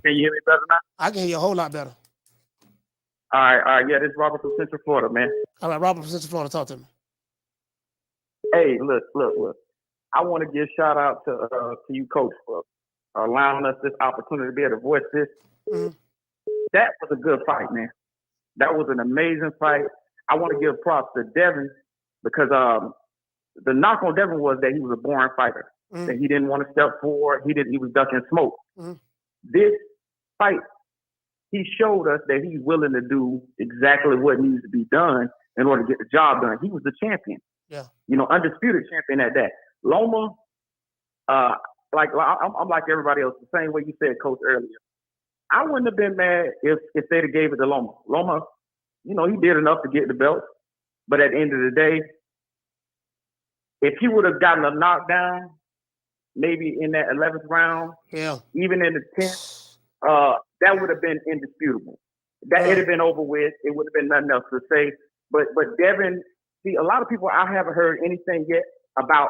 Can you hear me better now? I can hear you a whole lot better. All right. Yeah, this is Robert from Central Florida, man. All right, Robert from Central Florida, talk to me. Hey, look. I want to give shout out to you, Coach, for allowing us this opportunity to be able to voice this. Mm-hmm. That was a good fight, man. That was an amazing fight. I want to give props to Devin because the knock on Devin was that he was a boring fighter. Mm-hmm. That he didn't want to step forward. He was ducking smoke. Mm-hmm. This fight, he showed us that he's willing to do exactly what needs to be done in order to get the job done. He was the champion. Yeah. Undisputed champion at that. Loma, I'm like everybody else, the same way you said, Coach, earlier. I wouldn't have been mad if they'd have gave it to Loma. Loma, he did enough to get the belt. But at the end of the day, if he would have gotten a knockdown, maybe in that 11th round, even in the 10th, that would have been indisputable. That it'd have been over with. It would have been nothing else to say. But Devin, see, a lot of people, I haven't heard anything yet about,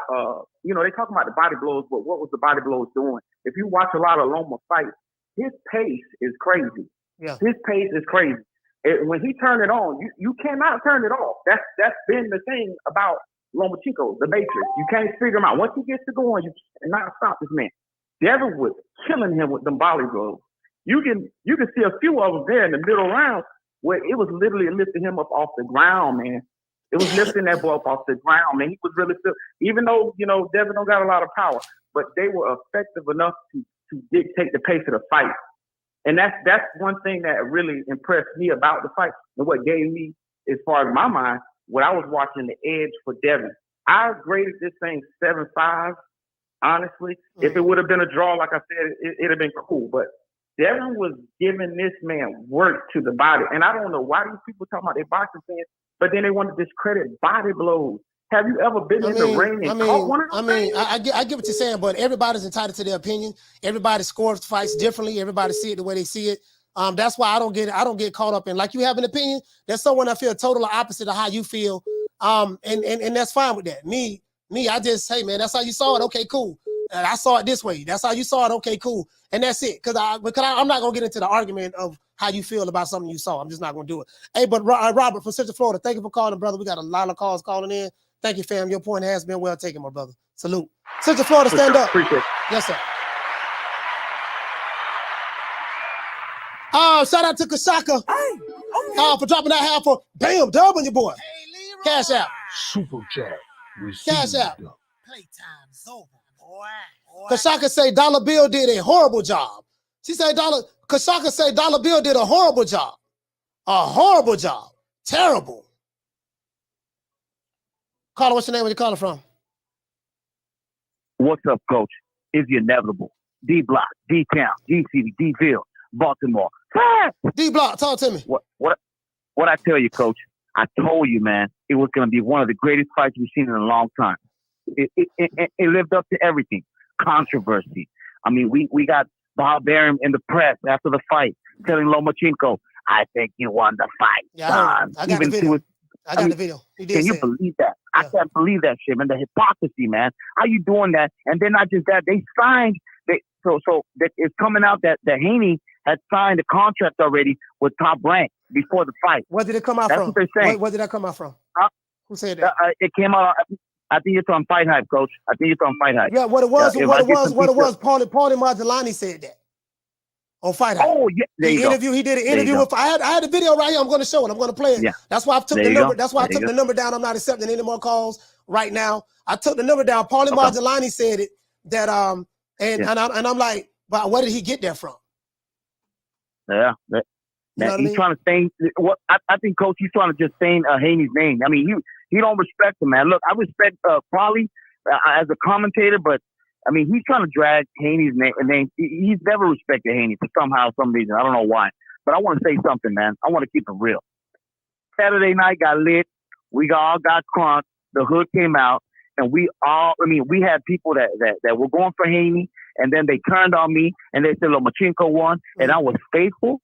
they talking about the body blows, but what was the body blows doing? If you watch a lot of Loma fights, his pace is crazy. Yeah. His pace is crazy. When he turned it on, you cannot turn it off. That's been the thing about Lomachenko, the Matrix. You can't figure him out. Once he gets to going, you cannot stop this man. Devin was killing him with them body blows. You can see a few of them there in the middle round where it was literally lifting him up off the ground, man. It was lifting that boy up off the ground, man. He was really still, even though, Devin don't got a lot of power, but they were effective enough to dictate the pace of the fight. And that's one thing that really impressed me about the fight and what gave me, as far as my mind, when I was watching the edge for Devin. I graded this thing 7-5, honestly. Mm-hmm. If it would have been a draw, like I said, it'd have been cool. But Devin was giving this man work to the body. And I don't know why these people talking about their boxing fans, but then they want to discredit body blows. Have you ever been in the ring and caught one of them? I get what you're saying, but everybody's entitled to their opinion. Everybody scores fights differently. Everybody see it the way they see it. That's why I don't get caught up in, like, you have an opinion. There's someone that feel totally opposite of how you feel. And that's fine with that. Me, I just, hey man, that's how you saw it. Okay, cool. And I saw it this way. That's how you saw it. Okay, cool. And that's it. Because I'm not gonna get into the argument of how you feel about something you saw. I'm just not gonna do it. Hey, but Robert from Central Florida, thank you for calling, brother. We got a lot of calls calling in. Thank you, fam. Your point has been well taken, my brother. Salute. Central Florida, stand up. Appreciate it. Yes, sir. Shout out to Kasaka for dropping that half for bam, dub on your boy. Cash out. Super chat. Cash out. Playtime's over, boy. Kasaka say Dollar Bill did a horrible job. Kasaka say Dollar Bill did a horrible job. A horrible job. Terrible. Caller, what's your name? Where you calling from? What's up, Coach? Is the inevitable. D Block, D Town, D City, D Ville, Baltimore. D Block, talk to me. What I tell you, Coach? I told you, man, it was going to be one of the greatest fights we've seen in a long time. It lived up to everything. Controversy. I mean, we got Bob Arum in the press after the fight telling Lomachenko, "I think you won the fight." Yeah, I got the video. I got the video. Can you believe that? Yeah. I can't believe that shit, man. The hypocrisy, man. How you doing that? And then not just that, they signed. So it's coming out that Haney had signed a contract already with Top Rank before the fight. Where did it come out That's from? What they're saying. Where did that come out from? Who said that? It came out. I think it's on Fight Hype, Coach. I think it's on Fight Hype. Yeah, what it was. Paulie Maldolani said that on Fight Hype. Oh yeah, He did an interview with. I had a video right here. I'm going to show it. I'm going to play it. Yeah. That's why I took the number. That's why I took the number down. I'm not accepting any more calls right now. I took the number down. Paulie Maldolani said it that and I'm like, but where did he get that from? Yeah. He's trying to stain. I think, Coach, he's trying to just stain Haney's name. I mean, he don't respect him, man. Look, I respect Paulie as a commentator, but I mean, he's trying to drag Haney's name. He's never respected Haney for some reason. I don't know why. But I want to say something, man. I want to keep it real. Saturday night got lit. We all got crunk. The hood came out, and we had people that were going for Haney, and then they turned on me, and they said Lomachenko won, and I was faithful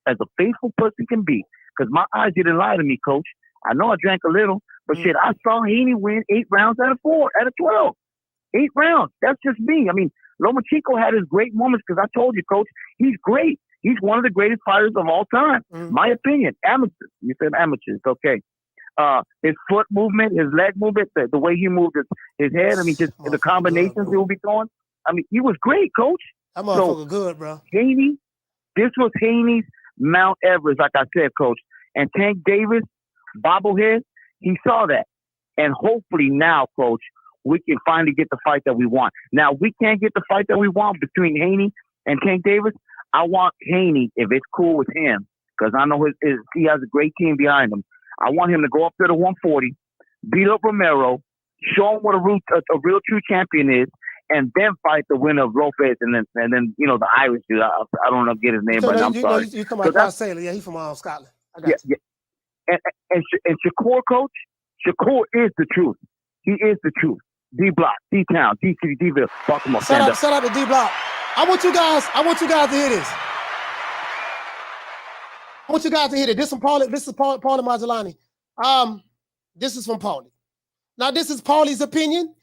as a faithful person can be, because my eyes didn't lie to me, Coach. I know I drank a little, but shit, I saw Haney win 8 rounds out of 12. 8 rounds. That's just me. I mean, Lomachenko had his great moments because I told you, Coach, he's great. He's one of the greatest fighters of all time. My opinion. Amateurs. You said amateurs. Okay. his foot movement, his leg movement, the way he moved his head. I mean, just the combinations he will be throwing. I mean, he was great, coach. That motherfucker good, bro. Haney, this was Haney's Mount Everest, like I said, coach. And Tank Davis, bobblehead, he saw that. And hopefully now, coach, we can finally get the fight that we want. Now, we can't get the fight that we want between Haney and Tank Davis. I want Haney, if it's cool with him, because I know he has a great team behind him. I want him to go up to the 140, beat up Romero, show him what a real true champion is, and then fight the winner of Lopez and then you know, the Irish dude. I don't know get his name, but I'm sorry. You come about Sailor. Yeah, he's from Scotland. I got you. Yeah. And Shakur, coach, Shakur is the truth. He is the truth. D-Block, D-Town, D-City, D-Ville, Baltimore. Shout out to D-Block. I want you guys to hear this. I want you guys to hear it. This is Paulie Mazzolani. This is from Paulie. Now, this is Paulie's opinion.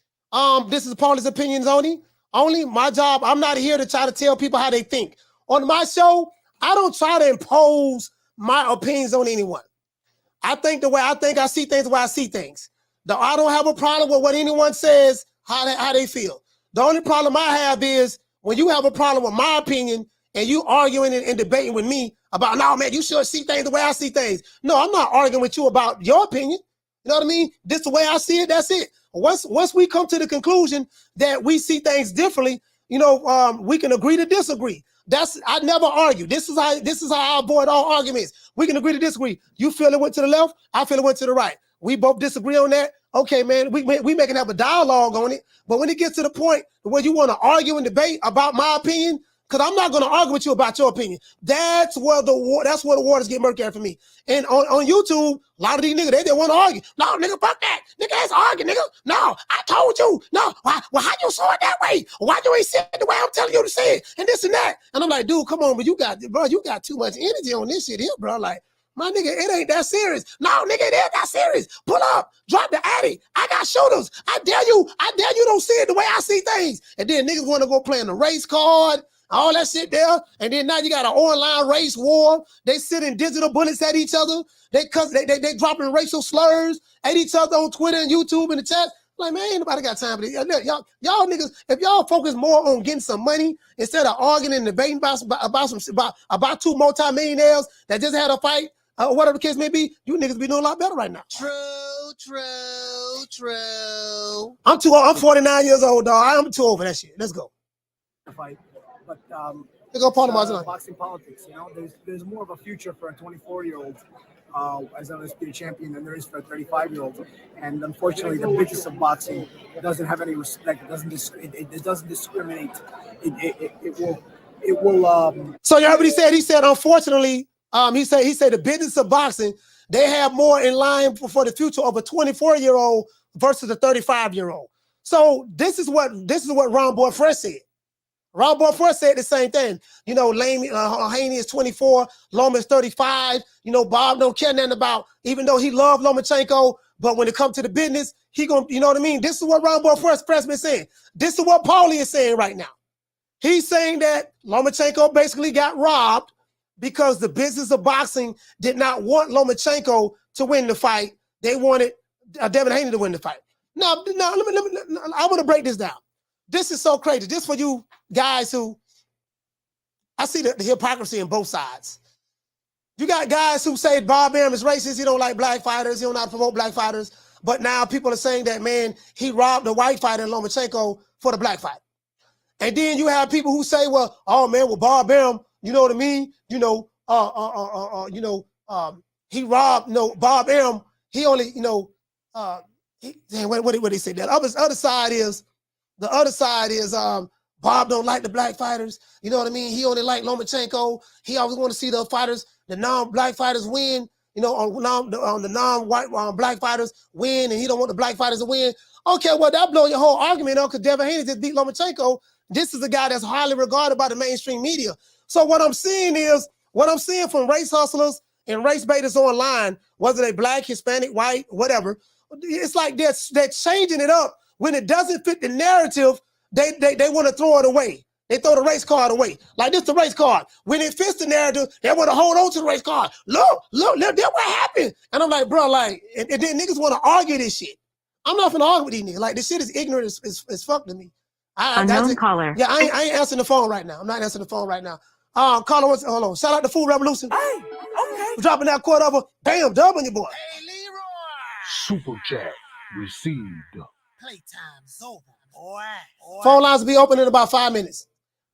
This is Paulie's opinions only. Only my job, I'm not here to try to tell people how they think. On my show, I don't try to impose my opinions on anyone. I think the way I think, I see things the way I see things. I don't have a problem with what anyone says, how they feel. The only problem I have is when you have a problem with my opinion and you arguing and debating with me about, no, man, you should see things the way I see things. No, I'm not arguing with you about your opinion. You know what I mean? This the way I see it, that's it. Once we come to the conclusion that we see things differently, you know, we can agree to disagree. I never argue. This is how I avoid all arguments. We can agree to disagree. You feel it went to the left, I feel it went to the right. We both disagree on that. Okay, man, we can have a dialogue on it. But when it gets to the point where you want to argue and debate about my opinion, because I'm not going to argue with you about your opinion. That's where the waters get murky for me. And on YouTube, a lot of these niggas, they want to argue. No, nigga, fuck that. Nigga, that's arguing, nigga. No, I told you. No, why how you saw it that way? Why you ain't said it the way I'm telling you to say it? And this and that. And I'm like, dude, come on, but you got too much energy on this shit here, bro. Like, my nigga, it ain't that serious. No, nigga, it ain't that serious. Pull up, drop the addy. I got shooters. I dare you don't see it the way I see things. And then niggas want to go play in the race card, all that shit there. And then now you got an online race war. They sending digital bullets at each other. They dropping racial slurs at each other on Twitter and YouTube and the chat. Like, man, ain't nobody got time for this. Y'all niggas, if y'all focus more on getting some money instead of arguing and debating about two multimillionaires that just had a fight, whatever the case may be, you niggas be doing a lot better right now. True. I'm 49 years old, dog. I'm too old for that shit. Let's go. Fight, but boxing politics. You know, there's more of a future for a 24-year-old as an undisputed champion than there is for a 35-year-old. And unfortunately, the business of boxing doesn't have any respect. It doesn't discriminate. It will. So you heard what he said? He said, unfortunately. He said the business of boxing, they have more in line for the future of a 24-year-old versus a 35-year-old. So this is what Ron Boy Fresh said. Ron Boy Fresh said the same thing. You know, Haney is 24, Loma is 35. You know, Bob don't care nothing about, even though he loved Lomachenko, but when it comes to the business, he gonna, you know what I mean? This is what Ron Boy Fresh been saying. This is what Paulie is saying right now. He's saying that Lomachenko basically got robbed because the business of boxing did not want Lomachenko to win the fight. They wanted Devin Haney to win the fight. Now, I want to break this down. This is so crazy. This for you guys who, I see the hypocrisy in both sides. You got guys who say Bob Arum is racist. He don't like black fighters. He don't know how to promote black fighters. But now people are saying that, man, he robbed the white fighter, Lomachenko, for the black fight. And then you have people who say, well, oh man, well, Bob Arum, you know what I mean? You know, he robbed, Bob Arum, he only, what did he say? The other side is Bob don't like the black fighters. You know what I mean? He only like Lomachenko. He always want to see the fighters, the non-black fighters win, on the non-white black fighters win, and he don't want the black fighters to win. Okay, well, that blow your whole argument up because Devin Haney just beat Lomachenko. This is a guy that's highly regarded by the mainstream media. So what I'm seeing from race hustlers and race baiters online, whether they black, Hispanic, white, whatever, it's like they're changing it up. When it doesn't fit the narrative, they want to throw it away. They throw the race card away. Like this the race card. When it fits the narrative, they want to hold on to the race card. Look, that's what happened. And I'm like, bro, like, and then niggas want to argue this shit. I'm not gonna argue with these niggas. Like, this shit is ignorant as fuck to me. Unknown caller. Yeah, I ain't answering the phone right now. I'm not answering the phone right now. Caller, hold on. Shout out to Food Revolution. Hey, okay. We're dropping that quarter over. Bam, dub on your boy. Hey, Leroy. Super chat received. Playtime's over, boy. Phone lines will be open in about 5 minutes.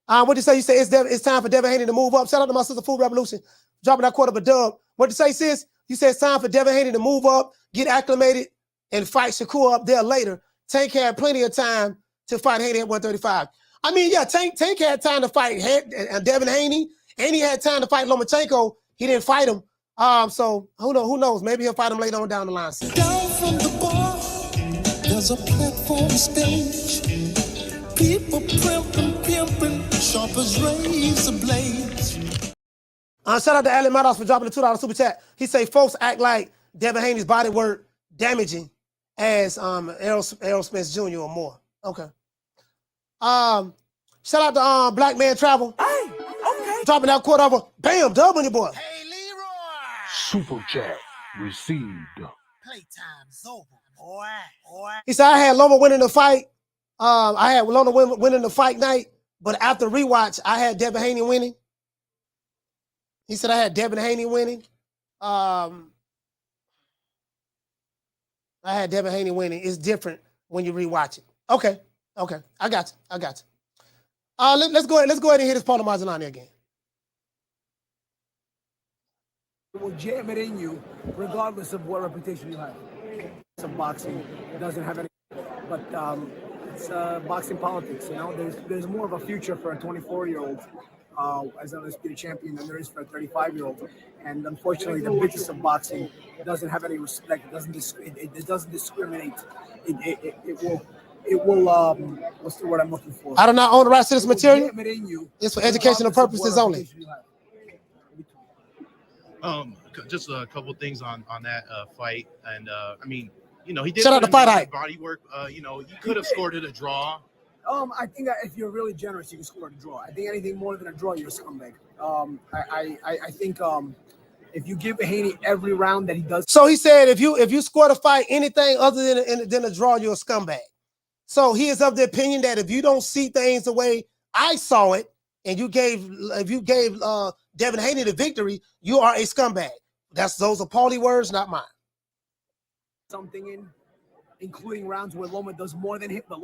What'd you say? You say it's time for Devin Haney to move up. Shout out to my sister Food Revolution. Dropping that quarter of a dub. What'd you say, sis? You said it's time for Devin Haney to move up, get acclimated, and fight Shakur up there later. Tank had plenty of time to fight Haney at 135. I mean, yeah, Tank had time to fight Devin Haney, and he had time to fight Lomachenko. He didn't fight him. So who knows? Maybe he'll fight him later on down the line. Down from the bar, there's a platform stage. People pimping, sharp as razor blades. Shout out to Allen Maddox for dropping the $2 super chat. He say folks act like Devin Haney's body work damaging as Errol Spence Jr. or more. Okay. Shout out to Black Man Travel. Hey, okay. Dropping that quarter over. Bam, dub on your boy. Hey, Leroy. Super chat received. Playtime's over, boy. He said, I had Loma winning the fight. I had Loma winning the fight night, but after rewatch, I had Devin Haney winning. He said I had Devin Haney winning. I had Devin Haney winning. It's different when you rewatch it. Okay. I got you. Let's go ahead and hit this Paulo Mazzolani again. It will jam it in you, regardless of what reputation you have. Some boxing doesn't have any, but it's boxing politics. You know, there's more of a future for a 24-year-old as an undisputed champion than there is for a 35-year-old. And unfortunately, the business of boxing doesn't have any respect. It doesn't discriminate. It will what's the word I'm looking for? I do not own the rights to this material. It's for educational purposes only. Just a couple things on that fight, and I mean, you know, he did shout out to Fight Hype. Body work. You know, you could have scored it a draw. I think that if you're really generous, you can score a draw. I think anything more than a draw, you're a scumbag. I think if you give Haney every round that he does. So he said if you score the fight anything other than a draw, you're a scumbag. So he is of the opinion that if you don't see things the way I saw it, and if you gave Devin Haney the victory, you are a scumbag. Those are Paulie words, not mine. Something including rounds where Loma does more than him, but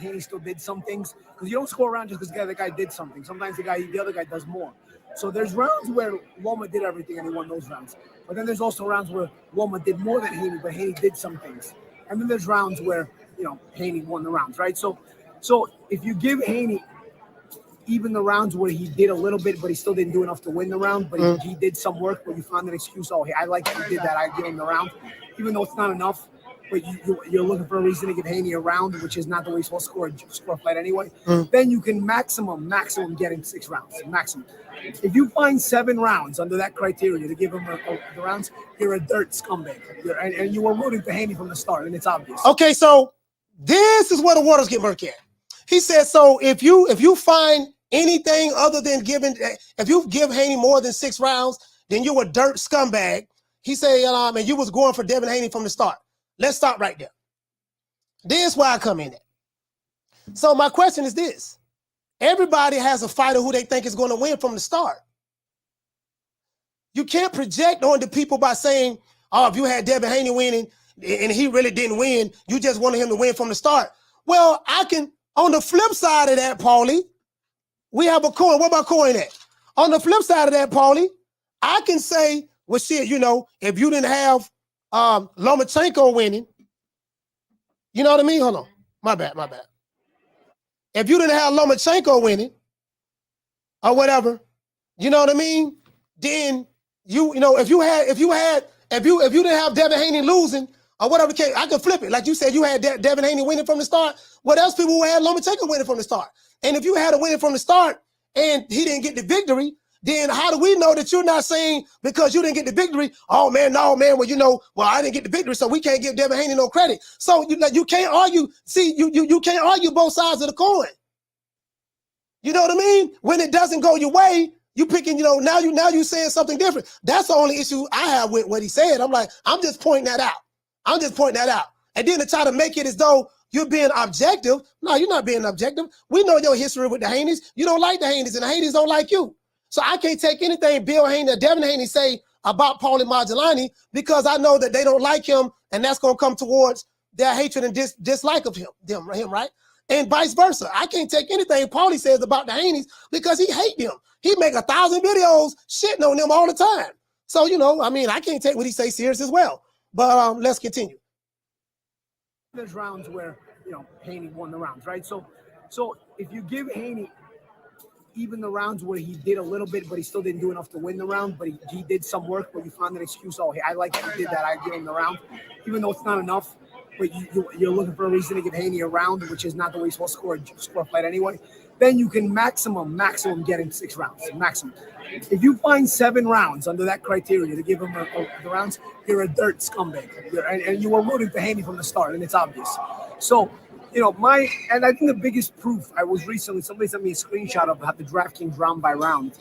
Haney still did some things. Because you don't score a round just because the guy did something. Sometimes the other guy does more. So there's rounds where Loma did everything and he won those rounds. But then there's also rounds where Loma did more than Haney, but Haney did some things. And then there's rounds where, you know, Haney won the rounds, right? So if you give Haney even the rounds where he did a little bit, but he still didn't do enough to win the round, but he did some work, but you found an excuse, hey, I like that he did that, I give him the round, even though it's not enough, but you're looking for a reason to give Haney a round, which is not the way you're supposed to score a fight anyway, then you can maximum get him 6 rounds, maximum. If you find 7 rounds under that criteria to give him the rounds, you're a dirt scumbag. And you were rooting for Haney from the start, and it's obvious. Okay, so this is where the waters get murky at. He said, so if you find anything other than if you give Haney more than 6 rounds, then you're a dirt scumbag. He said, and you was going for Devin Haney from the start. Let's stop right there. This is where I come in at. So my question is this. Everybody has a fighter who they think is going to win from the start. You can't project on the people by saying, if you had Devin Haney winning and he really didn't win, you just wanted him to win from the start. Well, I can, on the flip side of that, Paulie, we have a coin. What about coin at? On the flip side of that, Paulie, I can say, well, shit, you know, if you didn't have Lomachenko winning, you know what I mean? Hold on. My bad. If you didn't have Lomachenko winning or whatever, you know what I mean? Then you know, if you didn't have Devin Haney losing or whatever case, I could flip it. Like you said, you had Devin Haney winning from the start. What else people who had Lomachenko winning from the start? And if you had a winning from the start and he didn't get the victory, then how do we know that you're not saying because you didn't get the victory, oh man, no man, well, you know, well, I didn't get the victory, so we can't give Devin Haney no credit. So you can't argue. See, you can't argue both sides of the coin. You know what I mean? When it doesn't go your way, you picking, now you saying something different. That's the only issue I have with what he said. I'm like, I'm just pointing that out. And then to try to make it as though you're being objective. No, you're not being objective. We know your history with the Haneys. You don't like the Haneys, and the Haneys don't like you. So I can't take anything Bill Haney or Devin Haney say about Paulie Malignaggi because I know that they don't like him, and that's going to come towards their hatred and dislike of him, right? And vice versa. I can't take anything Paulie says about the Haneys because he hate them. He make 1,000 videos shitting on them all the time. So, I can't take what he say serious as well. But let's continue. There's rounds where, Haney won the rounds, right? So if you give Haney even the rounds where he did a little bit, but he still didn't do enough to win the round, but he did some work, but you found an excuse, hey, I like that he did that, I give him the round, even though it's not enough. But you're looking for a reason to give Haney a round, which is not the way you're supposed to score a fight anyway, then you can maximum get him 6 rounds, maximum. If you find 7 rounds under that criteria to give him the rounds, you're a dirt scumbag. And you were rooting for Haney from the start, and it's obvious. So, and I think the biggest proof, somebody sent me a screenshot of the DraftKings round by round.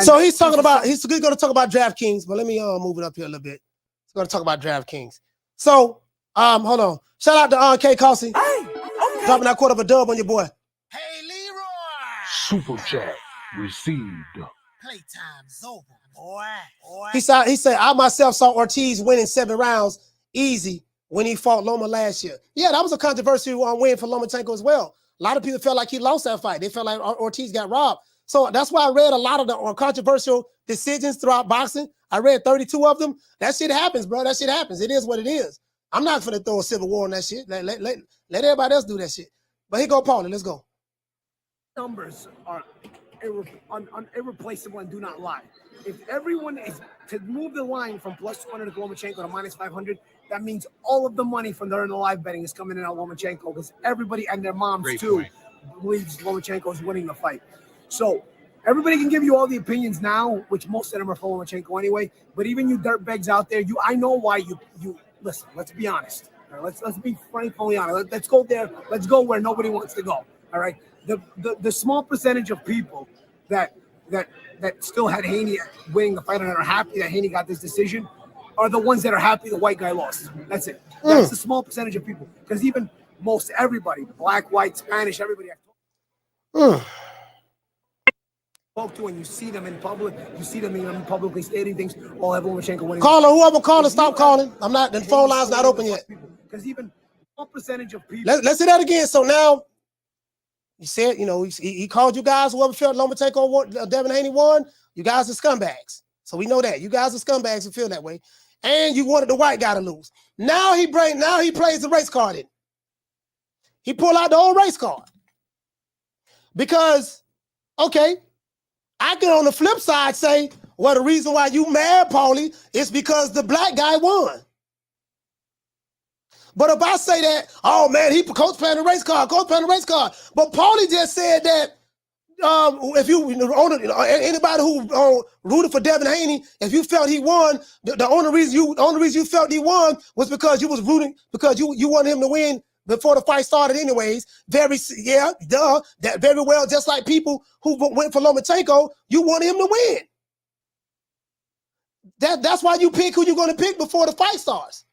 So he's going to talk about DraftKings, but let me move it up here a little bit. He's going to talk about DraftKings. So, hold on. Shout out to K. Causey. Hey, okay. Dropping that quarter of a dub on your boy. Hey, Leroy. Super chat received. Playtime's over, boy. He said, I myself saw Ortiz winning 7 rounds easy when he fought Loma last year. Yeah, that was a controversial win for Lomachenko as well. A lot of people felt like he lost that fight. They felt like Ortiz got robbed. So that's why I read a lot of the controversial decisions throughout boxing. I read 32 of them. That shit happens, bro. That shit happens. It is what it is. I'm not going to throw a civil war on that shit. Let everybody else do that shit. But here go Paulie. Let's go. Numbers are irreplaceable and do not lie. If everyone is to move the line from plus 200 to Lomachenko to minus 500, that means all of the money from during the live betting is coming in on Lomachenko because everybody and their moms believes Lomachenko is winning the fight. So everybody can give you all the opinions now, which most of them are for Lomachenko anyway. But even you dirtbags out there, I know why you listen. Let's be honest. All right, let's be frankly honest. Let's go there. Let's go where nobody wants to go. All right. The small percentage of people that still had Haney winning the fight and are happy that Haney got this decision are the ones that are happy the white guy lost. That's it. That's the small percentage of people. Because even most everybody, black, white, Spanish, everybody I spoke to, and you see them in public, you see them even publicly stating things, all have Lomachenko winning. Whoever calling, stop calling. I'm not, the phone line's not open yet. Because even small percentage of people. Let's say that again. So now, he said, he called you guys, whoever felt Lomachenko, Devin Haney won, you guys are scumbags. So we know that. You guys are scumbags who feel that way. And you wanted the white guy to lose. Now he plays the race card in. He pulled out the old race card. Because, okay, I can on the flip side say, well, the reason why you mad, Paulie, is because the black guy won. But if I say that, oh man, coach playing the race card. But Paulie just said that if anybody who rooted for Devin Haney, if you felt he won, the only reason you felt he won was because you was rooting because you wanted him to win before the fight started anyways. That very well, just like people who went for Lomachenko, you wanted him to win. That's why you pick who you're going to pick before the fight starts.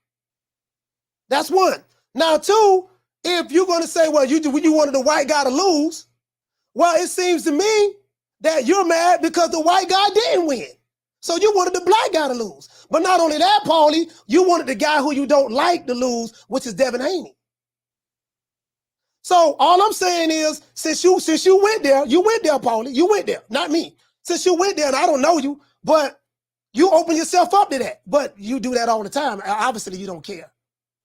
That's one. Now, 2, if you're going to say, well, you wanted the white guy to lose, well, it seems to me that you're mad because the white guy didn't win. So you wanted the black guy to lose. But not only that, Paulie, you wanted the guy who you don't like to lose, which is Devin Haney. So all I'm saying is, since you went there, Paulie, you went there, not me. Since you went there, and I don't know you, but you open yourself up to that. But you do that all the time. Obviously, you don't care.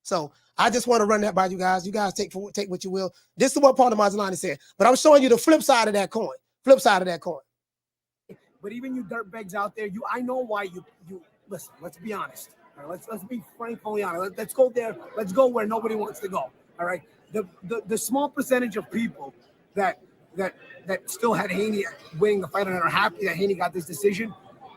So I just want to run that by you guys. You guys take what you will. This is what Paulie Malignaggi said. But I'm showing you the flip side of that coin. But even you dirtbags out there, I know why you listen. Let's be honest. All right, let's be frankly honest. Let's go there. Let's go where nobody wants to go. All right. The small percentage of people that still had Haney winning the fight and are happy that Haney got this decision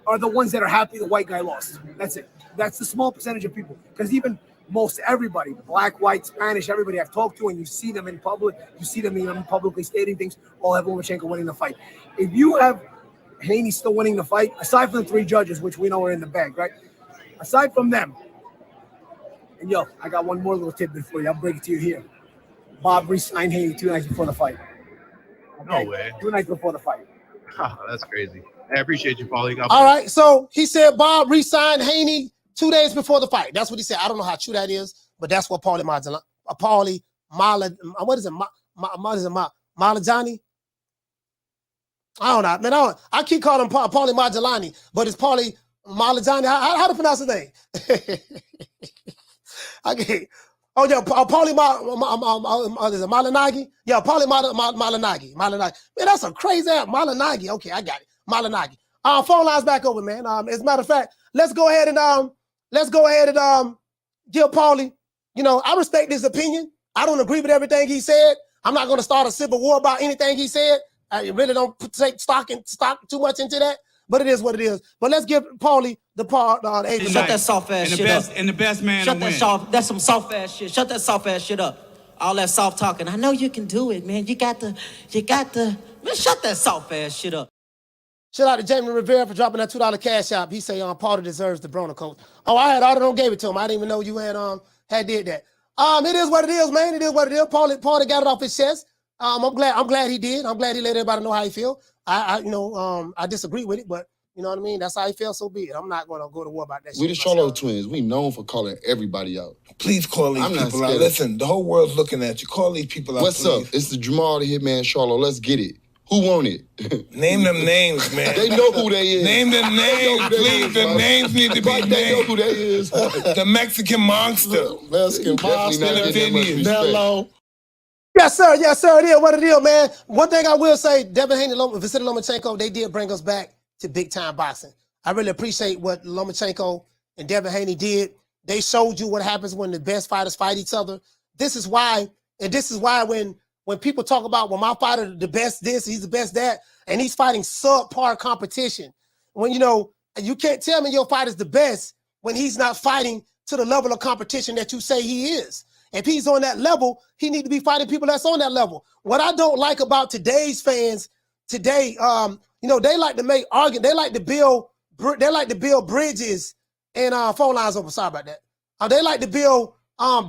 are the ones that are happy the white guy lost. That's it. That's the small percentage of people. Because even most everybody, black, white, Spanish, everybody I've talked to, and you see them in public, you see them even publicly stating things, all have Lomachenko winning the fight. If you have Haney still winning the fight, aside from the 3 judges, which we know are in the bag, right? Aside from them, and yo, I got one more little tidbit for you. I'll break it to you here. Bob re-signed Haney 2 nights before the fight. Okay. No way. 2 nights before the fight. Oh, that's crazy. I appreciate you, Paulie. All right, so he said Bob re-signed Haney 2 days before the fight. That's what he said. I don't know how true that is, but that's what Paulie Malajani. I don't know, man. I keep calling him Paulie Majalani, but it's Paulie Malajani. How to pronounce his name? Okay. Oh yeah, Paulie Malinagi. Yeah, Paulie Malinagi. Man, that's a crazy ass Malinagi. Okay, I got it. Malinagi. Phone lines back over, man. As a matter of fact, let's go ahead and give Paulie. You know, I respect his opinion. I don't agree with everything he said. I'm not going to start a civil war about anything he said. I really don't take stock too much into that. But it is what it is. But let's give Paulie the part. Shut that soft ass shit up. And the best man to win. That's some soft ass shit. Shut that soft ass shit up. All that soft talking. I know you can do it, man. You got the. Man, shut that soft ass shit up. Shout out to Jamie Rivera for dropping that $2 cash out. He say Paulie deserves the Broner coat. Oh, I had Arden gave it to him. I didn't even know you had did that. It is what it is, man. It is what it is. Paulie got it off his chest. I'm glad he did. I'm glad he let everybody know how he feel. I disagree with it, but you know what I mean? That's how he feels, so be it. I'm not going to go to war about that shit. We the Shoutout twins. We known for calling everybody out. Please call these people out. Listen, the whole world's looking at you. Call these people out, What's up? It's the Jamal the Hitman Charlo. Let's get it. Who won it? Name them names, man. They know who they is. Name them names, please. The names need to be named. They know who they is. The Mexican monster. Mexican monster. Hello. Yes, sir. Yes, sir. It is what it is, man. One thing I will say, Devin Haney, Vasily Lomachenko, they did bring us back to big-time boxing. I really appreciate what Lomachenko and Devin Haney did. They showed you what happens when the best fighters fight each other. This is why when people talk about, well, my fighter the best this, he's the best that, and he's fighting subpar competition. When, you can't tell me your fighter's the best when he's not fighting to the level of competition that you say he is. If he's on that level, he need to be fighting people that's on that level. What I don't like about today's fans today, they like to make arguments. They like to build bridges and phone lines over. Sorry about that. They like to build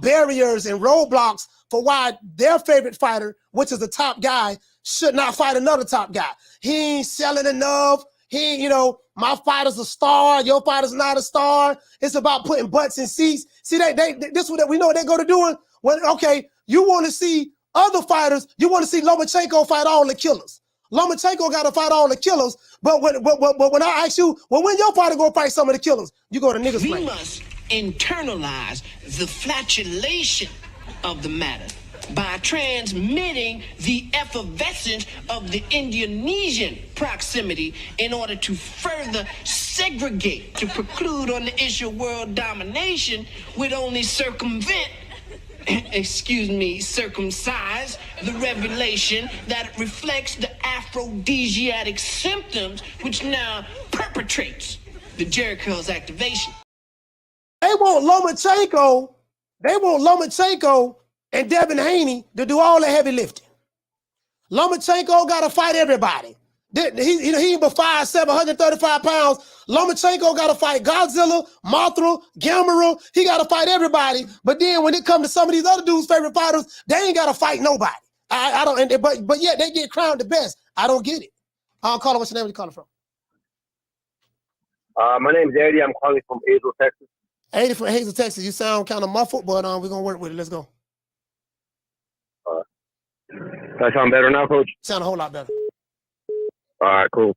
barriers and roadblocks for why their favorite fighter, which is the top guy, should not fight another top guy. He ain't selling enough. My fighter's a star. Your fighter's not a star. It's about putting butts in seats. See, this what we know what they go to doing. You want to see other fighters. You want to see Lomachenko fight all the killers. Lomachenko got to fight all the killers. But when I ask you, when your fighter go fight some of the killers, you go to niggas. We must internalize the flatulation of the matter by transmitting the effervescence of the Indonesian proximity in order to further segregate, to preclude on the issue of world domination would only circumcise the revelation that reflects the aphrodisiac symptoms which now perpetrates the Jericho's activation. They want Lomachenko and Devin Haney to do all the heavy lifting. Lomachenko got to fight everybody. He but 5'7", 135 pounds. Lomachenko got to fight Godzilla, Mothra, Gamera. He got to fight everybody. But then when it comes to some of these other dudes' favorite fighters, they ain't got to fight nobody. But yet they get crowned the best. I don't get it. Caller, what's your name? Where you calling from? My name's Eddie. I'm calling from Hazel, Texas. Eddie from Hazel, Texas. You sound kind of muffled, but we're gonna work with it. Let's go. Does that sound better now, Coach? Sound a whole lot better. All right, cool.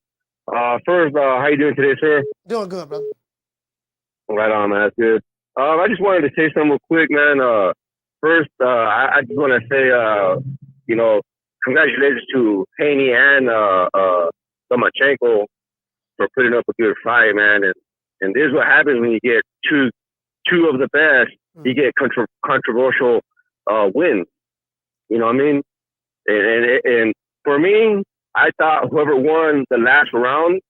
First, how you doing today, sir? Doing good, brother. Right on, man. That's good. I just wanted to say something real quick, man. First, I just want to say, congratulations to Haney and Lomachenko for putting up a good fight, man. And this is what happens when you get two of the best. You get controversial wins. You know what I mean? And for me, I thought whoever won the last round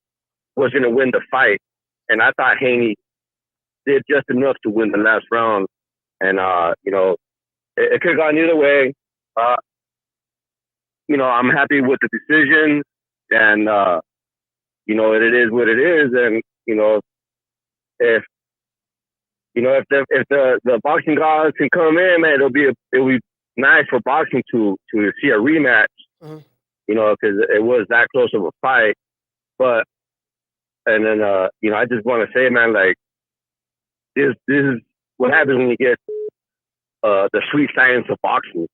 was going to win the fight. And I thought Haney did just enough to win the last round. And it could have gone either way. I'm happy with the decision, and it is what it is. And if the boxing gods can come in, man, it'll be nice for boxing to see a rematch. Mm-hmm. Because it was that close of a fight. But and then I just want to say, man, like this is what happens when you get the sweet science of boxing.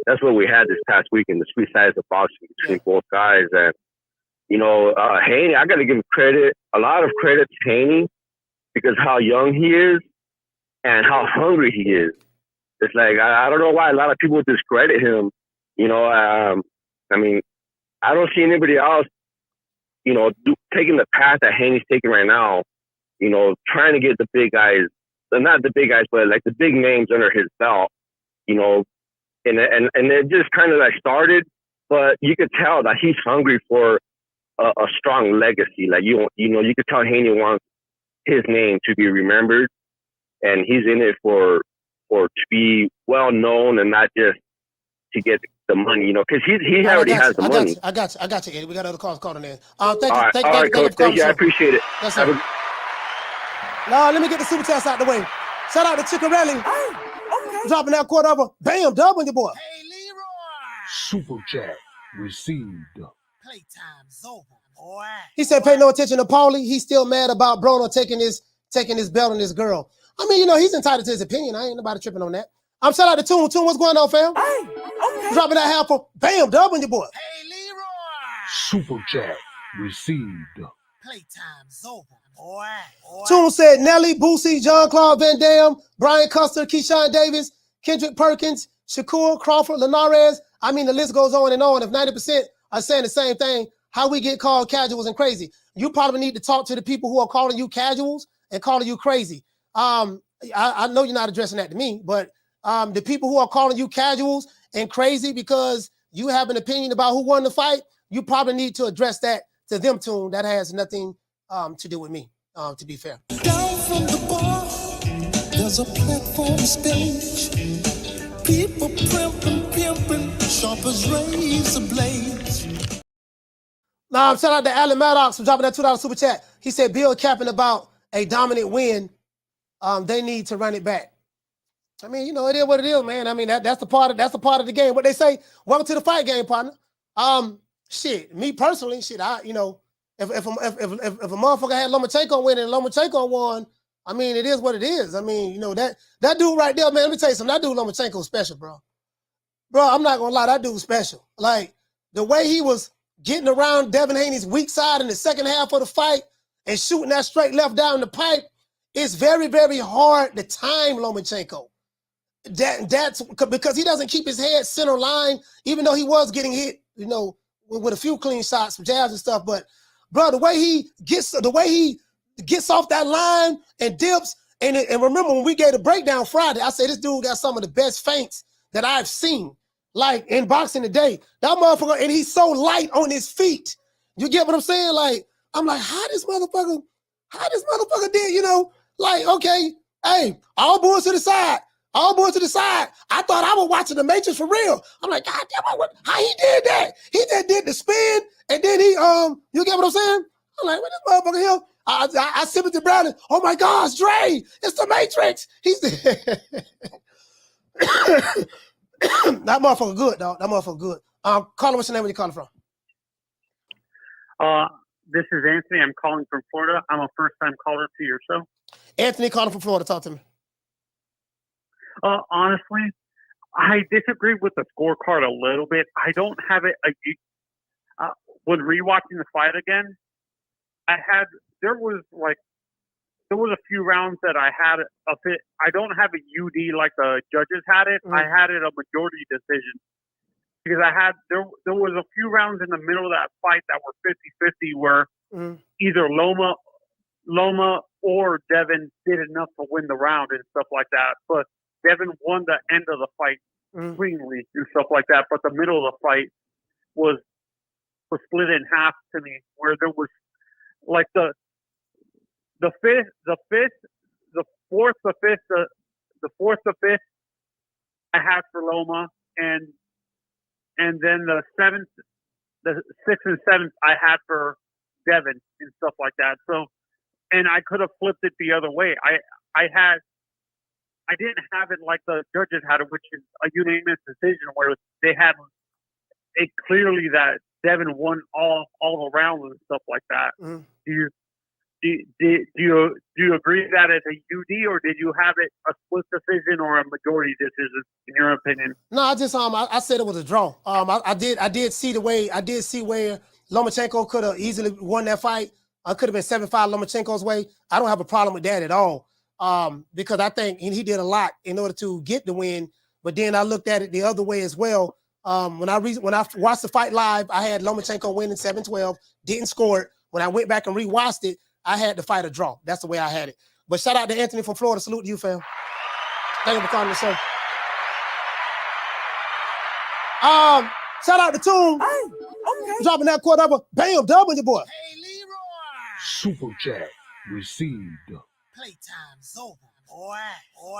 That's what we had this past weekend, the sweet science of boxing between both guys. And Haney, I got to give a lot of credit to Haney, because how young he is and how hungry he is. It's like, I don't know why a lot of people discredit him. I mean, I don't see anybody else, taking the path that Haney's taking right now, trying to get the big guys, not the big guys, but like the big names under his belt, and it just kind of like started, but you could tell that he's hungry for a strong legacy. Like, you could tell Haney wants his name to be remembered, and he's in it for to be well known and not just to get the money, because he already has the money. I got you, Eddie. We got other calls calling in. Thank you, Coach. I appreciate it. Yes, sir. Now, let me get the super chats out the way. Shout out to Chicarelli. Dropping that quarter over. Bam, dub on your boy. Hey, Leroy. Super chat received. Playtime's over, boy. He said, pay no attention to Paulie. He's still mad about Broner taking his belt on this girl. I mean, he's entitled to his opinion. I ain't nobody tripping on that. I'm shout out to Toon. Toon, what's going on, fam? Okay. Dropping that half for bam, dub on your boy. Hey, Leroy. Super chat received. Playtime's over, boy. Toon said Nelly, Boosie, John Claude Van Damme, Brian Custer, Keyshawn Davis, Kendrick Perkins, Shakur, Crawford, Linares. I mean, the list goes on and on. If 90% are saying the same thing, how we get called casuals and crazy. You probably need to talk to the people who are calling you casuals and calling you crazy. I know you're not addressing that to me, but the people who are calling you casuals and crazy because you have an opinion about who won the fight, you probably need to address that to them, Toon. That has nothing to do with me, to be fair. Down from the bar, there's a platform stage. People pimping, sharp as razor blades. Shout out to Alan Maddox for dropping that $2 super chat. He said, Bill capping about a dominant win. They need to run it back. I mean, it is what it is, man. I mean, that's the part of the game. What they say, welcome to the fight game, partner. Me personally, if a motherfucker had Lomachenko win and Lomachenko won, I mean, it is what it is. I mean, that dude right there, man, let me tell you something. That dude Lomachenko special, bro. Bro, I'm not gonna lie, that dude special. Like, the way he was getting around Devin Haney's weak side in the second half of the fight and shooting that straight left down the pipe, it's very, very hard to time Lomachenko. That's because he doesn't keep his head center line, even though he was getting hit, with a few clean shots, some jabs and stuff. But bro, the way he gets off that line and dips, and remember when we gave the breakdown Friday, I said this dude got some of the best feints that I've seen, like in boxing today. That motherfucker, and he's so light on his feet. You get what I'm saying? Like, I'm like, how this motherfucker did, like, okay, hey, all boys to the side. All boys to the side. I thought I was watching the Matrix for real. I'm like, God damn, how he did that? He just did the spin, and then he, you get what I'm saying? I'm like, what this motherfucker here? I sip it to Brandon. Oh my gosh, Dre, it's the Matrix. He's that motherfucker good, dog. That motherfucker good. Caller, what's your name? Where you calling from? This is Anthony. I'm calling from Florida. I'm a first-time caller to your show. Anthony calling from Florida. Talk to me. Honestly, I disagree with the scorecard a little bit. I don't have it. When rewatching the fight again, there was a few rounds that I had a bit. I don't have a UD like the judges had it. I had it a majority decision because there was a few rounds in the middle of that fight that were 50-50 where either Loma or Devin did enough to win the round and stuff like that. But Devin won the end of the fight cleanly and stuff like that. But the middle of the fight was split in half to me, where there was like the fourth, the fifth, the 4th, the 5th, I had for Loma, and then the 7th, the 6th and 7th, I had for Devin and stuff like that. So, and I could have flipped it the other way. I didn't have it like the judges had it, which is a unanimous decision where they had it clearly that Devin won all around and stuff like that. Mm-hmm. Do you agree that it's a UD, or did you have it a split decision or a majority decision in your opinion? No, I just I said it was a draw. I did see where Lomachenko could have easily won that fight. I could have been 7-5 Lomachenko's way. I don't have a problem with that at all. Because I think he did a lot in order to get the win. But then I looked at it the other way as well. When I watched the fight live, I had Lomachenko winning 7-12, didn't score it. When I went back and rewatched it, I had the fight a draw. That's the way I had it. But shout out to Anthony from Florida. Salute to you, fam. Thank you for calling the show. Shout out to Toon. Hey, okay. Dropping that quarter up. Bam, double your boy. Hey, Leroy. Super chat received. Playtime's over, boy.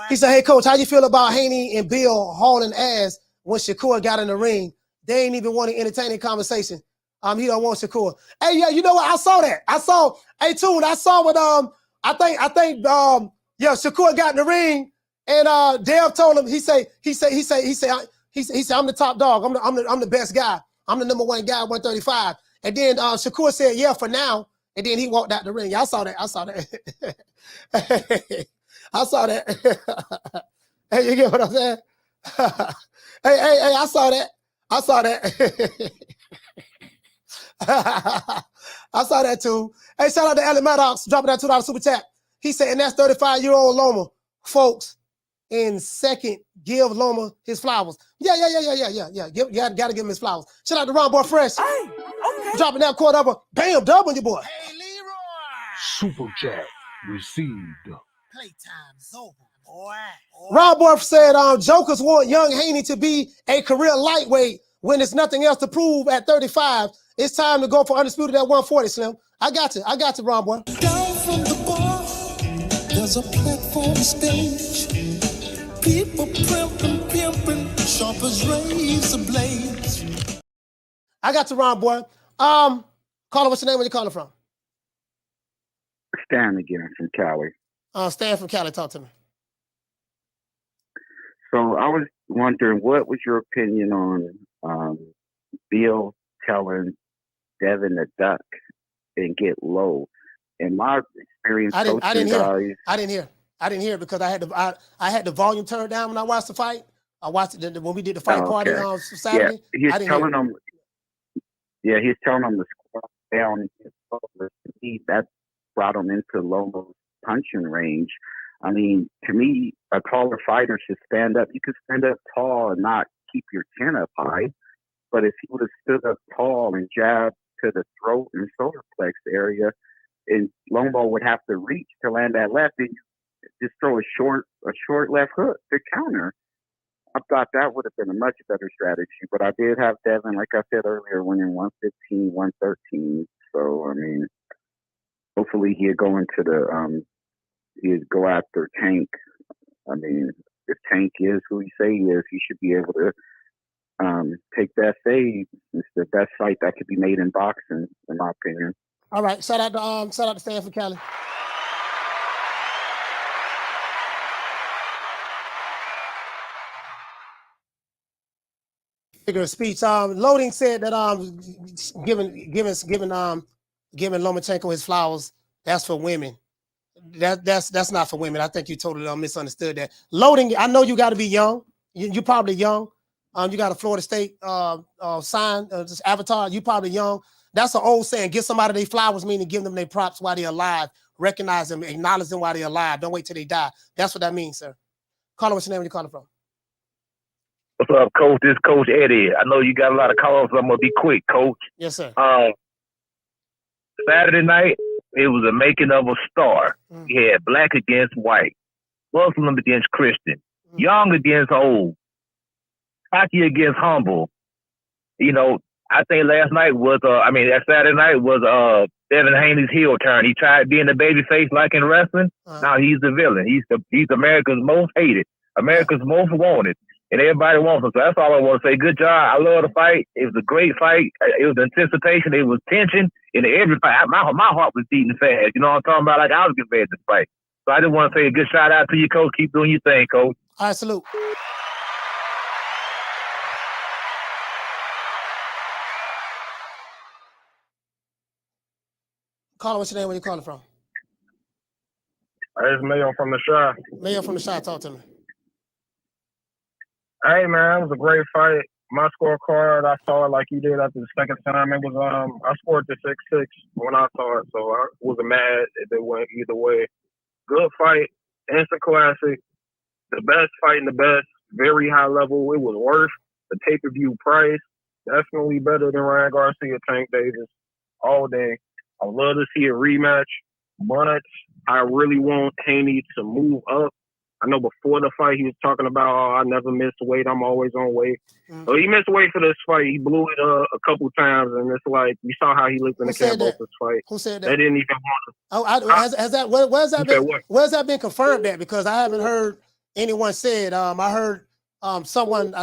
He said, hey, coach, how you feel about Haney and Bill hauling ass when Shakur got in the ring? They ain't even want an entertaining conversation. He don't want Shakur. Hey, yeah, you know what? I saw that. Hey, Toon, I saw what I think Shakur got in the ring and Dev told him, he said, I'm the top dog. I'm the best guy. I'm the number one guy, 135. And then Shakur said, yeah, for now. And then he walked out the ring. Yeah, I saw that. I saw that. Hey, you get what I'm saying? hey, I saw that. I saw that too. Hey, shout out to Alan Maddox dropping that $2 super chat. He said, and that's 35-year-old Loma. Folks, in second, give Loma his flowers. Yeah. Got to give him his flowers. Shout out to Ron Boy Fresh. Hey, okay. Dropping that quarter up. Bam, double your boy. Hey, Leroy. Super chat received. Playtime's over, boy. Ron Boy said, Jokers want young Haney to be a career lightweight when there's nothing else to prove at 35. It's time to go for undisputed at 140, Slim. I got you, Ron Boy. Down from the bar, there's a platform stage. People pimping, sharp as razor blades. I got you, Ron Boy. Caller, what's your name? Where you calling from? Stan again from Cali. Stan from Cali, talk to me. So I was wondering, what was your opinion on Bill telling Devin to duck and get low? In my experience, I didn't hear it because I had the volume turned down when I watched the fight. I watched it when we did the fight party on Saturday. Yeah, he's telling them to squat down. That brought him into Lomo's punching range. I mean, to me, a taller fighter should stand up. You could stand up tall and not keep your chin up high. But if he would have stood up tall and jabbed to the throat and solar plex area, and Lomo would have to reach to land that left, and just throw a short left hook to counter. I thought that would have been a much better strategy. But I did have Devin, like I said earlier, winning 115, 113. So I mean, hopefully he'll go into he'd go after Tank. I mean, if Tank is who he say he is, he should be able to take that fade. It's the best fight that could be made in boxing, in my opinion. All right, shout out to Stan from Cali. Figure of speech. Loading said that giving Lomachenko his flowers, that's for women. That's not for women. I think you totally misunderstood that. Loading, I know you got to be young. You're probably young. You got a Florida State sign, this avatar. You probably young. That's an old saying. Give somebody their flowers, meaning give them their props while they're alive. Recognize them, acknowledge them while they're alive. Don't wait till they die. That's what that means, sir. Caller, what's your name? Where you calling from? What's up, Coach? This is Coach Eddie. I know you got a lot of calls, so I'm gonna be quick, Coach. Yes, sir. Saturday night, it was a making of a star. You had black against white, Muslim against Christian, young against old, cocky against humble. You know, I think last night was, that Saturday night was Devin Haney's heel turn. He tried being the baby face like in wrestling. Now he's the villain. He's America's most hated, America's most wanted, and everybody wants him. So that's all I want to say. Good job. I love the fight. It was a great fight. It was anticipation. It was tension in every fight. My heart was beating fast. You know what I'm talking about? Like I was getting ready to fight. So I just want to say a good shout out to you, Coach. Keep doing your thing, Coach. All right, salute. Caller, what's your name? Where you calling from? It's Mayo from the Shot. Mayo from the Shot. Talk to me. Hey man, it was a great fight. My scorecard, I saw it like you did after the second time. It was I scored the 6-6 when I saw it, so I wasn't mad if it went either way. Good fight, instant classic. The best fight in the best, very high level. It was worth the pay-per-view price. Definitely better than Ryan Garcia, Tank Davis, all day. I love to see a rematch, but I really want Haney to move up. I know before the fight he was talking about, I never miss weight. I'm always on weight. So he missed weight for this fight. He blew it a couple times, and it's like you saw how he looked in the Campos fight. Who said that? They didn't even want to. Where's that been confirmed at? Because I haven't heard anyone say it. I heard someone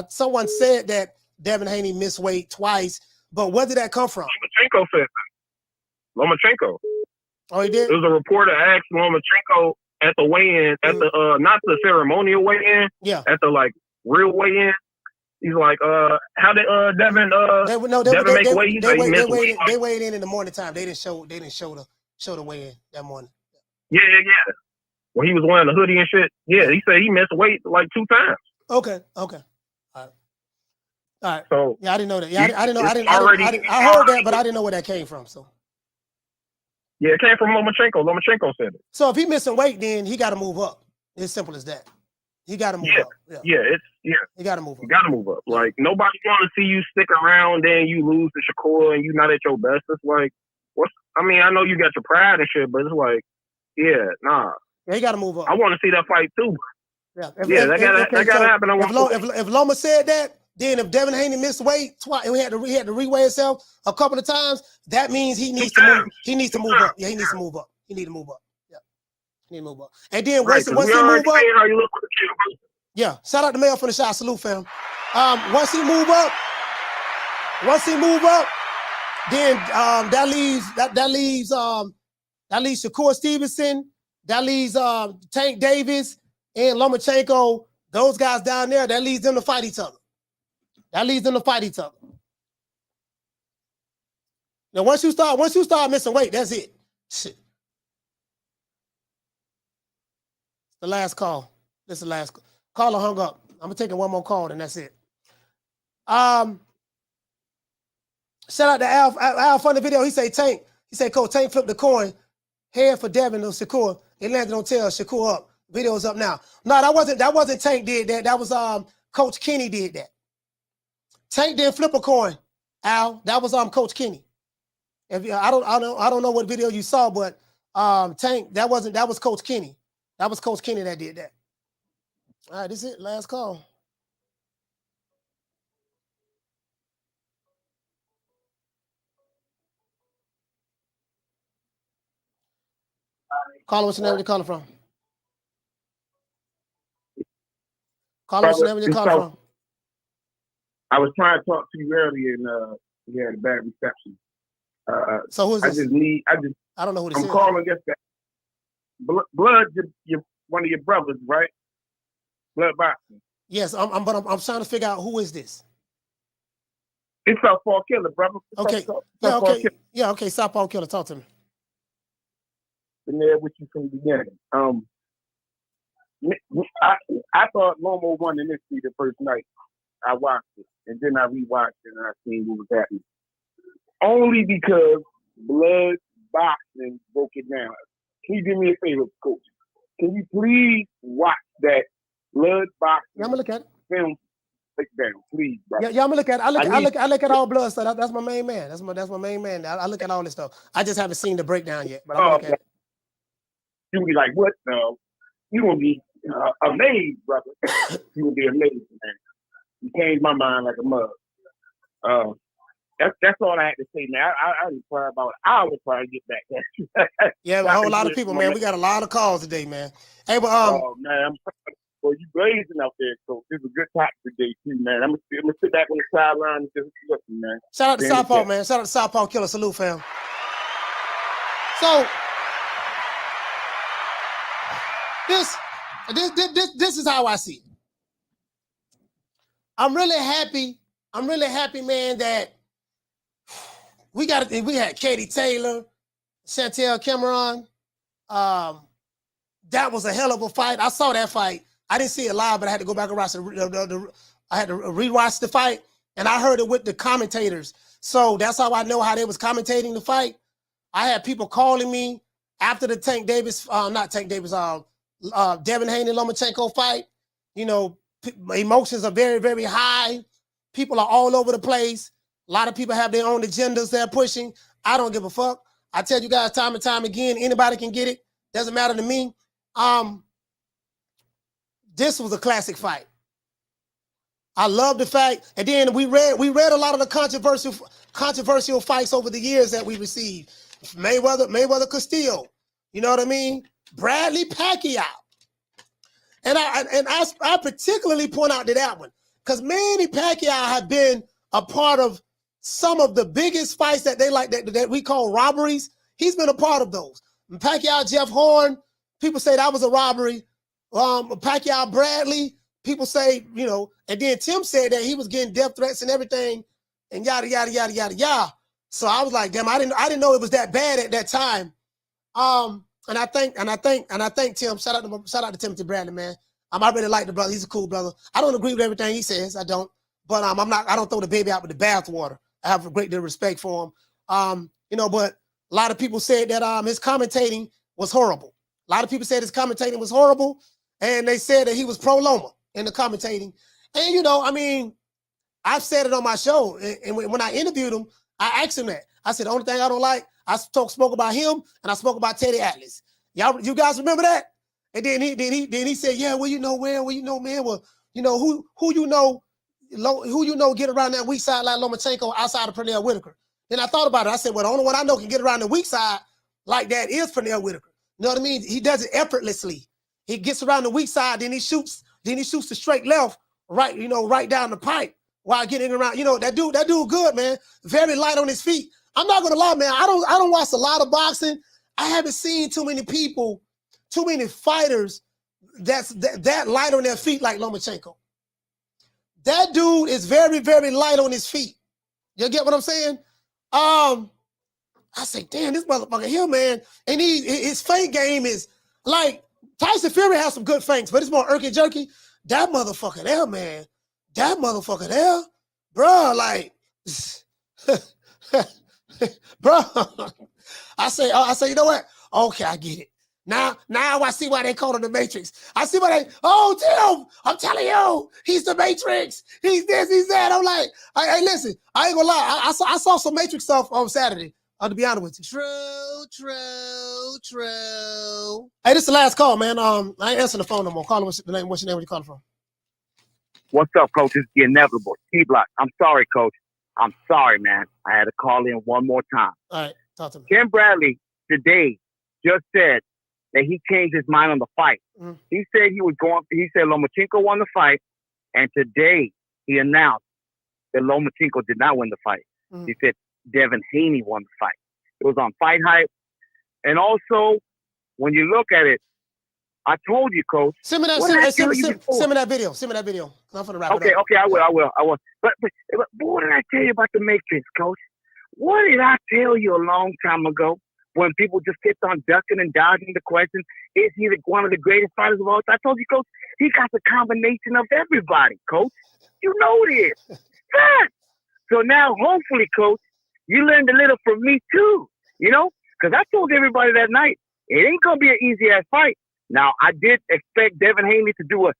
said that Devin Haney missed weight twice, but where did that come from? Lomachenko said that. Lomachenko. Oh, he did? There was a reporter asked Lomachenko at the weigh-in, at the not the ceremonial weigh-in, at the like real weigh-in. He's like, how did Devin Devin make weight? He they weighed in the morning time. They didn't show the weigh-in that morning. Yeah. When he was wearing the hoodie and shit. Yeah, he said he missed weight like 2 times. Okay. All right. So yeah, I didn't know that. Yeah, I didn't know. I heard that, but I didn't know where that came from. So. Yeah, it came from Lomachenko. Lomachenko said it. So if he's missing weight, then he got to move up. It's simple as that. He got to move up. He got to move up. You got to move up. Like nobody want to see you stick around, then you lose to Shakur and you not at your best. It's like, I know you got your pride and shit, but it's like, nah. Yeah, he got to move up. I want to see that fight too. That gotta happen. If Loma said that, then if Devin Haney missed weight twice and he had to reweigh himself a couple of times, that means he needs to move. He needs to move up. Yeah, he needs to move up. He need to move up. Yeah, he need to move up. And then once he move up, yeah. Shout out to Mail from the Shot. Salute, fam. Once he move up, then that leaves Shakur Stevenson. That leaves Tank Davis and Lomachenko. Those guys down there. That leaves them to fight each other. Now, once you start missing weight, that's it. Shit. The last call. This is the last call. Caller hung up. I'm gonna take one more call, and that's it. Shout out to Al from the video. He said, Coach, Tank flipped the coin. Head for Devin or Shakur. It landed on tail. Shakur up. Video's up now. No, that wasn't Tank did that. That was Coach Kenny did that. Tank didn't flip a coin, Al. That was Coach Kenny. I don't know what video you saw, but Tank, that was Coach Kenny. That was Coach Kenny that did that. All right, this is it. Last call. Caller, what's your name? Where you calling from? Caller, what's your name? Where you calling from? I was trying to talk to you earlier, and you had a bad reception. So who is this? I don't know who this is. I'm calling against that. Blood, one of your brothers, right? Blood boxing. Yes, I'm trying to figure out who is this. It's Southpaw Killer, brother. Okay. Okay. Southpaw Killer, talk to me. Been there with you from the beginning. I thought Lomo won in this the first night. I watched it, and then I rewatched it, and I seen what was happening. Only because Blood Boxing broke it down. Can you do me a favor, Coach? Can you please watch that Blood Boxing? Yeah, I'm gonna look at it. Film down, please, bro. Yeah, I'm gonna look at it. I look at all Blood stuff. That's my main man. That's my main man. I look at all this stuff. I just haven't seen the breakdown yet, but I'm gonna look at it. You'll be like, what? You're gonna be amazed, brother. You're gonna be amazed, man. You changed my mind like a mug. That's all I had to say, man. I was probably about an hour trying to get back there. Yeah, a whole lot of people, man. We got a lot of calls today, man. Hey, but oh man, well, you blazing out there, so this is a good topic today too, man. I'm gonna sit back on the sideline and just listen, man. Shout out to Southpaw, man. Shout out to Southpaw Killer. Salute, fam. So this is how I see it. I'm really happy, man, that we had Katie Taylor, Chantel Cameron. That was a hell of a fight. I saw that fight. I didn't see it live, but I had to go back and watch I had to rewatch the fight, and I heard it with the commentators. So that's how I know how they was commentating the fight. I had people calling me after the Devin Haney Lomachenko fight. You know, emotions are very, very high. People are all over the place. A lot of people have their own agendas they're pushing. I don't give a fuck. I tell you guys time and time again, anybody can get it. Doesn't matter to me. This was a classic fight. I love the fact, and then we read a lot of the controversial fights over the years that we received. Mayweather Castillo, you know what I mean? Bradley Pacquiao. And I particularly point out to that one because Manny Pacquiao had been a part of some of the biggest fights that they like that we call robberies. He's been a part of those. Pacquiao, Jeff Horn, people say that was a robbery. Pacquiao, Bradley, people say, you know, and then Tim said that he was getting death threats and everything and yada, yada, yada, yada, yada. So I was like, damn, I didn't know it was that bad at that time. And I think Tim, shout out to Timothy Bradley, man. I really like the brother. He's a cool brother. I don't agree with everything he says. I don't. But I don't throw the baby out with the bathwater. I have a great deal of respect for him. You know, but a lot of people said that his commentating was horrible. A lot of people said his commentating was horrible, and they said that he was pro Loma in the commentating. And you know, I mean, I've said it on my show, and when I interviewed him, I asked him that. I said the only thing I don't like, I spoke about him, and I spoke about Teddy Atlas. You guys remember that? And then he said, yeah, well, you know, man, well, you know, who you know get around that weak side like Lomachenko outside of Pernell Whitaker. Then I thought about it. I said, well, the only one I know can get around the weak side like that is Pernell Whitaker. You know what I mean? He does it effortlessly. He gets around the weak side, then he shoots the straight left, right, you know, right down the pipe while getting around. You know, that dude good, man. Very light on his feet. I'm not gonna lie, man. I don't watch a lot of boxing. I haven't seen too many fighters that light on their feet like Lomachenko. That dude is very, very light on his feet. You get what I'm saying? I say, damn, this motherfucker here, man. And his feint game is like Tyson Fury has some good feints, but it's more irky jerky. That motherfucker there, man. That motherfucker there, bro. Like, bro. I say, you know what? Okay, I get it. Now I see why they call him the Matrix. I see why Tim, I'm telling you, he's the Matrix. He's this, he's that. I'm like, hey, listen, I ain't gonna lie. I saw some Matrix stuff on Saturday. To be honest with you. True. Hey, this is the last call, man. I ain't answering the phone no more. Call him. What's your name? Where you calling from? What's up, Coach? It's the inevitable. T-Block. I'm sorry, Coach. I'm sorry, man. I had to call in one more time. All right, talk to me. Ken Bradley today just said that he changed his mind on the fight. Mm-hmm. He said he said Lomachenko won the fight, and today he announced that Lomachenko did not win the fight. Mm-hmm. He said Devin Haney won the fight. It was on Fight Hype. And also, when you look at it, I told you, Coach. Send me that video. I'm gonna wrap it up. Okay, I will. But what did I tell you about the Matrix, Coach? What did I tell you a long time ago when people just kept on ducking and dodging the question, is he one of the greatest fighters of all time? I told you, Coach, he got the combination of everybody, Coach. You know this. So now, hopefully, Coach, you learned a little from me too, you know? Because I told everybody that night, it ain't going to be an easy-ass fight. Now, I did expect Devin Haney to do a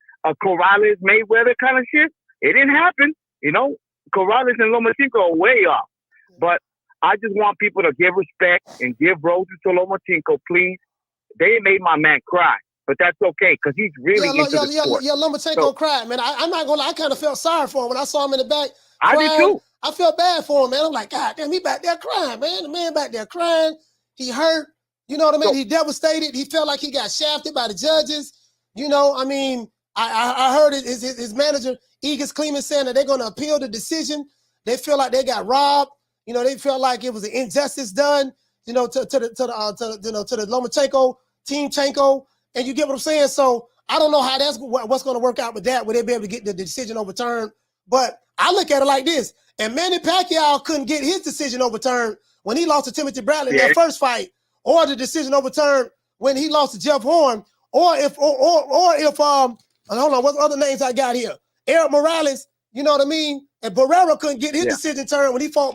Corrales-Mayweather kind of shit. It didn't happen, you know? Corrales and Lomachenko are way off. But I just want people to give respect and give roses to Lomachenko, please. They made my man cry, but that's okay because he's really into the sport. Lomachenko cried, man. I'm not going to lie. I kind of felt sorry for him when I saw him in the back. I did too. I felt bad for him, man. I'm like, God damn, he back there crying, man. The man back there crying. He hurt. You know what I mean? He devastated. He felt like he got shafted by the judges. You know, I mean, I heard his manager, Egas Kleeman, saying that they're going to appeal the decision. They feel like they got robbed. You know, they feel like it was an injustice done, you know, to the Lomachenko, Team Chanko. And you get what I'm saying? So I don't know how what's going to work out with that. Will they be able to get the decision overturned? But I look at it like this. And Manny Pacquiao couldn't get his decision overturned when he lost to Timothy Bradley in that first fight, or the decision overturned when he lost to Jeff Horn, or if hold on, what other names I got here? Eric Morales, you know what I mean? And Barrera couldn't get his decision turned when he fought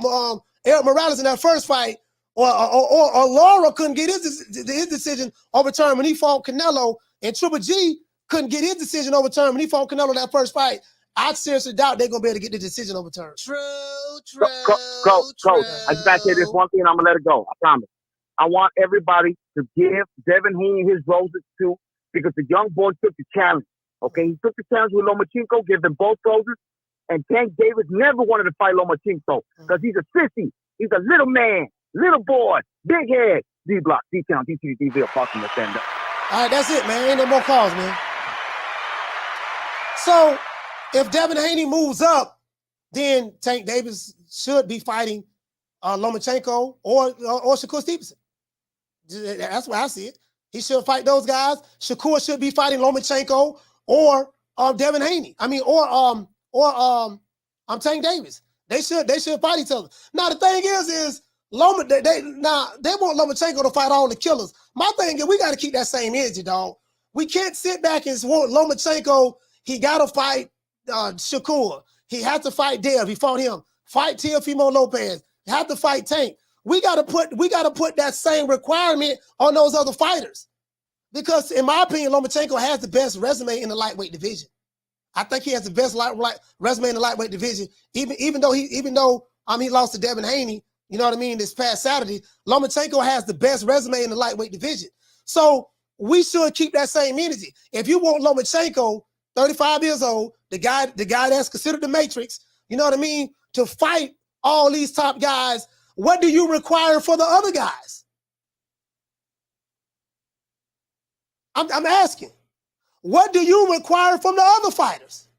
Eric Morales in that first fight, or Laura couldn't get his decision overturned when he fought Canelo, and Triple G couldn't get his decision overturned when he fought Canelo in that first fight. I seriously doubt they're gonna be able to get the decision overturned. Coach, I just gotta say this one thing and I'm gonna let it go. I promise. I want everybody to give Devin Haney his roses too, because the young boy took the challenge. Okay, he took the challenge with Lomachenko, give them both roses. And Tank Davis never wanted to fight Lomachenko because he's a sissy. He's a little man, little boy, big head. D-block, D-town, D-T, D-Ville, fucking the stand up. All right, that's it, man. Ain't no more calls, man. So if Devin Haney moves up, then Tank Davis should be fighting Lomachenko or Shakur Stevenson. That's why I see it. He should fight those guys. Shakur should be fighting Lomachenko or Devin Haney. I mean, or Tank Davis. They should fight each other. Now the thing is they want Lomachenko to fight all the killers. My thing is we got to keep that same energy, dog. We can't sit back and want Lomachenko. He got to fight Shakur. He had to fight Dev. He fought him. Fight Teofimo Lopez. He had to fight Tank. We got to put that same requirement on those other fighters, because in my opinion, Lomachenko has the best resume in the lightweight division. I think he has the best resume in the lightweight division. Even though he lost to Devin Haney, you know what I mean, this past Saturday, Lomachenko has the best resume in the lightweight division. So we should keep that same energy. If you want Lomachenko, 35 years old, the guy that's considered the Matrix, you know what I mean, to fight all these top guys, what do you require for the other guys? I'm asking. What do you require from the other fighters?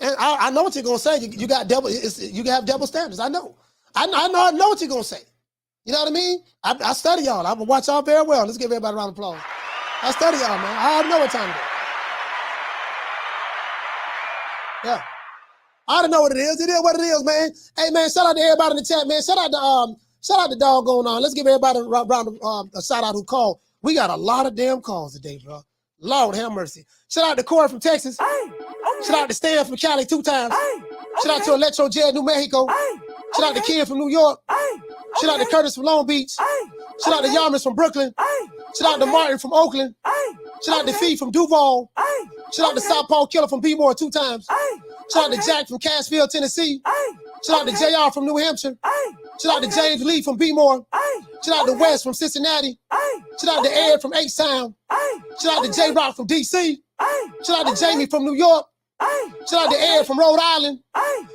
And I know what you're gonna say. You got double. You have double standards. I know. I know what you're gonna say. You know what I mean? I study y'all. I'm gonna watch y'all very well. Let's give everybody a round of applause. I study y'all, man. I know what time it is. Yeah. I don't know what it is. It is what it is, man. Hey, man, shout out to everybody in the chat, man. Shout out to dog going on. Let's give everybody a round of a shout out who called. We got a lot of damn calls today, bro. Lord have mercy. Shout out to Cory from Texas. Shout out to Stan from Cali 2 times. Shout out to Electro Jet, New Mexico. Shout out to Ken from New York. Shout out to Curtis from Long Beach. Shout out to Yarmus from Brooklyn. Shout out to Martin from Oakland. Shout out to Fee from Duval. Shout out to Southpaw Killer from B-More 2 times. Shout out to Jack from Cashville, Tennessee. Shout out to JR from New Hampshire. Shout out to James Lee from B-More. Shout out to Wes from Cincinnati. Shout out to Ed from H-Town. Shout out to J-Rock from D.C. Shout out to Jamie from New York. Shout out to Ed from Rhode Island.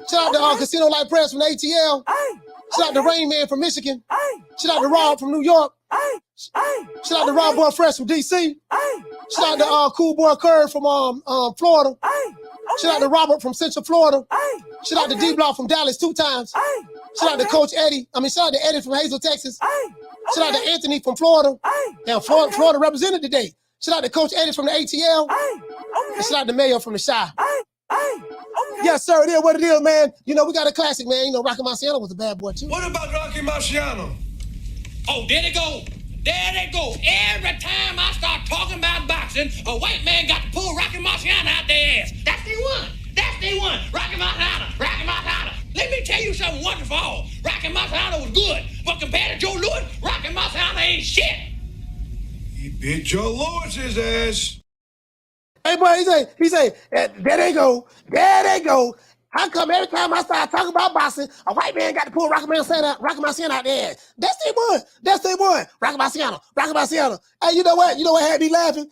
Shout out to Casino Light Press from ATL. Shout out to Rain Man from Michigan. Shout out to Rob from New York. Shout out to Rob Boy Fresh from D.C. Shout out to Cool Boy Curve from Florida. Shout out to Robert from Central Florida. Shout out to D-Block from Dallas 2 times. Shout out to Coach Eddie. Shout out to Eddie from Hazel, Texas. Shout out to Anthony from Florida. Now, Florida represented today. Shout out to Coach Eddie from the ATL. And shout out to Mayo from the Shy. Yes, sir. It is what it is, man. You know, we got a classic, man. You know, Rocky Marciano was a bad boy, too. What about Rocky Marciano? Oh, there they go. There they go. Every time I start talking about boxing, a white man got to pull Rocky Marciano out their ass. That's the one. That's the one. Rocky Marciano. Rocky Marciano. Let me tell you something wonderful. Rocky Marciano was good, but compared to Joe Louis, Rocky Marciano ain't shit. He beat Joe Louis's ass. Hey, boy, he say, there they go. There they go. How come every time I start talking about boxing, a white man got to pull Rocky Marciano out there? That's the one. That's the one. Rocky Marciano. Hey, you know what? You know what had me laughing?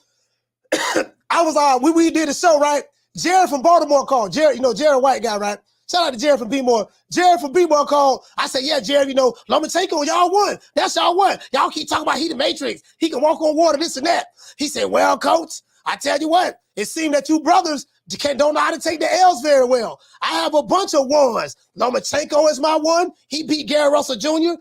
I was we did a show, right? Jared from Baltimore called. Jared, Jared White guy, right? Shout out to Jared from B-More. Jared from B-More called. I said, yeah, Jared, Lomachenko, y'all won. That's y'all won. Y'all keep talking about he the Matrix. He can walk on water, this and that. He said, well, coach, I tell you what, it seemed that you brothers don't know how to take the L's very well. I have a bunch of ones. Lomachenko is my one. He beat Gary Russell Jr.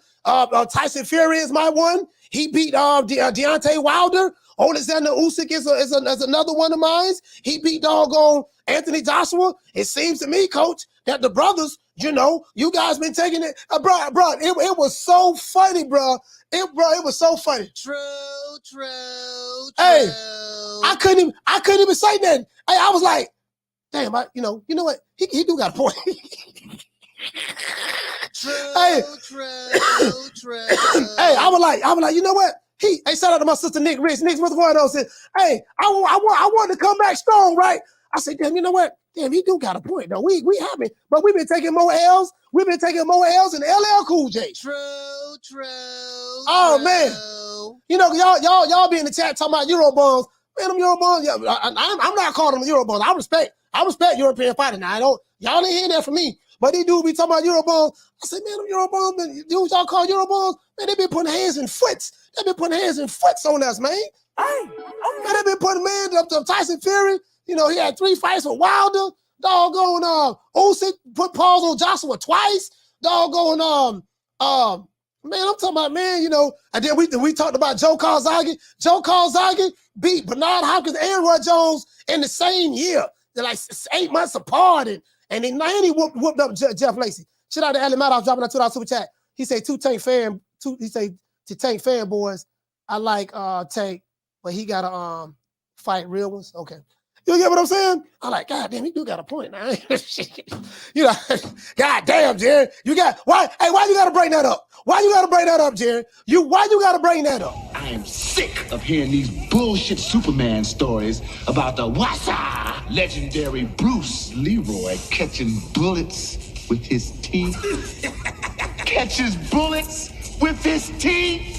Tyson Fury is my one. He beat Deontay Wilder. Alexander Usyk is another one of mine. He beat doggone Anthony Joshua. It seems to me, coach, that the brothers, you guys been taking it. Bro, it was so funny, bro. It was so funny. True. Hey, I couldn't even say nothing. Hey, I was like, damn, you know what? He do got a point. True. Hey, I was like, you know what? Hey, shout out to my sister Nick Rich. Nick's what's going on? Said, hey, I want to come back strong, right? I said, damn, you know what? Damn, he do got a point, though. We happy, but we've been taking more L's. We've been taking more L's than LL Cool J. True. Oh man, y'all be in the chat talking about Eurobonds. Man, them Eurobonds. Yeah, I'm not calling them Eurobonds. I respect European fighting. Now y'all ain't hear that from me. But they do be talking about Eurobonds. I said, man, them Eurobonds, man, dudes y'all call Eurobonds, man, they been putting hands and foots. They been putting hands and foots on us, man. Man, they been putting up to Tyson Fury. He had 3 fights with Wilder. Doggone Usyk put pause on Joshua twice. Doggone man, I'm talking about, man, and then we talked about Joe Calzaghe. Joe Calzaghe beat Bernard Hopkins and Roy Jones in the same year. They're like 8 months apart, and then Haney whooped up Jeff Lacey. Shout out to Ali Madoff dropping that $2 super chat. He said to Tank fanboys, I like Tank, but he gotta fight real ones. Okay. You get what I'm saying? I'm like, God damn, he do got a point now. God damn, Jared. Why you gotta bring that up? Why you gotta bring that up, Jared? Why you gotta bring that up? I am sick of hearing these bullshit Superman stories about the Wassa legendary Bruce Leroy catching bullets with his teeth. Catches bullets with his teeth?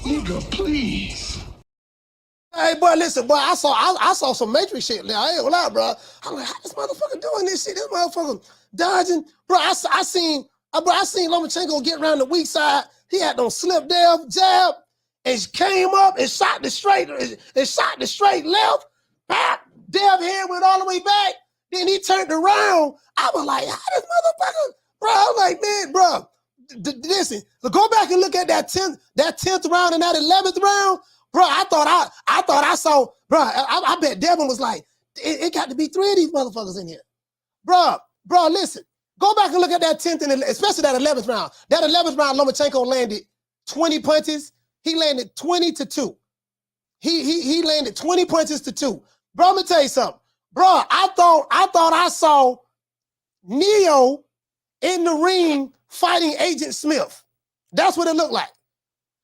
Nigga, please. Hey, boy, listen, boy, I saw some Matrix shit now. I ain't gonna lie, bro. I'm like, how this motherfucker doing this shit? This motherfucker dodging. Bro, I seen Lomachenko get around the weak side. He had no slip there, jab, and came up and shot the straight left. Bap, Dev head went all the way back. Then he turned around. I was like, how this motherfucker? Bro, I'm like, man, bro, listen, go back and look at that 10th round and that 11th round. Bro, I thought I saw, bro, I bet Devin was like, it got to be 3 of these motherfuckers in here. Bro, listen, go back and look at that 10th and especially that 11th round. That 11th round, Lomachenko landed 20 punches. He landed 20-2. He landed 20 punches to 2. Bro, I'm gonna tell you something. Bro, I thought I saw Neo in the ring fighting Agent Smith. That's what it looked like.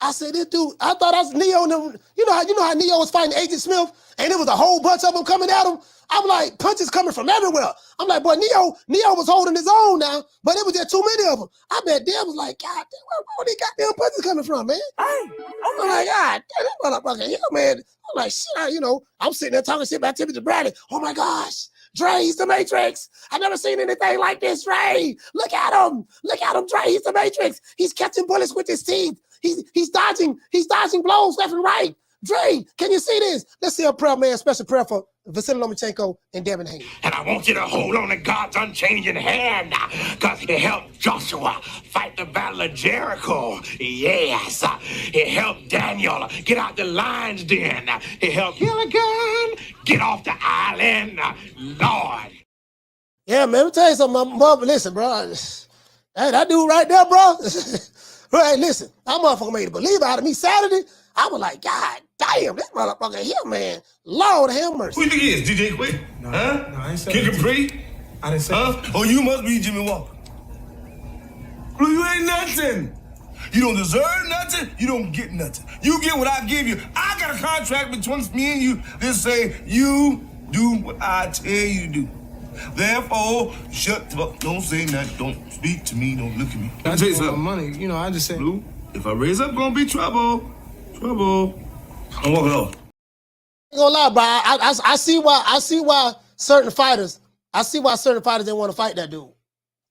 I said, this dude, I thought I was Neo. You know how Neo was fighting Agent Smith, and there was a whole bunch of them coming at him. I'm like, punches coming from everywhere. I'm like, boy, Neo was holding his own now, but it was just too many of them. I bet Dev was like, God damn, where these goddamn punches coming from, man? I'm like, God damn, this motherfucker here, man. I'm like, shit, I'm sitting there talking shit about Timothy Bradley. Oh my gosh, Dre, he's the Matrix. I've never seen anything like this, Dre. Look at him, Dre, he's the Matrix. He's catching bullets with his teeth. He's dodging blows left and right. Dre, can you see this? Let's see a prayer, man, special prayer for Vasily Lomachenko and Devin Haney. And I want you to hold on to God's unchanging hand, because he helped Joshua fight the battle of Jericho. Yes. He helped Daniel get out the lion's den. He helped Gilligan get off the island. Lord. Yeah, man, let me tell you something, mother. Listen, bro. Hey, that dude right there, bro. Hey, listen, that motherfucker made a believer out of me Saturday. I was like, God damn, this motherfucker here, man. Lord have mercy. Who you think he is? DJ Quick? No, huh? No, I ain't saying Kid Capri? I didn't say that. Oh, you must be Jimmy Walker. Well, you ain't nothing. You don't deserve nothing. You don't get nothing. You get what I give you. I got a contract between me and you that say you do what I tell you to do. Therefore, shut the fuck. Don't say nothing. Don't speak to me. Don't look at me. I just want money. I just said. Blue, if I raise up, gonna be trouble. Trouble. I'm walking off. I ain't gonna lie, bro. I see why certain fighters, didn't want to fight that dude.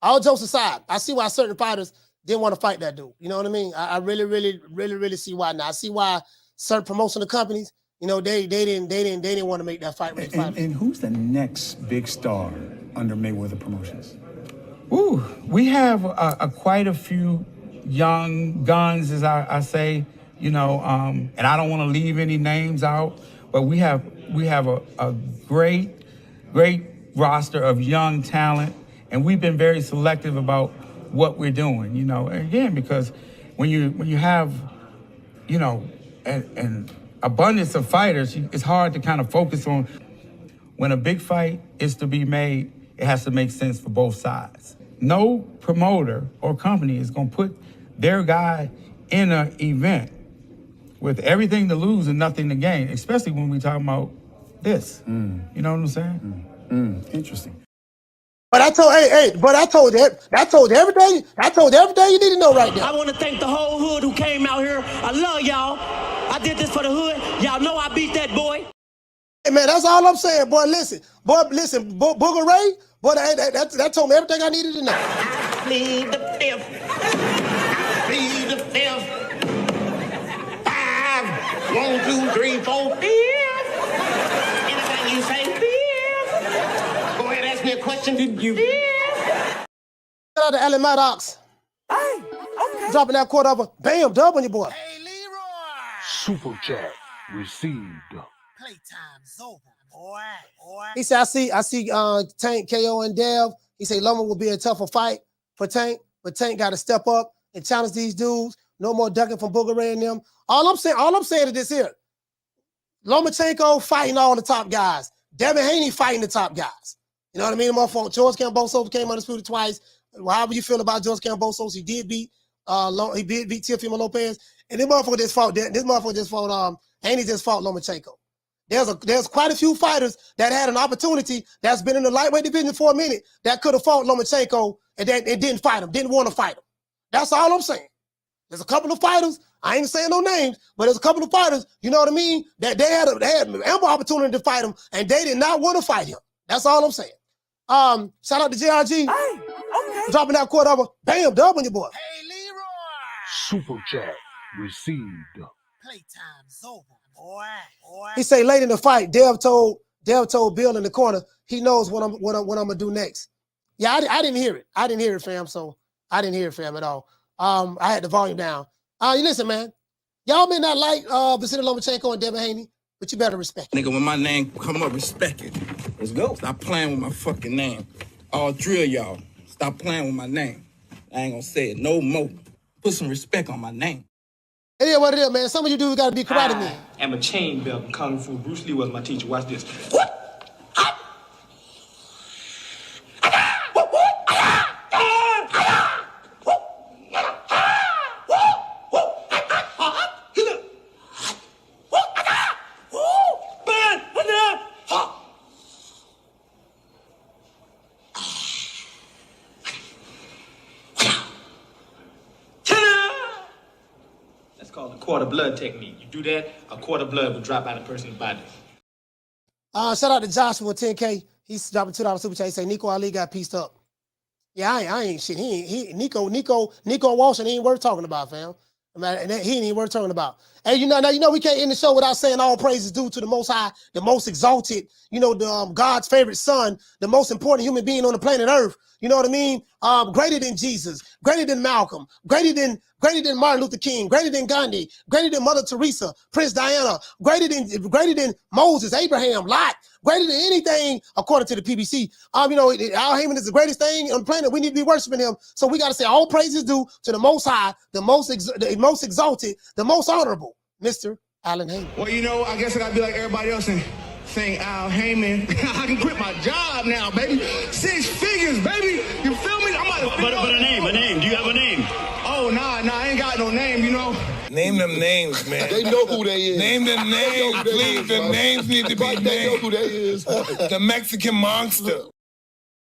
All jokes aside, I see why certain fighters didn't want to fight that dude. You know what I mean? I really see why now. I see why certain promotional companies, they didn't want to make that fight with the fighters. And who's the next big star under Mayweather Promotions? Ooh, we have quite a few young guns, as I say, and I don't want to leave any names out, but we have a great roster of young talent, and we've been very selective about what we're doing, again, because when you have, an abundance of fighters, it's hard to kind of focus on. When a big fight is to be made, it has to make sense for both sides. No promoter or company is going to put their guy in an event with everything to lose and nothing to gain, especially when we talk about this. You know what I'm saying? Interesting. But I told everything you need to know right now. I want to thank the whole hood who came out here. I love y'all. I did this for the hood. Y'all know I beat that boy. Hey man, that's all I'm saying, boy. Listen, Booger Ray, boy, that told me everything I needed to know. I plead the fifth. I plead the fifth. 5, 1, 2, 3, 4, 5. Anything you say, 5. Go ahead, ask me a question. Did you? Shout out to Allen Maddox. Hey, okay. Dropping that quarter over. Bam, dub on your boy. Hey, Leroy. Super chat received. Playtime's over, boy. He said, I see Tank, KO, and Dev. He said Loma will be a tougher fight for Tank, but Tank got to step up and challenge these dudes. No more ducking from Booger Ray and them. All I'm saying is this here. Lomachenko fighting all the top guys. Devin Haney fighting the top guys. You know what I mean? George Cambosos came undisputed twice. However you feel about George Cambosos, he did beat Teofimo Lopez. And this motherfucker just fought Haney just fought Lomachenko. There's quite a few fighters that had an opportunity that's been in the lightweight division for a minute that could have fought Lomachenko and didn't fight him, didn't want to fight him. That's all I'm saying. There's a couple of fighters, I ain't saying no names, but there's a couple of fighters, you know what I mean, that they had ample opportunity to fight him and they did not want to fight him. That's all I'm saying. Shout out to JRG. Hey, okay. Dropping that quarter over. Bam, dub on your boy. Hey, Leroy. Super chat received. Playtime's over, boy. He say late in the fight, Dev told Bill in the corner, he knows what I'm gonna do next. Yeah, I didn't hear it. I didn't hear it, fam. So I didn't hear it, fam, at all. I had the volume down. You listen, man. Y'all may not like Vasily Lomachenko and Devin Haney, but you better respect it. Nigga, when my name come up, respect it. Let's go. Stop playing with my fucking name. All 3 of y'all, stop playing with my name. I ain't gonna say it no more. Put some respect on my name. It is what it is, man. Some of you dudes gotta be karate men. I am a chain belt in Kung Fu. Bruce Lee was my teacher. Watch this. What? Quarter blood technique. You do that, a quarter blood will drop out of a person's body. Shout out to Joshua 10K. He's dropping $2 super chat. He say Nico Ali got pieced up. Yeah, I ain't shit. Nico Walsh ain't worth talking about, fam. He ain't worth talking about. Hey, you know we can't end the show without saying all praises due to the Most High, the most exalted, God's favorite son, the most important human being on the planet Earth. You know what I mean? Greater than Jesus, greater than Malcolm, greater than Martin Luther King, greater than Gandhi, greater than Mother Teresa, Prince Diana, greater than Moses, Abraham, Lot, greater than anything according to the PBC. Al Heyman is the greatest thing on the planet. We need to be worshiping him. So we got to say all praises due to the Most High, the most exalted, the most honorable, Mr. Allen Heyman. Well, I guess I got to be like everybody else and saying Al Heyman. I can quit my job now, baby. 6 figures, baby. You feel me? But a name. Do you have a name? Oh, nah, I ain't got no name, Name them names, man. They know who they is. Name them names, please. The names need to be named. They know who they is. The Mexican monster.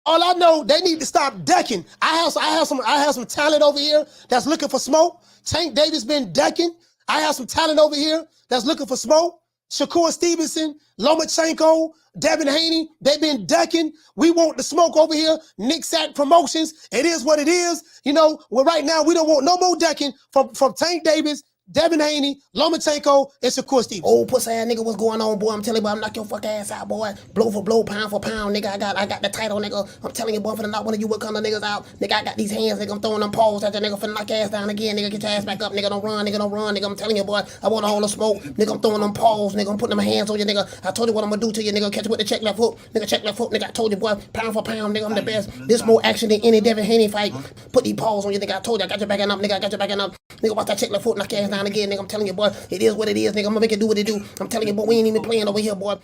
All I know, they need to stop ducking. I have some talent over here that's looking for smoke. Tank Davis been ducking. I have some talent over here that's looking for smoke. Shakur Stevenson, Lomachenko, Devin Haney, they've been ducking. We want the smoke over here. Nick Sack Promotions. It is what it is. You know, well, right now we don't want no more ducking from Tank Davis, Devin Haney, Lomachenko, and Shakur Stevenson. Oh, pussy ass nigga, what's going on, boy? I'm telling you, boy, I'm knock your fuck ass out, boy. Blow for blow, pound for pound, nigga. I got the title, nigga. I'm telling you, boy, finna knock one of you what kind of niggas out. Nigga, I got these hands, nigga. I'm throwing them paws at that nigga, finna knock your ass down again, nigga. Get your ass back up, nigga. Don't run, nigga. Don't run, nigga. I'm telling you, boy, I want all the smoke. Nigga, I'm throwing them paws, nigga. I'm putting them hands on you, nigga. I told you what I'm gonna do to you, nigga. Catch you with the check left hook. Nigga, check left hook, nigga. I told you, boy, pound for pound, nigga. I'm the best. This more action than any Devin Haney fight. Put these paws on you, nigga. I told you, I got you backing up, nigga. I got you backing up. Nigga, watch that check left hook, knock your ass down again, nigga. I'm telling you, boy, it is what it is, nigga. I'm gonna make it do what it do. I'm telling you, boy, we ain't even playing over here, boy.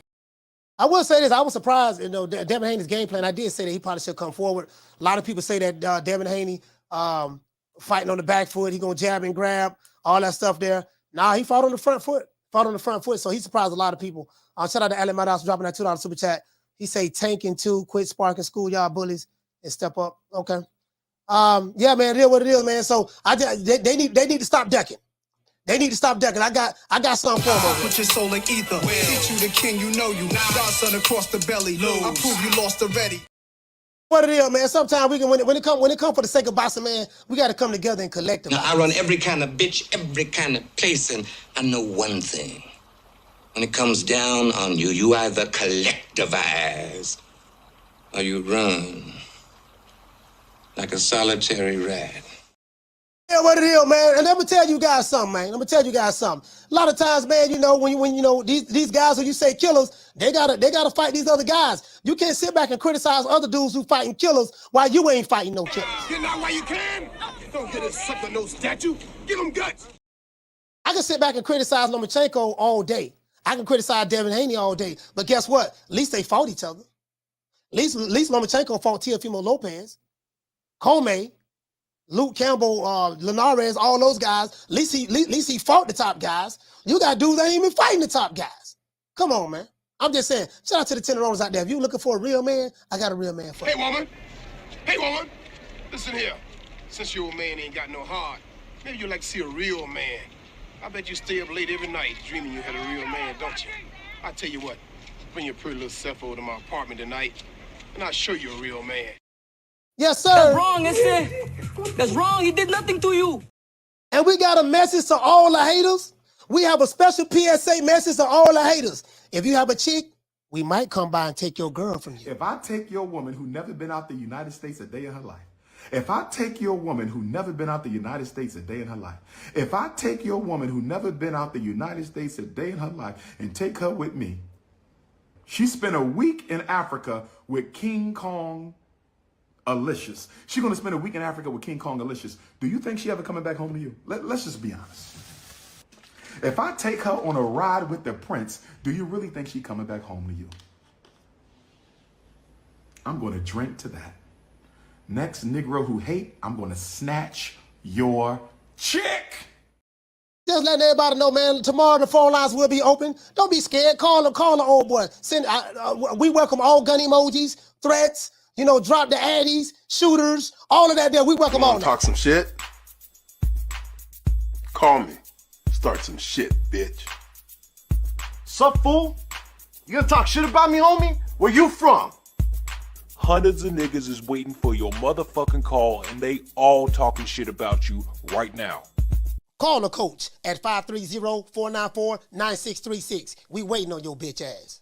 I will say this. I was surprised, you know, Devin Haney's game plan. I did say that he probably should come forward. A lot of people say that Devin Haney fighting on the back foot. He going to jab and grab, all that stuff there. Nah, he fought on the front foot. So he surprised a lot of people. Shout out to Allen Maddox dropping that $2 super chat. He say tanking too, quit sparking schoolyard bullies and step up. Okay. Yeah, man, it is what it is, man. So they need to stop ducking. They need to stop ducking. I got something for them. Put your soul in ether. Teach you the king, you know you. Godson across the belly. I prove you lost already. What it is, man. Sometimes we can when it come for the sake of boxing, man, we got to come together and collectively. Now I run every kind of bitch, every kind of place, and I know one thing. When it comes down on you, you either collectivize or you run like a solitary rat. Yeah, what it is, man. And let me tell you guys something, man. A lot of times, man, you know, when you know these guys who you say killers, they gotta fight these other guys. You can't sit back and criticize other dudes who fighting killers while you ain't fighting no killers. Get out while you can. Don't get a sucker no statue. Give them guts. I can sit back and criticize Lomachenko all day. I can criticize Devin Haney all day. But guess what? At least they fought each other. At least Lomachenko fought Teofimo Lopez, Cory, Luke Campbell, Linares, all those guys. At least he fought the top guys. You got dudes that ain't even fighting the top guys. Come on, man. I'm just saying, shout out to the Tenderonis out there. If you looking for a real man, I got a real man for you. Hey, woman. Listen here. Since your old man ain't got no heart, maybe you'd like to see a real man. I bet you stay up late every night dreaming you had a real man, don't you? I tell you what, bring your pretty little self over to my apartment tonight, and I'll show you a real man. Yes, sir. That's wrong, Ese. That's wrong. He did nothing to you. And we got a message to all the haters. We have a special PSA message to all the haters. If you have a chick, we might come by and take your girl from you. If I take your woman who never been out the United States a day in her life, if I take your woman who never been out the United States a day in her life, if I take your woman who never been out the United States a day in her life and take her with me, she spent a week in Africa with King Kong Alicious. She's going to spend a week in Africa with King Kong Alicious. Do you think she ever coming back home to you? Let's just be honest. If I take her on a ride with the prince, do you really think she coming back home to you? I'm going to drink to that. Next Negro who hate, I'm going to snatch your chick. Just letting everybody know, man, tomorrow the phone lines will be open. Don't be scared. Call the old boy. We welcome all gun emojis, threats, you know, drop the addies, shooters, all of that there. We welcome all that. Talk some shit? Call me. Start some shit, bitch. Sup, fool? You gonna talk shit about me, homie? Where you from? Hundreds of niggas is waiting for your motherfucking call, and they all talking shit about you right now. Call the coach at 530-494-9636. We waiting on your bitch ass.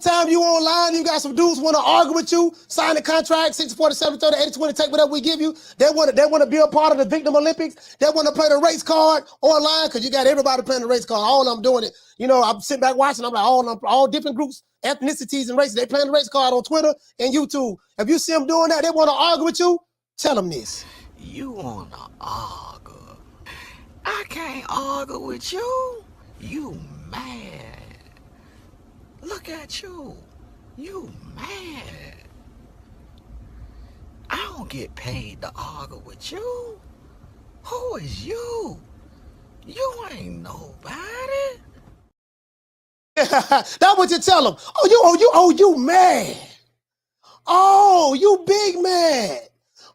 Time you online, you got some dudes want to argue with you, sign the contract, 64730 8020, take whatever we give you. They want to be a part of the Victim Olympics. They want to play the race card online because you got everybody playing the race card. All of them doing it. You know, I'm sitting back watching. I'm like, all different groups, ethnicities, and races. They playing the race card on Twitter and YouTube. If you see them doing that, they want to argue with you. Tell them this. You want to argue? I can't argue with you. You mad. Look at you. You mad. I don't get paid to argue with you. Who is you? You ain't nobody. That's what you tell them. You mad. Oh, you big mad.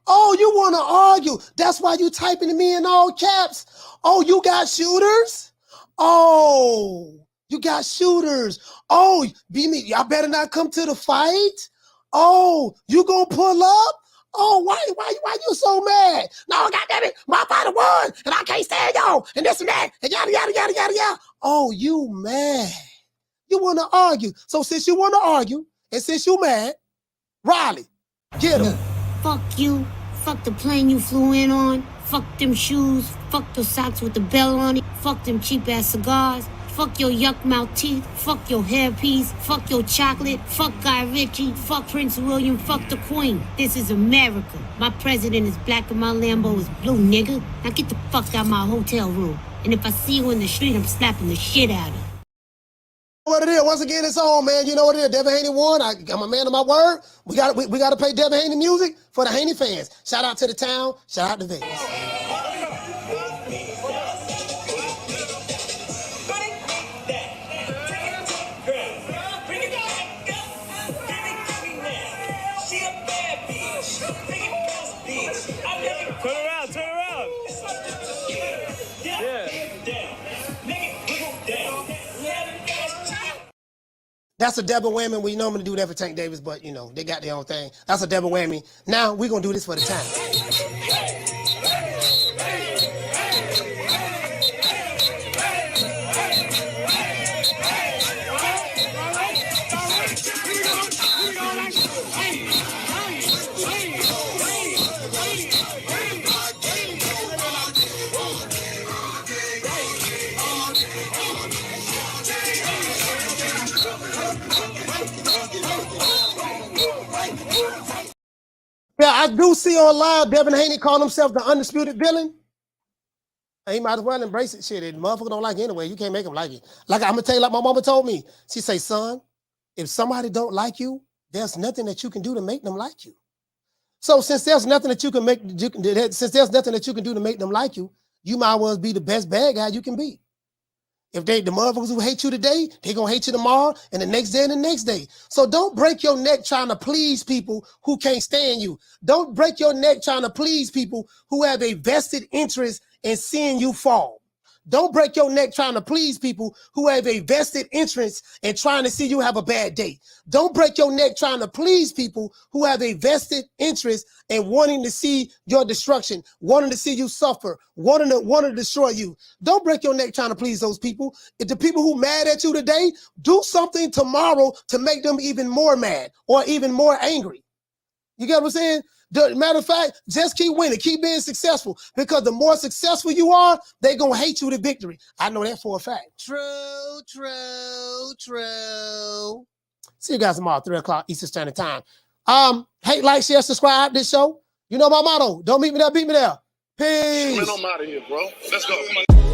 Oh, you want to argue. That's why you typing to me in all caps. Oh, you got shooters? Oh, You got shooters. Oh, beat me. Y'all better not come to the fight. Oh, you gonna pull up? Oh, why you so mad? No, goddamn it, my fighter won, and I can't stand y'all, and this and that, and yada yada yada yada yada. Oh, you mad? You want to argue? So since you want to argue, and since you mad, Riley, get him. Fuck you. Fuck the plane you flew in on. Fuck them shoes. Fuck the socks with the bell on it. Fuck them cheap ass cigars. Fuck your yuck mouth teeth. Fuck your hairpiece. Fuck your chocolate. Fuck Guy Ritchie. Fuck Prince William. Fuck the Queen. This is America. My president is black and my Lambo is blue, nigga. Now get the fuck out of my hotel room. And if I see you in the street, I'm slapping the shit out of you. What it is? Once again, it's on, man. You know what it is. Devin Haney won. I'm a man of my word. We got to play Devin Haney music for the Haney fans. Shout out to the town. Shout out to Vegas. Turn around. Yeah. That's a double whammy. We normally do that for Tank Davis, but you know, they got their own thing. That's a double whammy. Now we're gonna do this for the time. Yeah, I do see online Devin Haney call himself the undisputed villain. He might as well embrace it. Shit, the motherfucker don't like it anyway. You can't make him like it. Like I'm gonna tell you, like my mama told me. She say, son, if somebody don't like you, there's nothing that you can do to make them like you. So since there's nothing that you can make, since there's nothing that you can do to make them like you, you might as well be the best bad guy you can be. If the motherfuckers who hate you today, they gonna hate you tomorrow and the next day and the next day. So don't break your neck trying to please people who can't stand you. Don't break your neck trying to please people who have a vested interest in seeing you fall. Don't break your neck trying to please people who have a vested interest in trying to see you have a bad day. Don't break your neck trying to please people who have a vested interest in wanting to see your destruction, wanting to see you suffer, wanting to destroy you. Don't break your neck trying to please those people. If the people who mad at you today, do something tomorrow to make them even more mad or even more angry. You get what I'm saying? Matter of fact, just keep winning, keep being successful, because the more successful you are, they're going to hate you to victory. I know that for a fact. True. See you guys tomorrow, 3 o'clock Eastern Standard Time. Hate, like, share, subscribe this show. You know my motto. Don't meet me there, beat me there. Peace. Man, I'm out of here, bro. Let's go.